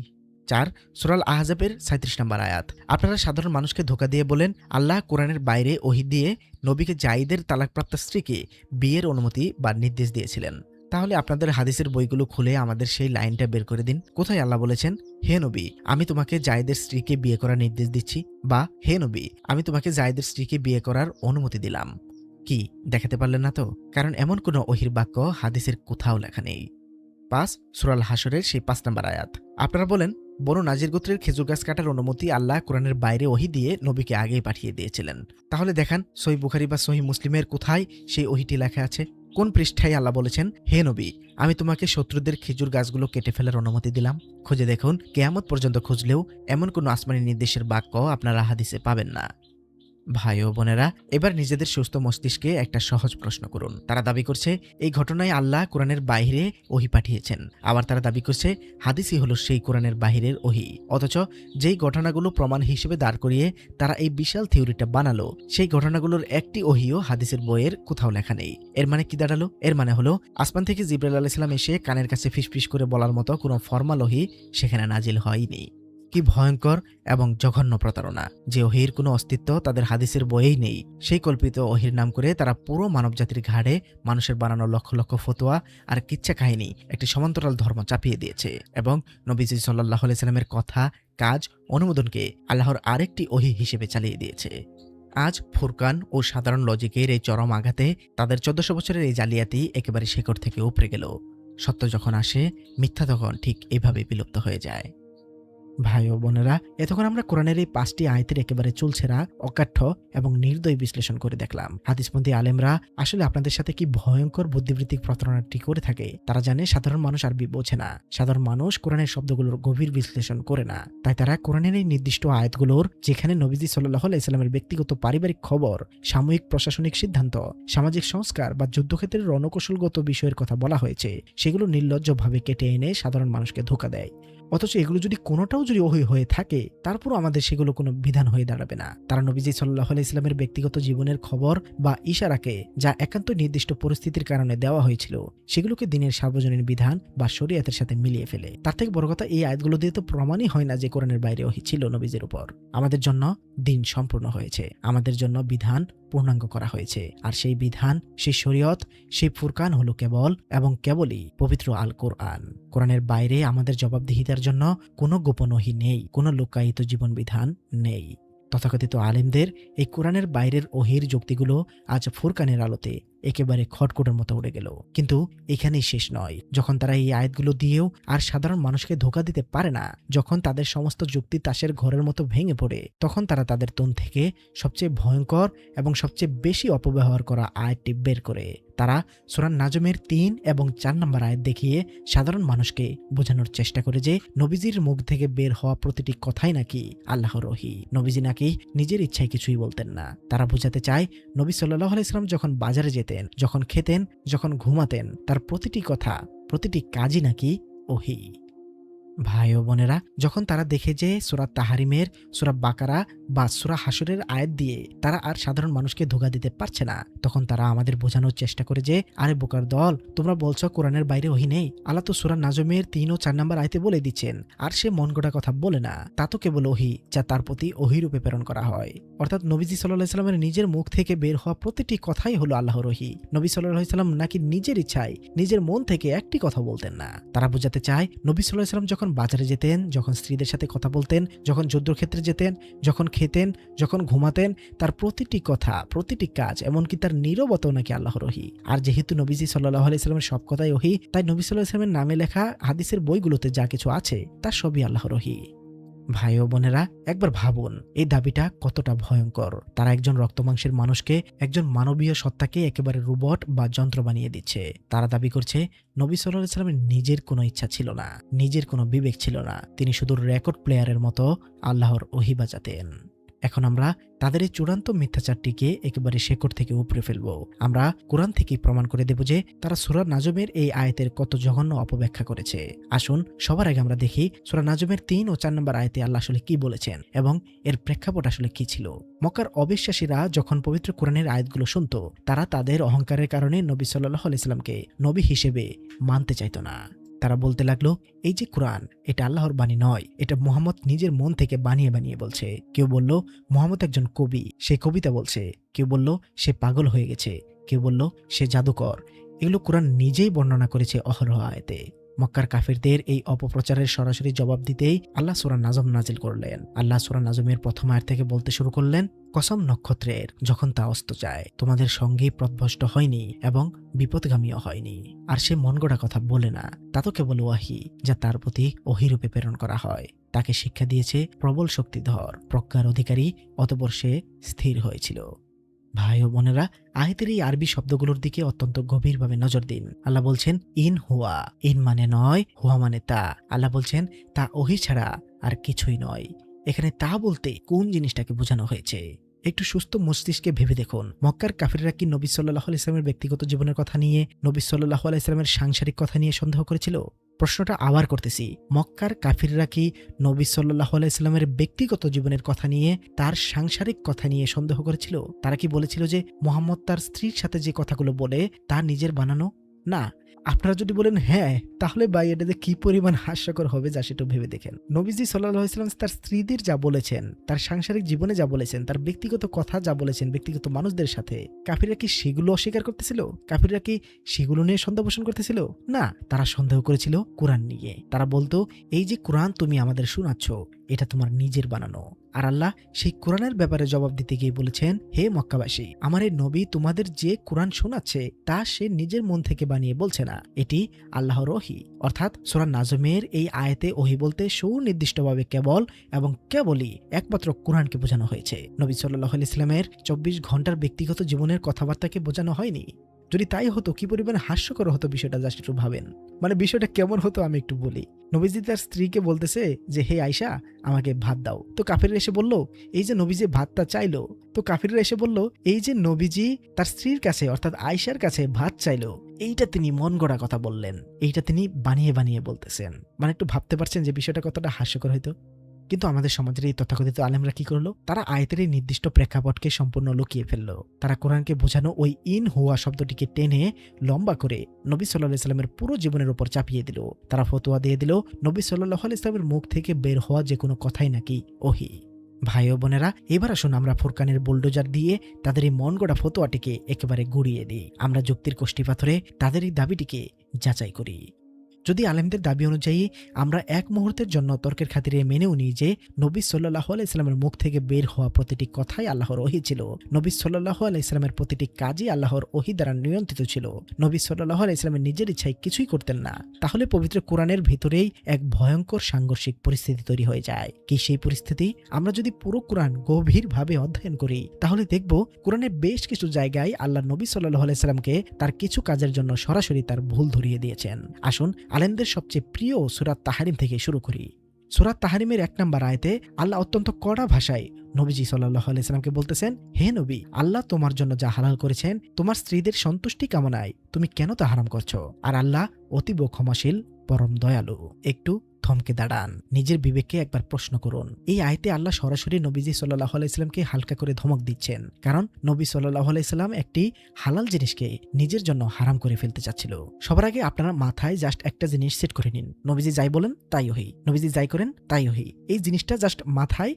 4 সূরা আল আহজাবের 37 নম্বর আয়াত। আপনারা সাধারণ মানুষকে ধোঁকা দিয়ে বলেন আল্লাহ কোরআনের বাইরে ওহী দিয়ে নবীকে জায়েদের তালাকপ্রাপ্ত স্ত্রীকে বিয়ের অনুমতি বা নির্দেশ দিয়েছিলেন। তাহলে আপনাদের হাদিসের বইগুলো খুলে আমাদের সেই লাইনটা বের করে দিন। কোথায় আল্লাহ বলেছেন, হে নবী, আমি তোমাকে জায়েদের স্ত্রীকে বিয়ে করার নির্দেশ দিচ্ছি, বা হে নবী, আমি তোমাকে জায়েদের স্ত্রীকে বিয়ে করার অনুমতি দিলাম? কি দেখাতে পারলেন না তো? কারণ এমন কোনো ওহীর বাক্য হাদিসের কোথাও লেখা নেই। 5 সূরা আল হাশরের সেই 5 নম্বর আয়াত। আপনারা বলেন বনু নাজির গোত্রের খেজুর গাছ কাটার অনুমতি আল্লাহ কোরআনের বাইরে ওহী দিয়ে নবীকে আগেই পাঠিয়ে দিয়েছিলেন। তাহলে দেখান সহিহ বুখারী বা সহিহ মুসলিমের কোথায় সেই ওহীটি লেখা আছে। কোন পৃষ্ঠায় আল্লাহ বলেছেন, হে নবী, আমি তোমাকে শত্রুদের খেজুর গাছগুলো কেটে ফেলার অনুমতি দিলাম? খুঁজে দেখুন, কিয়ামত পর্যন্ত খুঁজলেও এমন কোনো আসমানি নির্দেশের বাক্য আপনারা হাদিসে পাবেন না। ভাই ও বোনেরা, এবার নিজেদের সুস্থ মস্তিষ্কে একটা সহজ প্রশ্ন করুন। তারা দাবি করছে এই ঘটনায় আল্লাহ কোরআনের বাইরে ওহী পাঠিয়েছেন, আবার তারা দাবি করছে হাদিসই হলো সেই কোরআনের বাহিরের ওহী। অথচ যেই ঘটনাগুলো প্রমাণ হিসেবে দাঁড় করিয়ে তারা এই বিশাল থিওরিটা বানালো, সেই ঘটনাগুলোর একটি ওহীও হাদিসের বইয়ের কোথাও লেখা নেই। এর মানে কি দাঁড়ালো? এর মানে হলো আসমান থেকে জিবরাইল আলাইহিস সালাম এসে কানের কাছে ফিসফিস করে বলার মতো কোনো ফরমাল ওহী সেখানে নাজিল হয়নি। কি ভয়ঙ্কর এবং জঘন্য প্রতারণা! যে ওহীর কোনো অস্তিত্ব তাদের হাদিসের বইয়েই নেই, সেই কল্পিত ওহীর নাম করে তারা পুরো মানবজাতির ঘাড়ে মানুষের বানানো লক্ষ লক্ষ ফতোয়া আর কিচ্ছা কাহিনী একটি সমান্তরাল ধর্ম চাপিয়ে দিয়েছে, এবং নবীজি সাল্লাল্লাহু আলাইহি সাল্লামের কথা, কাজ, অনুমোদনকে আল্লাহর আরেকটি ওহী হিসেবে চালিয়ে দিয়েছে। আজ ফুরকান ও সাধারণ লজিকের এই চরম আঘাতে তাদের ১৪০০ বছরের এই জালিয়াতি একেবারে শেকড় থেকে উপড়ে গেল। সত্য যখন আসে, মিথ্যা তখন ঠিক এভাবে বিলুপ্ত হয়ে যায়। ভাই ও বোনেরা, এতক্ষণ আমরা কোরআনের এই ৫টি আয়াতের একেবারে চুলছেরা, অকাঠ্য এবং নির্দয় বিশ্লেষণ করে দেখলাম। হাদিসপন্থী আলেমরা আসলে আপনাদের সাথে কি ভয়ঙ্কর বুদ্ধিবৃত্তিক প্রতারণাটি করে থাকে। তারা জানে সাধারণ মানুষ আরবি বোঝে না, সাধারণ মানুষ কোরআনের শব্দগুলোর গভীর বিশ্লেষণ করে না। তাই তারা কোরআনের এই নির্দিষ্ট আয়াতগুলোর, যেখানে নবীজি সাল্লাল্লাহু আলাইহি সাল্লামের ব্যক্তিগত পারিবারিক খবর, সাময়িক প্রশাসনিক সিদ্ধান্ত, সামাজিক সংস্কার বা যুদ্ধক্ষেত্রের রণকৌশলগত বিষয়ের কথা বলা হয়েছে, সেগুলো নির্লজ্জভাবে কেটে এনে সাধারণ মানুষকে ধোঁকা দেয়। অথচ এগুলো যদি কোনোটাও যদি ওহী হয়ে থাকে, তারপরও আমাদের সেগুলো কোনো বিধান হয়ে দাঁড়াবে না। তারা নবীজি সাল্লাল্লাহু আলাইহি সাল্লামের ব্যক্তিগত জীবনের খবর বা ইশারাকে, যা একান্ত নির্দিষ্ট পরিস্থিতির কারণে দেওয়া হয়েছিল, সেগুলোকে দিনের সার্বজনীন বিধান বা শরীয়তের সাথে মিলিয়ে ফেলে। তার থেকে বড় কথা, এই আয়াতগুলো দিয়ে তো প্রমাণই হয় না যে কোরআনের বাইরে ওহী ছিল নবীজির উপর। আমাদের জন্য দিন সম্পূর্ণ হয়েছে, আমাদের জন্য বিধান পূর্ণাঙ্গ করা হয়েছে। আর সেই বিধান, সেই শরীয়ত, সেই ফুরকান হলো কেবল এবং কেবলই পবিত্র আল কোরআন। কোরআনের বাইরে আমাদের জবাবদিহিতার জন্য কোনো গোপন ওহী নেই, কোনো লুকায়িত জীবন বিধান নেই। তথাকথিত আলেমদের এই কোরআনের বাইরের ওহীর যুক্তিগুলো আজ ফুরকানের আলোতে একেবারে খটখটের মতো উড়ে গেল। কিন্তু এখানেই শেষ নয়। যখন তারা এই আয়াতগুলো দিয়েও আর সাধারণ মানুষকে ধোঁকা দিতে পারে না, যখন তাদের সমস্ত যুক্তি তাসের ঘরের মতো ভেঙে পড়ে, তখন তারা তাদের তন থেকে সবচেয়ে ভয়ঙ্কর এবং সবচেয়ে বেশি অপব্যবহার করা আয়াতটি বের করে তারা সূরা নাজমের ৩ এবং ৪ নম্বর আয়াত দেখিয়ে সাধারণ মানুষকে বোঝানোর চেষ্টা করে যে নবীজির মুখ থেকে বের হওয়া প্রতিটি কথাই নাকি আল্লাহর ওহী। নবীজি নাকি নিজের ইচ্ছায় কিছুই বলতেন না। তারা বোঝাতে চায় নবী সাল্লাল্লাহু আলাইহি সাল্লাম যখন বাজারে যেতেন, যখন খেতেন, যখন ঘুমাতেন, তার প্রতিটি কথা, প্রতিটি কাজই নাকি ওহী। ভাই ও বোনেরা, যখন তারা দেখে যে সূরা তাহরিমের, সূরা বাকারা বা সূরা হাশরের আয়াত দিয়ে তারা আর সাধারণ মানুষকে ধোঁকা দিতে পারছে না, তখন তারা আমাদের বোঝানোর চেষ্টা করে যে, আরে বোকার দল, তোমরা বলছো কোরআনের বাইরে ওহী নেই। আল্লাহ তো সূরা নাজমের ৩ ও ৪ নম্বর আয়াতে বলে দিচ্ছেন, আর সে মন গড়া কথা বলে না, তা তো কেবল ওহী যা তার প্রতি ওহী রূপে প্রেরণ করা হয়। অর্থাৎ নবীজি সাল্লাল্লাহু আলাইহি সাল্লামের নিজের মুখ থেকে বের হওয়া প্রতিটি কথাই হলো আল্লাহর ওহী। নবী সাল্লাল্লাহু আলাইহি সাল্লাম নাকি নিজের ইচ্ছায়, নিজের মন থেকে একটি কথা বলতেন না। তারা বোঝাতে চায় নবী সাল্লাল্লাহু আলাইহি সাল্লাম যখন বাজারে যেতেন, যখন স্ত্রীদের সাথে কথা বলতেন, যখন যুদ্ধক্ষেত্রে যেতেন, যখন খেতেন, যখন ঘুমাতেন, তার প্রতিটি কথা, প্রতিটি কাজ, এমনকি তার নীরবতাও নাকি আল্লাহর ওহী। আর যেহেতু নবীজি সাল্লাল্লাহু আলাইহি সাল্লামের সব কথাই ওহী, তাই নবী সাল্লাল্লাহু আলাইহি সাল্লামের নামে লেখা হাদিসের বইগুলোতে যা কিছু আছে তার সবই আল্লাহর ওহী। ভাই ও বোনেরা, একবার ভাবুন এই দাবিটা কতটা ভয়ঙ্কর। তারা একজন রক্তমাংসের মানুষকে, একজন মানবীয় সত্তাকে একেবারে রোবট বা যন্ত্র বানিয়ে দিচ্ছে। তারা দাবি করছে নবী সাল্লাল্লাহু আলাইহি সাল্লামের নিজের কোনো ইচ্ছা ছিল না, নিজের কোনো বিবেক ছিল না, তিনি শুধু রেকর্ড প্লেয়ারের মতো আল্লাহর ওহী বাজাতেন। এখন আমরা তাদের এই চূড়ান্ত মিথ্যাচারটিকে একেবারে শেকড় থেকে উপড়ে ফেলব। আমরা কোরআন থেকেই প্রমাণ করে দেব যে তারা সূরা নাজমের এই আয়াতের কত জঘন্য অপব্যাখ্যা করেছে। আসুন সবার আগে আমরা দেখি সূরা নাজমের ৩ ও ৪ নম্বর আয়াতে আল্লাহ আসলে কি বলেছেন এবং এর প্রেক্ষাপট আসলে কি ছিল। মক্কার অবিশ্বাসীরা যখন পবিত্র কোরআনের আয়াতগুলো শুনত, তারা তাদের অহংকারের কারণে নবী সাল্লাল্লাহু আলাইহি সাল্লামকে নবী হিসেবে মানতে চাইত না। তারা বলতে লাগলো, এই যে কোরআন, এটা আল্লাহর বাণী নয়, এটা মুহাম্মদ নিজের মন থেকে বানিয়ে বানিয়ে বলছে। কেউ বলল মুহাম্মদ একজন কবি, সে কবিতা বলছে। কেউ বলল সে পাগল হয়ে গেছে। কেউ বলল সে জাদুকর। এগুলো কোরআন নিজেই বর্ণনা করেছে অহরহ আয়াতে। মক্কার কাফিরদের এই অপপ্রচারের সরাসরি জবাব দিতেই আল্লাহ সূরা নাজম নাজিল করলেন। আল্লাহ সূরা নাজমের প্রথম আয়াত থেকে বলতে শুরু করলেন, কসম নক্ষত্রের, যখন তা অস্ত যায়, তোমাদের সঙ্গে পথভ্রষ্ট হয়নি এবং বিপদগামীও হয়নি। আর সে মনগড়া কথা বলে না, তা তো কেবল ওয়াহি যা তার প্রতি ওহীরূপে প্রেরণ করা হয়। তাকে শিক্ষা দিয়েছে প্রবল শক্তিধর, প্রজ্ঞার অধিকারী, অতঃপর সে স্থির হয়েছিল। ভাই ও বোনেরা, আয়াতের এই আরবি শব্দগুলোর দিকে অত্যন্ত গভীরভাবে নজর দিন। আল্লাহ বলছেন ইন হুয়া, ইন মানে নয়, হুয়া মানে তা। আল্লাহ বলছেন তা ওহী ছাড়া আর কিছুই নয়। এখানে তা বলতে কোন জিনিসটাকে বোঝানো হয়েছে? একটু সুস্থ মস্তিষ্কে ভেবে দেখুন, মক্কার কাফিররা কি নবী সাল্লাল্লাহু আলাইহি সাল্লামের ব্যক্তিগত জীবনের কথা নিয়ে, নবী সাল্লাল্লাহু আলাইহি সাল্লামের সাংসারিক কথা নিয়ে সন্দেহ করেছিল? প্রশ্নটা আবার করতেছি, মক্কার কাফিররা কি নবী সাল্লাল্লাহু আলাইহি সাল্লামের ব্যক্তিগত জীবনের কথা নিয়ে, তার সাংসারিক কথা নিয়ে সন্দেহ করেছিল? তারা কি বলেছিল যে মুহাম্মদ তার স্ত্রীর সাথে যে কথাগুলো বলে তা নিজের বানানো? না, আপনারা যদি বলেন হ্যাঁ, তাহলে ভাই এটাতে কি পরিমাণ হাস্যকর হবে যা সেটা ভেবে দেখেন। নবীজি সাল্লাল্লাহু আলাইহি ওয়াসাল্লাম তার স্ত্রীদের যা বলেছেন, তার সাংসারিক জীবনে যা বলেছেন, তার ব্যক্তিগত কথা যা বলেছেন ব্যক্তিগত মানুষদের সাথে, কাফিররা কি সেগুলো অস্বীকার করতেছিল? কাফিররা কি সেগুলো নিয়ে সন্দেহ পোষণ করতেছিল? না, তারা সন্দেহ করেছিল কোরআন নিয়ে। তারা বলতো, এই যে কোরআন তুমি আমাদের শোনাচ্ছ, এটা তোমার নিজের বানানো। আর আল্লাহ সেই কোরআনের ব্যাপারে জবাব দিতে গিয়ে বলেছেন, হে মক্কাবাসী, আমার এই নবী তোমাদের যে কোরআন শোনাচ্ছে তা সে নিজের মন থেকে বানিয়ে বলছে না, এটি আল্লাহর ওহী। অর্থাৎ সূরা নাজমের এই আয়াতে ওহী বলতে সুনির্দিষ্টভাবে কেবল এবং কেবলই একমাত্র কোরআনকে বোঝানো হয়েছে। নবী সাল্লাল্লাহু আলাইহি ওয়াসাল্লামের 24 ঘন্টার ব্যক্তিগত জীবনের কথাবার্তাকে বোঝানো হয়নি। যদি তাই হতো কি পরিমাণ হাস্যকর হতো বিষয়টা, জাস্ট একটু ভাবেন। মানে বিষয়টা কেমন হতো আমি একটু বলি। নবীজি তার স্ত্রীকে বলতেছে যে, হে আয়েশা, আমাকে ভাত দাও। তো কাফিররা এসে বলল, এই যে নবীজি ভাতটা চাইলো, তো কাফিররা এসে বলল, এই যে নবীজি তার স্ত্রীর কাছে অর্থাৎ আয়েশার কাছে ভাত চাইলো, এইটা তিনি মন গড়া কথা বললেন, এইটা তিনি বানিয়ে বানিয়ে বলতেছেন। মানে একটু ভাবতে পারছেন যে বিষয়টা কতটা হাস্যকর হইতো। কিন্তু আমাদের সমাজের এই তথাকথিত আলেমরা কি করলো, তারা আয়াতের এই নির্দিষ্ট প্রেক্ষাপটকে সম্পূর্ণ লুকিয়ে ফেললো। তারা কোরআনকে বোঝানো ওই ইন হুয়া শব্দটিকে টেনে লম্বা করে নবী সাল্লাল্লাহু আলাইহি সাল্লামের পুরো জীবনের উপর চাপিয়ে দিল। তারা ফতোয়া দিয়ে দিল নবী সাল্লাল্লাহু আলাইহি সাল্লামের মুখ থেকে বের হওয়া যে কোনো কথাই নাকি ওহী। ভাই ও বোনেরা, এবার আসুন আমরা ফুরকানের বুলডোজার দিয়ে তাদের এই মন গড়া ফতোয়াটিকে একেবারে গুড়িয়ে দিই। আমরা যুক্তির কষ্টি পাথরে তাদের এই দাবিটিকে যাচাই করি। যদি আলেমদের দাবি অনুযায়ী আমরা এক মুহূর্তের জন্য তর্কের খাতিরে মেনেও নিই যে নবী সাল্লাল্লাহু আলাইহি সাল্লামের মুখ থেকে বের হওয়া প্রতিটি কথাই আল্লাহর ওহী ছিল, নবী সাল্লাল্লাহু আলাইহি সাল্লামের প্রতিটি কাজই আল্লাহর ওহী দ্বারা নিয়ন্ত্রিত ছিল, নবী সাল্লাল্লাহু আলাইহি সাল্লামের নিজের ইচ্ছায় কিছুই করতেন না, তাহলে পবিত্র কোরআনের ভিতরেই এক ভয়ঙ্কর সাংঘর্ষিক পরিস্থিতি তৈরি হয়ে যায়। কি সেই পরিস্থিতি? আমরা যদি পুরো কোরআন গভীরভাবে অধ্যয়ন করি তাহলে দেখব কোরআনের বেশ কিছু জায়গায় আল্লাহ নবী সাল্লাল্লাহু আলাইহি সাল্লামকে তার কিছু কাজের জন্য সরাসরি তার ভুল ধরিয়ে দিয়েছেন। আসুন আলেমদের সবচেয়ে প্রিয় সূরা তাহরিম থেকে শুরু করি। সূরা তাহরিমের 1 নম্বর আয়াতে আল্লাহ অত্যন্ত কড়া ভাষায় নবীজি সাল্লাল্লাহু আলাইহি সাল্লামকে বলতেছেন, হে নবী, আল্লাহ তোমার জন্য যা হালাল করেছেন তোমার স্ত্রীদের সন্তুষ্টি কামনায় তুমি কেন তা হারাম করছো? আর আল্লাহ অতীব ক্ষমাশীল, পরম দয়ালু। একটু থমকে দাঁড়ান, নিজের বিবেককে একবার প্রশ্ন করুন। এই আয়াতে আল্লাহ সরাসরি নবীজি সাল্লাল্লাহু আলাইহি সাল্লামকে হালকা করে ধমক দিচ্ছেন, কারণ নবী সাল্লাল্লাহু আলাইহি সাল্লাম একটি হালাল জিনিসকে নিজের জন্য হারাম করে ফেলতে চাচ্ছিল। সবার আগে আপনারা মাথায় জাস্ট একটা জিনিস সেট করে নিন, নবীজি যাই বলেন তাই ওহী, নবীজি যাই করেন তাই ওহী। এই জিনিসটা জাস্ট মাথায়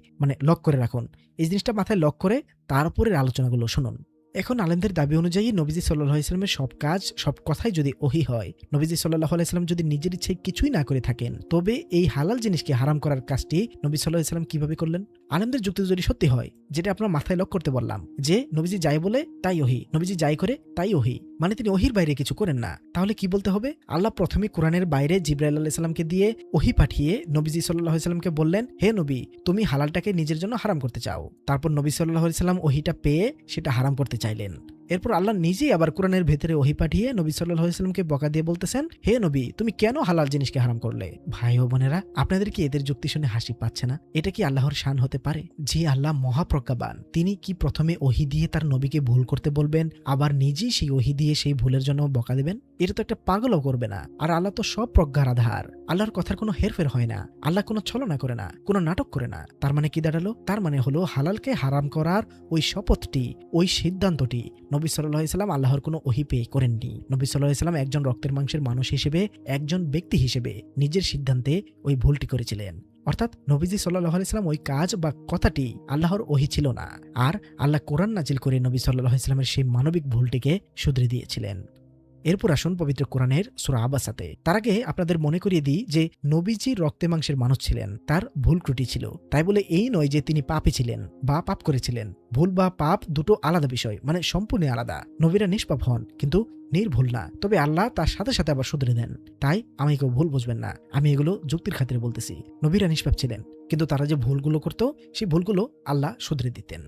লক করে রাখুন। এই জিনিসটা মাথায় লক করে তারপরের আলোচনাগুলো শুনুন। এখন আলেমদের দাবি অনুযায়ী নবীজি সাল্লাল্লাহু আলাইহি সাল্লামের সব কাজ সব কথাই যদি ওহী হয়, নবীজি সাল্লাল্লাহু আলাইহি সাল্লাম যদি নিজের ইচ্ছায় কিছুই না করে থাকেন, তবে এই হালাল জিনিসকে হারাম করার কাজটি নবী সাল্লাল্লাহু আলাইহি সাল্লাম কিভাবে করলেন? আলেমদের যুক্তি যদি সত্যি হয়, যেটা আপনার মাথায় লক করতে বললাম, যে নবীজি যাই বলে তাই ওহী, নবীজি যাই করে তাই ওহী, মানে তিনি ওহীর বাইরে কিছু করেন না, তাহলে কি বলতে হবে? আল্লাহ প্রথমে কোরআনের বাইরে জিবরাইল আলাইহিস সালামকে দিয়ে ওহী পাঠিয়ে নবীজি সাল্লাল্লাহু আলাইহি সাল্লামকে বললেন, হে নবী, তুমি হালালটাকে নিজের জন্য হারাম করতে চাও। তারপর নবী সাল্লাল্লাহু আলাইহি সাল্লাম ওহীটা পেয়ে সেটা হারাম করতে চাইলেন। এরপর আল্লাহ নিজেই আবার কোরআনের ভেতরে ওহী পাঠিয়ে নবী সাল্লাল্লাহু আলাইহি সাল্লামকে বকা দিয়ে বলতেছেন, হে নবী, তুমি কেন হালাল জিনিসকে হারাম করলে? ভাই ও বোনেরা, আপনাদের কি এদের যুক্তি শুনে হাসি পাচ্ছে না? এটা কি আল্লাহর শান হতে পারে? যে আল্লাহ মহাপ্রজ্ঞাবান, তিনি কি প্রথমে ওহী দিয়ে তার নবীকে ভুল করতে বলবেন, আবার নিজেই সেই ওহী দিয়ে সেই ভুলের জন্য বকা দেবেন? এটা তো একটা পাগলও করবে না। আর আল্লাহ তো সব প্রজ্ঞার আধার, আল্লাহর কথার কোনো হেরফের হয় না, আল্লাহ কোনো ছলনা করে না, কোনো নাটক করে না। তার মানে কি দাঁড়ালো? তার মানে হলো হালালকে হারাম করার ওই শপথটি, ওই সিদ্ধান্তটি নবী সাল্লাল্লাহু আলাইহি সাল্লাম আল্লাহর কোনো ওহী পেয়ে করেননি। নবী সাল্লাল্লাহু আলাইহি সাল্লাম একজন রক্তের মাংসের মানুষ হিসেবে, একজন ব্যক্তি হিসেবে নিজের সিদ্ধান্তে ওই ভুলটি করেছিলেন। অর্থাৎ নবীজি সাল্লাল্লাহু আলাইহি সাল্লাম ওই কাজ বা কথাটি আল্লাহর ওহী ছিল না, আর আল্লাহ কোরআন নাজিল করে নবী সাল্লাল্লাহু আলাইহি সাল্লামের সেই মানবিক ভুলটিকে শুধরে দিয়েছিলেন। এরপর আসুন পবিত্র কোরআনের সূরা আবাসাতে। তার আগে আপনাদের মনে করিয়ে দিই যে নবীজি রক্তে মাংসের মানুষ ছিলেন, তার ভুল ত্রুটি ছিল, তাই বলে এই নয় যে তিনি পাপী ছিলেন বা পাপ করেছিলেন। ভুল বা পাপ দুটো আলাদা বিষয়, মানে সম্পূর্ণ আলাদা। নবীরা নিষ্পাপ হন কিন্তু নির্ভুল না, তবে আল্লাহ তার সাথে সাথে আবার শুধরে দেন। তাই আমি কেউ ভুল বুঝবেন না, আমি এগুলো যুক্তির খাতিরে বলতেছি। নবীরা নিষ্পাপ ছিলেন কিন্তু তারা যে ভুলগুলো করত সেই ভুলগুলো আল্লাহ শুধরে দিতেন।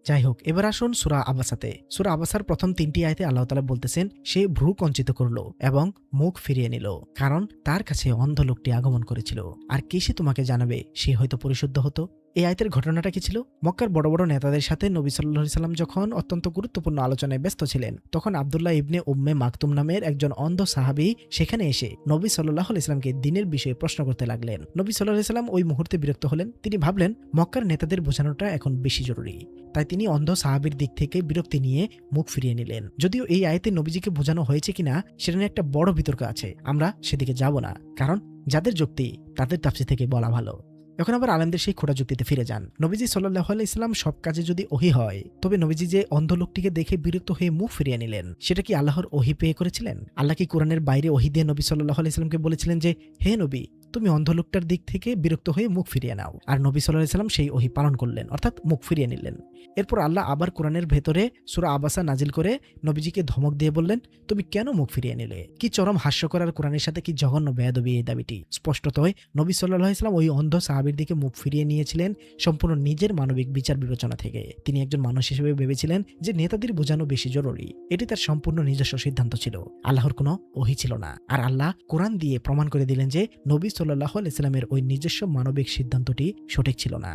যাই হোক, এবার আসুন সূরা আবাসাতে। সূরা আবাসার প্রথম 3টি আয়াতে আল্লাহ তাআলা বলতেছেন, সে ভ্রু কঞ্চিত করলো এবং মুখ ফিরিয়ে নিল, কারণ তার কাছে অন্ধ লোকটি আগমন করেছিল। আর কে সে তোমাকে জানাবে সে হয়তো পরিশুদ্ধ হতো? এই আয়াতের ঘটনাটা কি ছিল? মক্কার বড় বড় নেতাদের সাথে নবী সাল্লাল্লাহু আলাইহি সাল্লাম যখন অত্যন্ত গুরুত্বপূর্ণ আলোচনায় ব্যস্ত ছিলেন, তখন আব্দুল্লাহ ইবনে উম্মে মাকতুম নামের একজন অন্ধ সাহাবী সেখানে এসে নবী সাল্লাল্লাহু আলাইহি সাল্লামকে দ্বীনের বিষয়ে প্রশ্ন করতে লাগলেন। নবী সাল্লাল্লাহু আলাইহি সাল্লাম ওই মুহূর্তে বিরক্ত হলেন। তিনি ভাবলেন মক্কার নেতাদের বোঝানোটা এখন বেশি জরুরি। তাই তিনি অন্ধ সাহাবীর দিক থেকে বিরক্তি নিয়ে মুখ ফিরিয়ে নিলেন। যদিও এই আয়াতে নবীজিকে বোঝানো হয়েছে কিনা সেটা নিয়ে একটা বড় বিতর্ক আছে, আমরা সেদিকে যাব না, কারণ যাদের যুক্তি তাদের তাফসীর থেকে বলা ভালো। এখন আবার আলেমদের সেই খোঁড়া যুক্তিতে ফিরে যান। নবীজি সাল্লাল্লাহু আলাইহি সাল্লাম সব কাজে যদি ওহী হয়, তবে নবীজি যে অন্ধ লোকটিকে দেখে বিরক্ত হয়ে মুখ ফিরিয়ে নিলেন, সেটা কি আল্লাহর ওহী পেয়ে করেছিলেন? আল্লাহ কি কোরআনের বাইরে ওহী দিয়ে নবী সাল্লাল্লাহু আলাইহি সাল্লামকে বলেছিলেন যে, হে নবী, তুমি অন্ধ লোকটার দিক থেকে বিরক্ত হয়ে মুখ ফিরিয়ে নাও? আর নবী সাল্লাল্লাহু আলাইহি সাল্লাম সেই ওহী পালন করলেন, অর্থাৎ মুখ ফিরিয়ে নিলেন। এরপর আল্লাহ আবার কোরআনের ভেতরে সূরা আবাসা নাজিল করে নবীজিকে ধমক দিয়ে বললেন, তুমি কেন মুখ ফিরিয়ে নিলে? কি চরম হাস্যকর আর কোরআনের সাথে কি জঘন্য বেয়াদবি এই দাবিটি। স্পষ্টতই নবী সাল্লাল্লাহু আলাইহি সাল্লাম ওই অন্ধ সাহাবীর দিকে মুখ ফিরিয়ে নিয়েছিলেন সম্পূর্ণ নিজের মানবিক বিচার বিবেচনা থেকে। তিনি একজন মানুষ হিসেবে ভেবেছিলেন যে নেতাদের বোঝানো বেশি জরুরি। এটি তার সম্পূর্ণ নিজস্ব সিদ্ধান্ত ছিল, আল্লাহর কোনো ওহী ছিল না। আর আল্লাহ কোরআন দিয়ে প্রমাণ করে দিলেন যে নবী সাল্লাল্লাহু আলাইহি সাল্লামের ওই নিজস্ব মানবিক সিদ্ধান্তটি সঠিক ছিল না।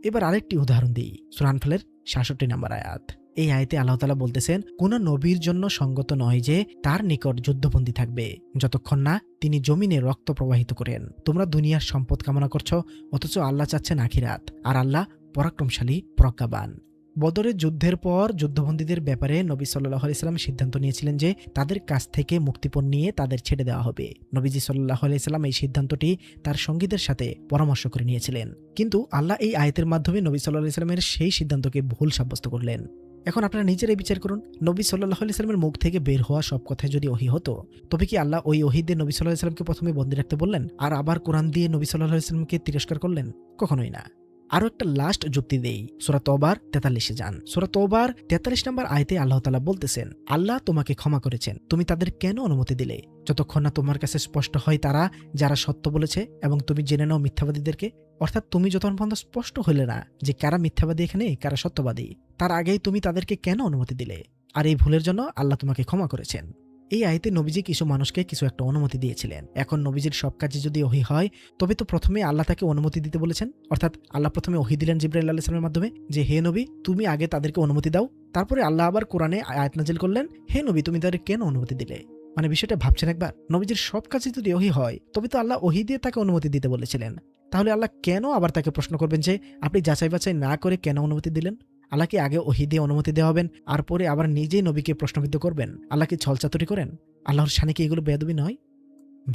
এবার আরেকটি উদাহরণ দিই, সূরা আনফালের 66 নম্বর আয়াত। এই আয়াতে আল্লাহ তাআলা বলতেছেন, কোন নবীর জন্য সঙ্গত নয় যে তার নিকট যুদ্ধবন্দী থাকবে যতক্ষণ না তিনি জমিনে রক্ত প্রবাহিত করেন। তোমরা দুনিয়ার সম্পদ কামনা করছো, অথচ আল্লাহ চাচ্ছেন আখিরাত, আর আল্লাহ পরাক্রমশালী, প্রজ্ঞাবান। বদরের যুদ্ধের পর যুদ্ধবন্দীদের ব্যাপারে নবী সাল্লাল্লাহু আলাইহি সাল্লাম সিদ্ধান্ত নিয়েছিলেন যে তাদের কাছ থেকে মুক্তিপণ নিয়ে তাদের ছেড়ে দেওয়া হবে। নবীজি সাল্লাল্লাহু আলাইহি সাল্লাম এই সিদ্ধান্তটি তার সঙ্গীদের সাথে পরামর্শ করে নিয়েছিলেন, কিন্তু আল্লাহ এই আয়াতের মাধ্যমে নবী সাল্লাল্লাহু আলাইহি সাল্লামের সেই সিদ্ধান্তকে ভুল সাব্যস্ত করলেন। এখন আপনারা নিজেরাই বিচার করুন, নবী সাল্লাল্লাহু আলাইহি সাল্লামের মুখ থেকে বের হওয়া সব কথাই যদি ওহী হতো, তবে কি আল্লাহ ওই ওহী দিয়ে নবী সাল্লাল্লাহু আলাইহি সাল্লামকে প্রথমে বন্দী রাখতে বললেন আর আবার কোরআন দিয়ে নবী সাল্লাল্লাহু আলাইহি সাল্লামকে তিরস্কার করলেন? কখনোই না। আরো একটা লাস্ট যুক্তি দেই, সূরা তওবার 43-এ যান। সূরা তওবার 43 নম্বর আয়াতে আল্লাহ তাআলা বলতেছেন, আল্লাহ তোমাকে ক্ষমা করেছেন, তুমি তাদের কেন অনুমতি দিলে? যতক্ষণ না তোমার কাছে স্পষ্ট হয় তারা যারা সত্য বলেছে এবং তুমি জেনে নাও মিথ্যাবাদীদেরকে। অর্থাৎ তুমি যতক্ষণ পর্যন্ত স্পষ্ট হইলে না যে কারা মিথ্যাবাদী এখানে কারা সত্যবাদী, তার আগেই তুমি তাদেরকে কেন অনুমতি দিলে? আর এই ভুলের জন্য আল্লাহ তোমাকে ক্ষমা করেছেন। এই আয়াতে নবীজি কিছু মানুষকে কিছু একটা অনুমতি দিয়েছিলেন। এখন নবীজির সব কাজে যদি ওহী হয়, তবে তো প্রথমে আল্লাহ তাকে অনুমতি দিতে বলেছেন। অর্থাৎ আল্লাহ প্রথমে ওহী দিলেন জিবরাইল আলাইহিস সালামের মাধ্যমে যে হে নবী, তুমি আগে তাদেরকে অনুমতি দাও। তারপরে আল্লাহ আবার কোরআনে আয়াত নাজিল করলেন, হে নবী, তুমি তাদের কেন অনুমতি দিলে? মানে বিষয়টা ভাবছেন একবার, নবীজির সব কাজে যদি ওহী হয়, তবে তো আল্লাহ ওহী দিয়ে তাকে অনুমতি দিতে বলেছিলেন। তাহলে আল্লাহ কেন আবার তাকে প্রশ্ন করবেন যে আপনি যাচাই বাছাই না করে কেন অনুমতি দিলেন? আল্লাহকে আগে ওহী দিয়ে অনুমতি দেওয়া হবেন আর পরে আবার নিজেই নবীকে প্রশ্নবিদ্ধ করবেন? আল্লাহ কি ছলচাতুরি করেন? আল্লাহর শানে কি এগুলো বেয়াদবি নয়?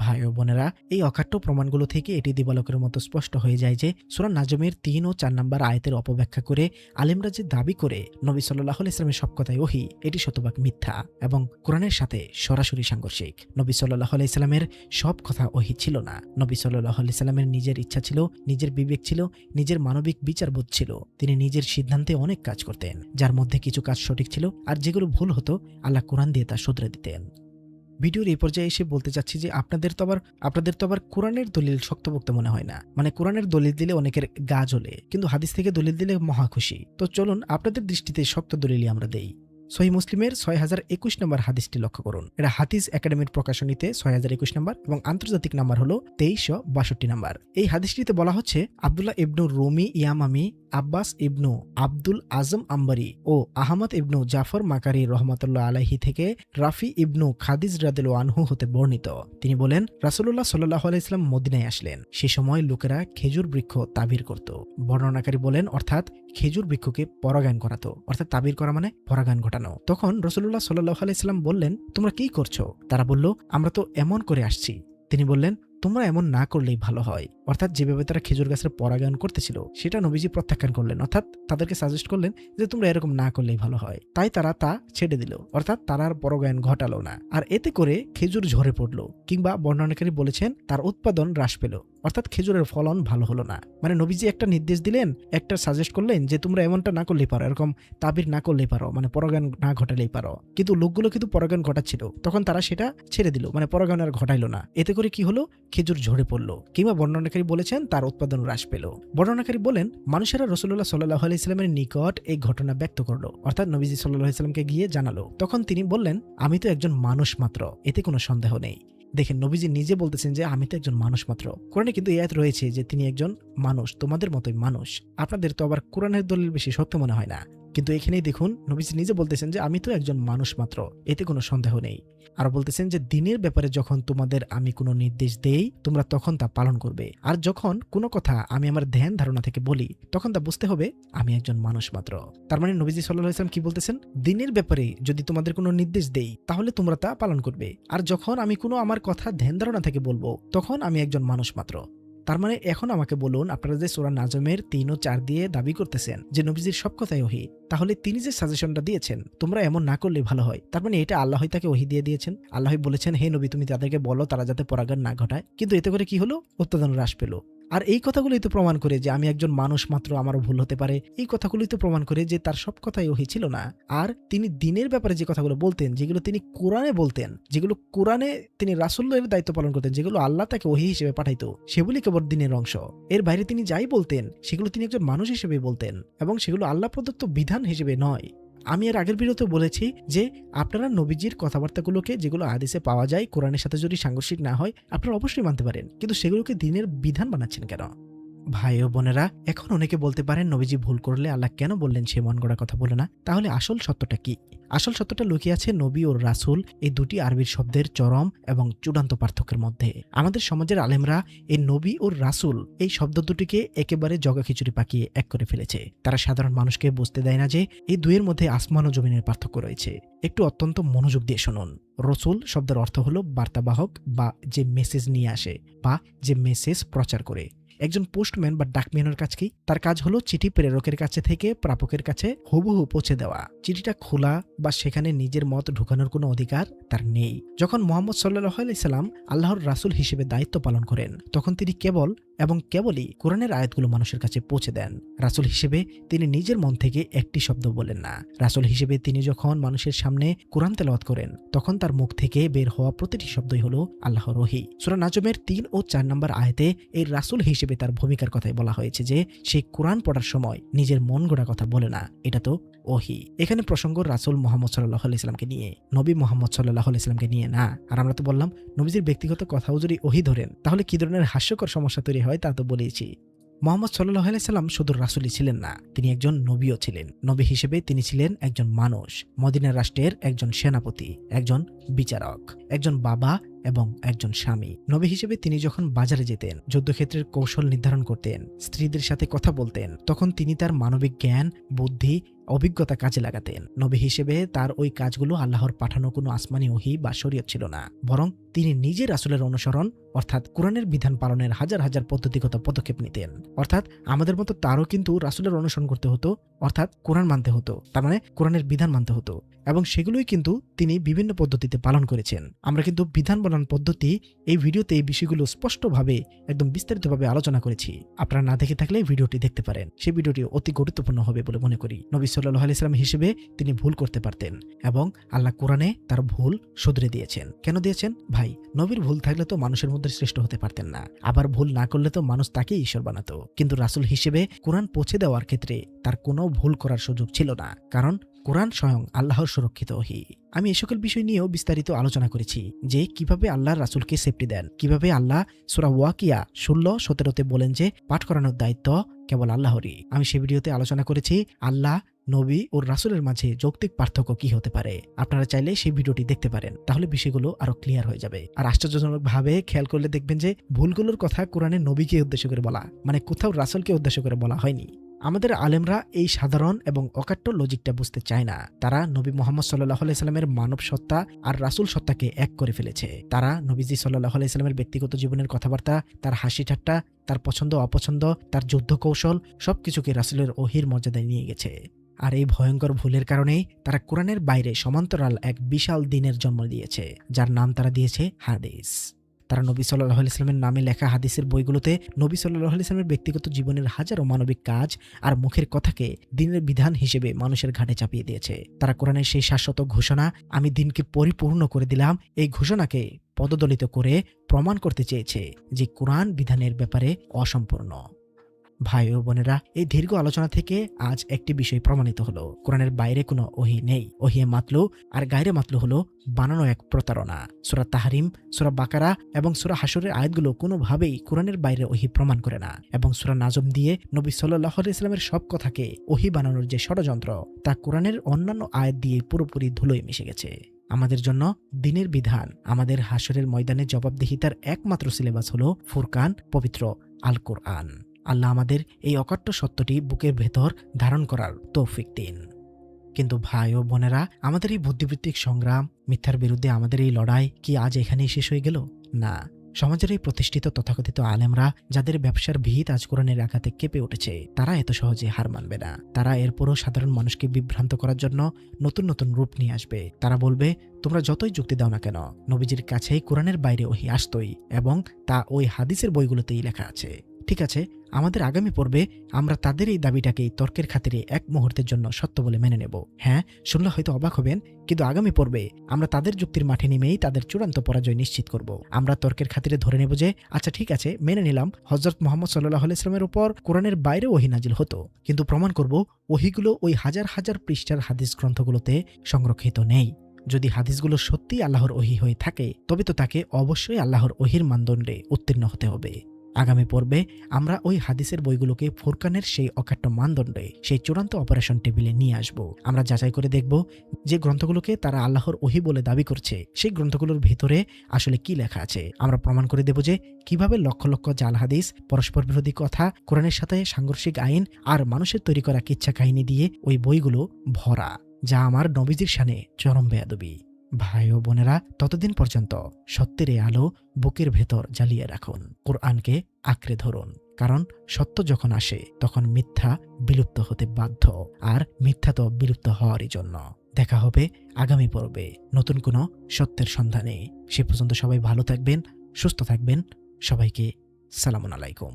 ভাই ও বোনেরা, এই অকাট্য প্রমাণগুলো থেকে এটি দিবালোকের মতো স্পষ্ট হয়ে যায় যে সূরা নাজমের 3 ও 4 নম্বর আয়াতের অপব্যাখ্যা করে আলেমরা যে দাবি করে নবী সাল্লাল্লাহু আলাইহি ওয়াসাল্লামের সব কথাই ওহী, এটি শতভাগ মিথ্যা এবং কোরআনের সাথে সরাসরি সাংঘর্ষিক। নবী সাল্লাল্লাহু আলাইহি ওয়াসাল্লামের সব কথা ওহী ছিল না। নবী সাল্লাল্লাহু আলাইহি ওয়াসাল্লামের নিজের ইচ্ছা ছিল, নিজের বিবেক ছিল, নিজের মানবিক বিচারবোধ ছিল। তিনি নিজের সিদ্ধান্তে অনেক কাজ করতেন, যার মধ্যে কিছু কাজ সঠিক ছিল আর যেগুলো ভুল হতো আল্লাহ কোরআন দিয়ে তা শুধরে দিতেন। ভিডিওর এই পর্যায়ে এসে বলতে চাচ্ছি যে আপনাদের তো আবার কোরআনের দলিল শক্তপোক্ত মনে হয় না। মানে কোরআনের দলিল দিলে অনেকের গা জ্বলে, কিন্তু হাদিস থেকে দলিল দিলে মহা খুশি। তো চলুন আপনাদের দৃষ্টিতে শক্ত দলিলই আমরা দেই। সহিহ মুসলিমের 6021 নম্বর হাদিসটি লক্ষ্য করুন। এটা হাদিস একাডেমির প্রকাশনীতে 6021 নম্বর এবং আন্তর্জাতিক নাম্বার হলো 2362 নম্বর। এই হাদিসটিতে বলা হচ্ছে, আব্দুল্লাহ ইবনু রুমি ইয়ামামি, আব্বাস ইবনু আব্দুল আজম আম্বারি ও আহমদ ইবনু জাফর মাকারি রহমাতুল্লাহ আলাইহি থেকে রাফি ইবনু খাদিজ রাদিয়াল্লাহু আনহু হতে বর্ণিত। তিনি বলেন, রাসূলুল্লাহ সাল্লাল্লাহু আলাইহি ওয়াসাল্লাম মদিনায় আসলেন। সে সময় লোকেরা খেজুর বৃক্ষ তাবির করত। বর্ণনাকারী বলেন, অর্থাৎ খেজুর বৃক্ষকে পরাগায়ন করাতো, অর্থাৎ তাবির করা মানে পরাগায়ন ঘটানো। তখন রাসূলুল্লাহ সাল্লাল্লাহু আলাইহি ওয়াসাল্লাম বললেন, তোমরা কি করছো? তারা বলল, আমরা তো এমন করে আসছি। তিনি বললেন, তোমরা এমন না করলেই ভালো হয়। অর্থাৎ যেভাবে তারা খেজুর গাছের পরাগায়ন করতেছিল সেটা নবীজি প্রত্যাখ্যান করলেন, অর্থাৎ তাদেরকে সাজেস্ট করলেন যে তোমরা এরকম না করলেই ভালো হয়। তাই তারা তা ছেড়ে দিল, অর্থাৎ তারা আর পরাগায়ন ঘটালো না। আর এতে করে খেজুর ঝরে পড়লো, কিংবা বর্ণনাকারী বলেছেন তার উৎপাদন হ্রাস পেল, অর্থাৎ খেজুরের ফলন ভালো হলো না। মানে নবীজি একটা নির্দেশ দিলেন, একটা সাজেস্ট করলেন যে তোমরা এমনটা না করলেই পারো, এরকম তাবির না করলেই পারো, মানে পরাগায়ন না ঘটালেই পারো। কিন্তু লোকগুলো কিন্তু পরাগায়ন ঘটাচ্ছিল, তখন তারা সেটা ছেড়ে দিল, মানে পরাগায়ন আর ঘটাইলো না। এতে করে কি হলো? খেজুর ঝরে পড়লো, কিংবা বর্ণনাকারী বলেছেন তার উৎপাদন হ্রাস পেল। বর্ণনাকারী বলেন, মানুষেরা রাসূলুল্লাহ সাল্লাল্লাহু আলাইহি ওয়াসাল্লামের নিকট এই ঘটনা ব্যক্ত করলো, অর্থাৎ নবীজি সাল্লাল্লাহু আলাইহি ওয়াসাল্লামকে গিয়ে জানালো। তখন তিনি বললেন, আমি তো একজন মানুষ মাত্র, এতে কোনো সন্দেহ নেই। দেখেন নবীজি নিজে বলতেছেন যে আমি তো একজন মানুষ মাত্র। কোরআনে কিন্তু এই আয়াত রয়েছে যে তিনি একজন মানুষ, তোমাদের মতোই মানুষ। আপনাদের তো আবার কোরআনের দলিল বেশি সত্য মনে হয় না, কিন্তু এখানেই দেখুন নবীজি নিজে বলতেছেন যে আমি তো একজন মানুষ মাত্র, এতে কোনো সন্দেহ নেই। আর বলতেছেন যে দিনের ব্যাপারে যখন তোমাদের আমি কোনো নির্দেশ দেই তোমরা তখন তা পালন করবে, আর যখন কোনো কথা আমি আমার ধ্যান ধারণা থেকে বলি তখন তা বুঝতে হবে আমি একজন মানুষ মাত্র। তার মানে নবীজি সাল্লাল্লাহু আলাইহি ওয়াসাল্লাম কি বলতেছেন, দিনের ব্যাপারে যদি তোমাদের কোনো নির্দেশ দেই তাহলে তোমরা তা পালন করবে, আর যখন আমি কোনো আমার কথা ধ্যান ধারণা থেকে বলবো তখন আমি একজন মানুষ মাত্র। তার মানে এখন আমাকে বলুন, আপনারা যে সূরা নাজমের 3 ও 4 দিয়ে দাবি করতেছেন যে নবীজির সব কথাই ওহী, তাহলে তিনি যে সাজেশনটা দিয়েছেন তোমরা এমন না করলে ভালো হয়, তার মানে এটা আল্লাহই তাকে ওহী দিয়ে দিয়েছেন। আল্লাহই বলেছেন হে নবী তুমি তাদেরকে বলো তারা যাতে পরাগান না ঘটায়, কিন্তু এতে করে কি হলো, উৎপাদন হ্রাস পেল। আর এই কথাগুলোই তো প্রমাণ করে যে আমি একজন মানুষ মাত্র, আমারও ভুল হতে পারে। এই কথাগুলোই তো প্রমাণ করে যে তার সব কথাই ওহী ছিল না। আর তিনি দিনের ব্যাপারে যে কথাগুলো বলতেন, যেগুলো তিনি কোরআনে বলতেন, যেগুলো কোরআনে তিনি রাসূলের দায়িত্ব পালন করতেন, যেগুলো আল্লাহ তাকে ওহী হিসেবে পাঠাইতো, সেগুলি কেবল দিনের অংশ। এর বাইরে তিনি যাই বলতেন সেগুলো তিনি একজন মানুষ হিসেবে বলতেন, এবং সেগুলো আল্লাহ প্রদত্ত বিধান হিসেবে নয়। আমি এর আগের ভিডিওতে বলেছি যে আপনারা নবীজির কথাবার্তাগুলোকে, যেগুলো হাদিসে পাওয়া যায়, কোরআনের সাথে যদি সাংঘর্ষিক না হয় আপনারা অবশ্যই মানতে পারেন, কিন্তু সেগুলোকে দিনের বিধান বানাচ্ছেন কেন? ভাই ও বোনেরা, এখন অনেকে বলতে পারেন নবীজি ভুল করলে আল্লাহ কেন বললেন সে মন গড়া কথা বলে না? তাহলে আসল সত্যটা কি? আসল সত্যটা লুকিয়ে আছে নবী ও রাসূল এই দুটি আরবি শব্দের চরম এবং চূড়ান্ত পার্থক্যের মধ্যে। আমাদের সমাজের আলেমরা এই নবী ও রাসূল এই শব্দ দুটিকে একেবারে জগা খিচুড়ি পাকিয়ে এক করে ফেলেছে। তারা সাধারণ মানুষকে বুঝতে দেয় না যে এই দুইয়ের মধ্যে আসমান ও জমিনের পার্থক্য রয়েছে। একটু অত্যন্ত মনোযোগ দিয়ে শুনুন। রসুল শব্দের অর্থ হলো বার্তাবাহক, বা যে মেসেজ নিয়ে আসে, বা যে মেসেজ প্রচার করে। একজন পোস্টম্যান বা ডাকম্যানের কাজ কি? তার কাজ হলো চিঠি প্রেরকের কাছে থেকে প্রাপকের কাছে হুবহু পৌঁছে দেওয়া। চিঠিটা খোলা বা সেখানে নিজের মত ঢুকানোর কোনো অধিকার তার নেই। যখন মুহাম্মদ সাল্লাল্লাহু আলাইহি সাল্লাম আল্লাহর রাসূল হিসেবে দায়িত্ব পালন করেন তখন তিনি কেবল এবং কেবলই কোরআনের আয়াতগুলো মানুষের কাছে পৌঁছে দেন। রাসূল হিসেবে তিনি নিজের মন থেকে একটি শব্দ বলেন না। রাসূল হিসেবে তিনি যখন মানুষের সামনে কোরআন তেলাওয়াত করেন তখন তার মুখ থেকে বের হওয়া প্রতিটি শব্দই হলো আল্লাহর ওহী। সূরা নাজমের 3 ও 4 নম্বর আয়াতে এই রাসূল হিসেবে তার ভূমিকার কথাই বলা হয়েছে যে সে কোরআন পড়ার সময় নিজের মন গড়া কথা বলে না, এটা তো ওহী। এখানে প্রসঙ্গ রাসূল মুহাম্মদ সাল্লাল্লাহু আলাইহি সাল্লামকে নিয়ে, নবী মুহাম্মদ সাল্লাল্লাহু আলাইহি সাল্লামকে নিয়ে না। আর আমরা তো বললাম নবীজির ব্যক্তিগত কথাও যদি ওহী ধরেন তাহলে কি ধরনের হাস্যকর সমস্যা তৈরি হয় তা তো বলেইছি। মুহাম্মদ সাল্লাল্লাহু আলাইহি সাল্লাম শুধু রাসূলই ছিলেন না, তিনি একজন নবীও ছিলেন। নবী হিসেবে তিনি ছিলেন একজন মানুষ, মদিনা রাষ্ট্রের একজন সেনাপতি, একজন বিচারক, একজন বাবা এবং একজন স্বামী। নবী হিসেবে তিনি যখন বাজারে যেতেন, যুদ্ধক্ষেত্রের কৌশল নির্ধারণ করতেন, স্ত্রীদের সাথে কথা বলতেন, তখন তিনি তার মানবিক জ্ঞান, বুদ্ধি, অভিজ্ঞতা কাজে লাগাতেন। নবী হিসেবে তার ওই কাজগুলো আল্লাহর পাঠানো কোনো আসমানি ওহী বা শরীয়ত ছিল না, বরং তিনি নিজে রাসূলের অনুসরণ অর্থাৎ কোরআনের বিধান পালনের হাজার হাজার পদ্ধতিগত পদক্ষেপ নিতেন। অর্থাৎ আমাদের মতো তারও কিন্তু রাসূলের অনুসরণ করতে হতো, অর্থাৎ কোরআন মানতে হতো, তার মানে কোরআনের বিধান মানতে হতো, এবং সেগুলোই কিন্তু তিনি বিভিন্ন পদ্ধতিতে পালন করেছেন। আমরা কিন্তু বিধান বানান পদ্ধতি এই ভিডিওতে এই বিষয়গুলো স্পষ্টভাবে একদম বিস্তারিতভাবে আলোচনা করেছি। আপনারা না দেখে থাকলে ভিডিওটি দেখতে পারেন, সেই ভিডিওটি অতি গুরুত্বপূর্ণ হবে বলে মনে করি। নবী সাল্লাল্লাহু আলাইহি সাল্লাম হিসেবে তিনি ভুল করতে পারতেন এবং আল্লাহ কোরআনে তার ভুল শুধরে দিয়েছেন। কেন দিয়েছেন? ভাই, নবীর ভুল থাকলে তো মানুষের মধ্যে শ্রেষ্ঠ হতে পারতেন না, আবার ভুল না করলে তো মানুষ তাকেই ঈশ্বর বানাতো। কিন্তু রাসূল হিসেবে কোরআন পৌঁছে দেওয়ার ক্ষেত্রে তার কোনো ভুল করার সুযোগ ছিল না, কারণ কোরআন স্বয়ং আল্লাহর সুরক্ষিত ওহী। আমি এই সকল বিষয় নিয়েও বিস্তারিত আলোচনা করেছি যে কিভাবে আল্লাহর রাসূলকে সেফটি দেন, কিভাবে আল্লাহ সূরা ওয়াকিয়া 16-17 বলেন যে পাঠ করানোর দায়িত্ব কেবল আল্লাহরই। আমি সেই ভিডিওতে আলোচনা করেছি আল্লাহ, নবী ও রাসূলের মাঝে যৌক্তিক পার্থক্য কি হতে পারে। আপনারা চাইলে সেই ভিডিওটি দেখতে পারেন, তাহলে বিষয়গুলো আরো ক্লিয়ার হয়ে যাবে। আর আশ্চর্যজনকভাবে খেয়াল করলে দেখবেন যে ভুলগুলোর কথা কোরআনে নবীকে উদ্দেশ্য করে বলা, মানে কোথাও রাসূলকে উদ্দেশ্য করে বলা হয়নি। আমাদের আলেমরা এই সাধারণ এবং অকাট্য লজিকটা বুঝতে চায় না। তারা নবী মুহাম্মদ সাল্লাল্লাহু আলাইহি সাল্লামের মানব সত্তা আর রাসূল সত্তাকে এক করে ফেলেছে। তারা নবীজি সাল্লাল্লাহু আলাইহি সাল্লামের ব্যক্তিগত জীবনের কথাবার্তা, তার হাসি ঠাট্টা, তার পছন্দ অপছন্দ, তার যুদ্ধ কৌশল সবকিছুকে রাসূলের ওহীর মর্যাদায় নিয়ে গেছে। আর এই ভয়ঙ্কর ভুলের কারণেই তারা কোরআনের বাইরে সমান্তরাল এক বিশাল দ্বীনের জন্ম দিয়েছে, যার নাম তারা দিয়েছে হাদিস। তারা নবী সাল্লাল্লাহু আলাইহি সাল্লামের নামে লেখা হাদিসের বইগুলোতে নবী সাল্লাল্লাহু আলাইহি সাল্লামের ব্যক্তিগত জীবনের হাজারো মানবিক কাজ আর মুখের কথাকে দ্বীনের বিধান হিসেবে মানুষের ঘাড়ে চাপিয়ে দিয়েছে। তারা কোরআনের সেই শাশ্বত ঘোষণা, আমি দ্বীনকে পরিপূর্ণ করে দিলাম, এই ঘোষণাকে পদদলিত করে প্রমাণ করতে চেয়েছে যে কোরআন বিধানের ব্যাপারে অসম্পূর্ণ। ভাই ও বোনেরা, এই দীর্ঘ আলোচনা থেকে আজ একটি বিষয় প্রমাণিত হলো, কোরআনের বাইরে কোনো ওহী নেই। ওহী মাতলু আর গায়রে মাতলু হলো বানানো এক প্রতারণা। সূরা তাহরিম, সূরা বাকারা এবং সূরা হাশরের আয়াতগুলো কোনোভাবেই কোরআনের বাইরে ওহী প্রমাণ করে না, এবং সূরা নাজম দিয়ে নবী সাল্লাল্লাহু আলাইহি ওয়াসাল্লামের সব কথাকে ওহী বানানোর যে ষড়যন্ত্র, তা কোরআনের অন্যান্য আয়াত দিয়ে পুরোপুরি ধুলোয় মিশে গেছে। আমাদের জন্য দ্বীনের বিধান, আমাদের হাশরের ময়দানে জবাবদিহিতার একমাত্র সিলেবাস হলো ফুরকান, পবিত্র আল কোরআন। আল্লাহ আমাদের এই অকাট্য সত্যটি বুকের ভেতর ধারণ করার তৌফিক দিন। কিন্তু ভাই ও বোনেরা, আমাদের এই বুদ্ধিবৃত্তিক সংগ্রাম, মিথ্যার বিরুদ্ধে আমাদের এই লড়াই কি আজ এখানেই শেষ হয়ে গেল? না। সমাজের এই প্রতিষ্ঠিত তথাকথিত আলেমরা, যাদের ব্যবসার ভিত আজ কোরআনের আঘাতে কেঁপে উঠেছে, তারা এত সহজে হার মানবে না। তারা এরপরও সাধারণ মানুষকে বিভ্রান্ত করার জন্য নতুন নতুন রূপ নিয়ে আসবে। তারা বলবে, তোমরা যতই যুক্তি দাও না কেন, নবীজির কাছেই কোরআনের বাইরে ওহী আসতই, এবং তা ওই হাদিসের বইগুলোতেই লেখা আছে। ঠিক আছে, আমাদের আগামী পর্বে আমরা তাদের এই দাবিটাকেই তর্কের খাতিরে এক মুহূর্তের জন্য সত্য বলে মেনে নেব। হ্যাঁ, শুনলে হয়তো অবাক হবেন, কিন্তু আগামী পর্বে আমরা তাদের যুক্তির মাঠে নেমেই তাদের চূড়ান্ত পরাজয় নিশ্চিত করব। আমরা তর্কের খাতিরে ধরে নেব যে আচ্ছা ঠিক আছে, মেনে নিলাম হযরত মুহাম্মদ সাল্লাল্লাহু আলাইহি ওয়াসাল্লামের উপর কোরআনের বাইরে ওহী নাজিল হতো, কিন্তু প্রমাণ করব ওহীগুলো ওই হাজার হাজার পৃষ্ঠার হাদিস গ্রন্থগুলোতে সংরক্ষিত নেই। যদি হাদিসগুলো সত্যিই আল্লাহর ওহী হয়ে থাকে, তবে তো তাকে অবশ্যই আল্লাহর ওহীর মানদণ্ডে উত্তীর্ণ হতে হবে। আগামী পর্বে আমরা ওই হাদিসের বইগুলোকে ফুরকানের সেই অকাট্য মানদণ্ডে, সেই চূড়ান্ত অপারেশন টেবিলে নিয়ে আসব। আমরা যাচাই করে দেখব যে গ্রন্থগুলোকে তারা আল্লাহর ওহী বলে দাবি করছে, সেই গ্রন্থগুলোর ভেতরে আসলে কি লেখা আছে। আমরা প্রমাণ করে দেব যে কিভাবে লক্ষ লক্ষ জাল হাদিস, পরস্পর বিরোধী কথা, কোরআনের সাথে সাংঘর্ষিক আইন আর মানুষের তৈরি করা কিচ্ছা কাহিনী দিয়ে ওই বইগুলো ভরা, যা আমার নবীজির শানে চরম বেয়াদবি। ভাই ও বোনেরা, ততদিন পর্যন্ত সত্যের এই আলো বুকের ভেতর জ্বালিয়ে রাখুন, কোরআনকে আঁকড়ে ধরুন, কারণ সত্য যখন আসে তখন মিথ্যা বিলুপ্ত হতে বাধ্য, আর মিথ্যা তো বিলুপ্ত হওয়ারই জন্য। দেখা হবে আগামী পর্বে নতুন কোনো সত্যের সন্ধানে। সে পর্যন্ত সবাই ভালো থাকবেন, সুস্থ থাকবেন। সবাইকে সালামুন আলাইকুম।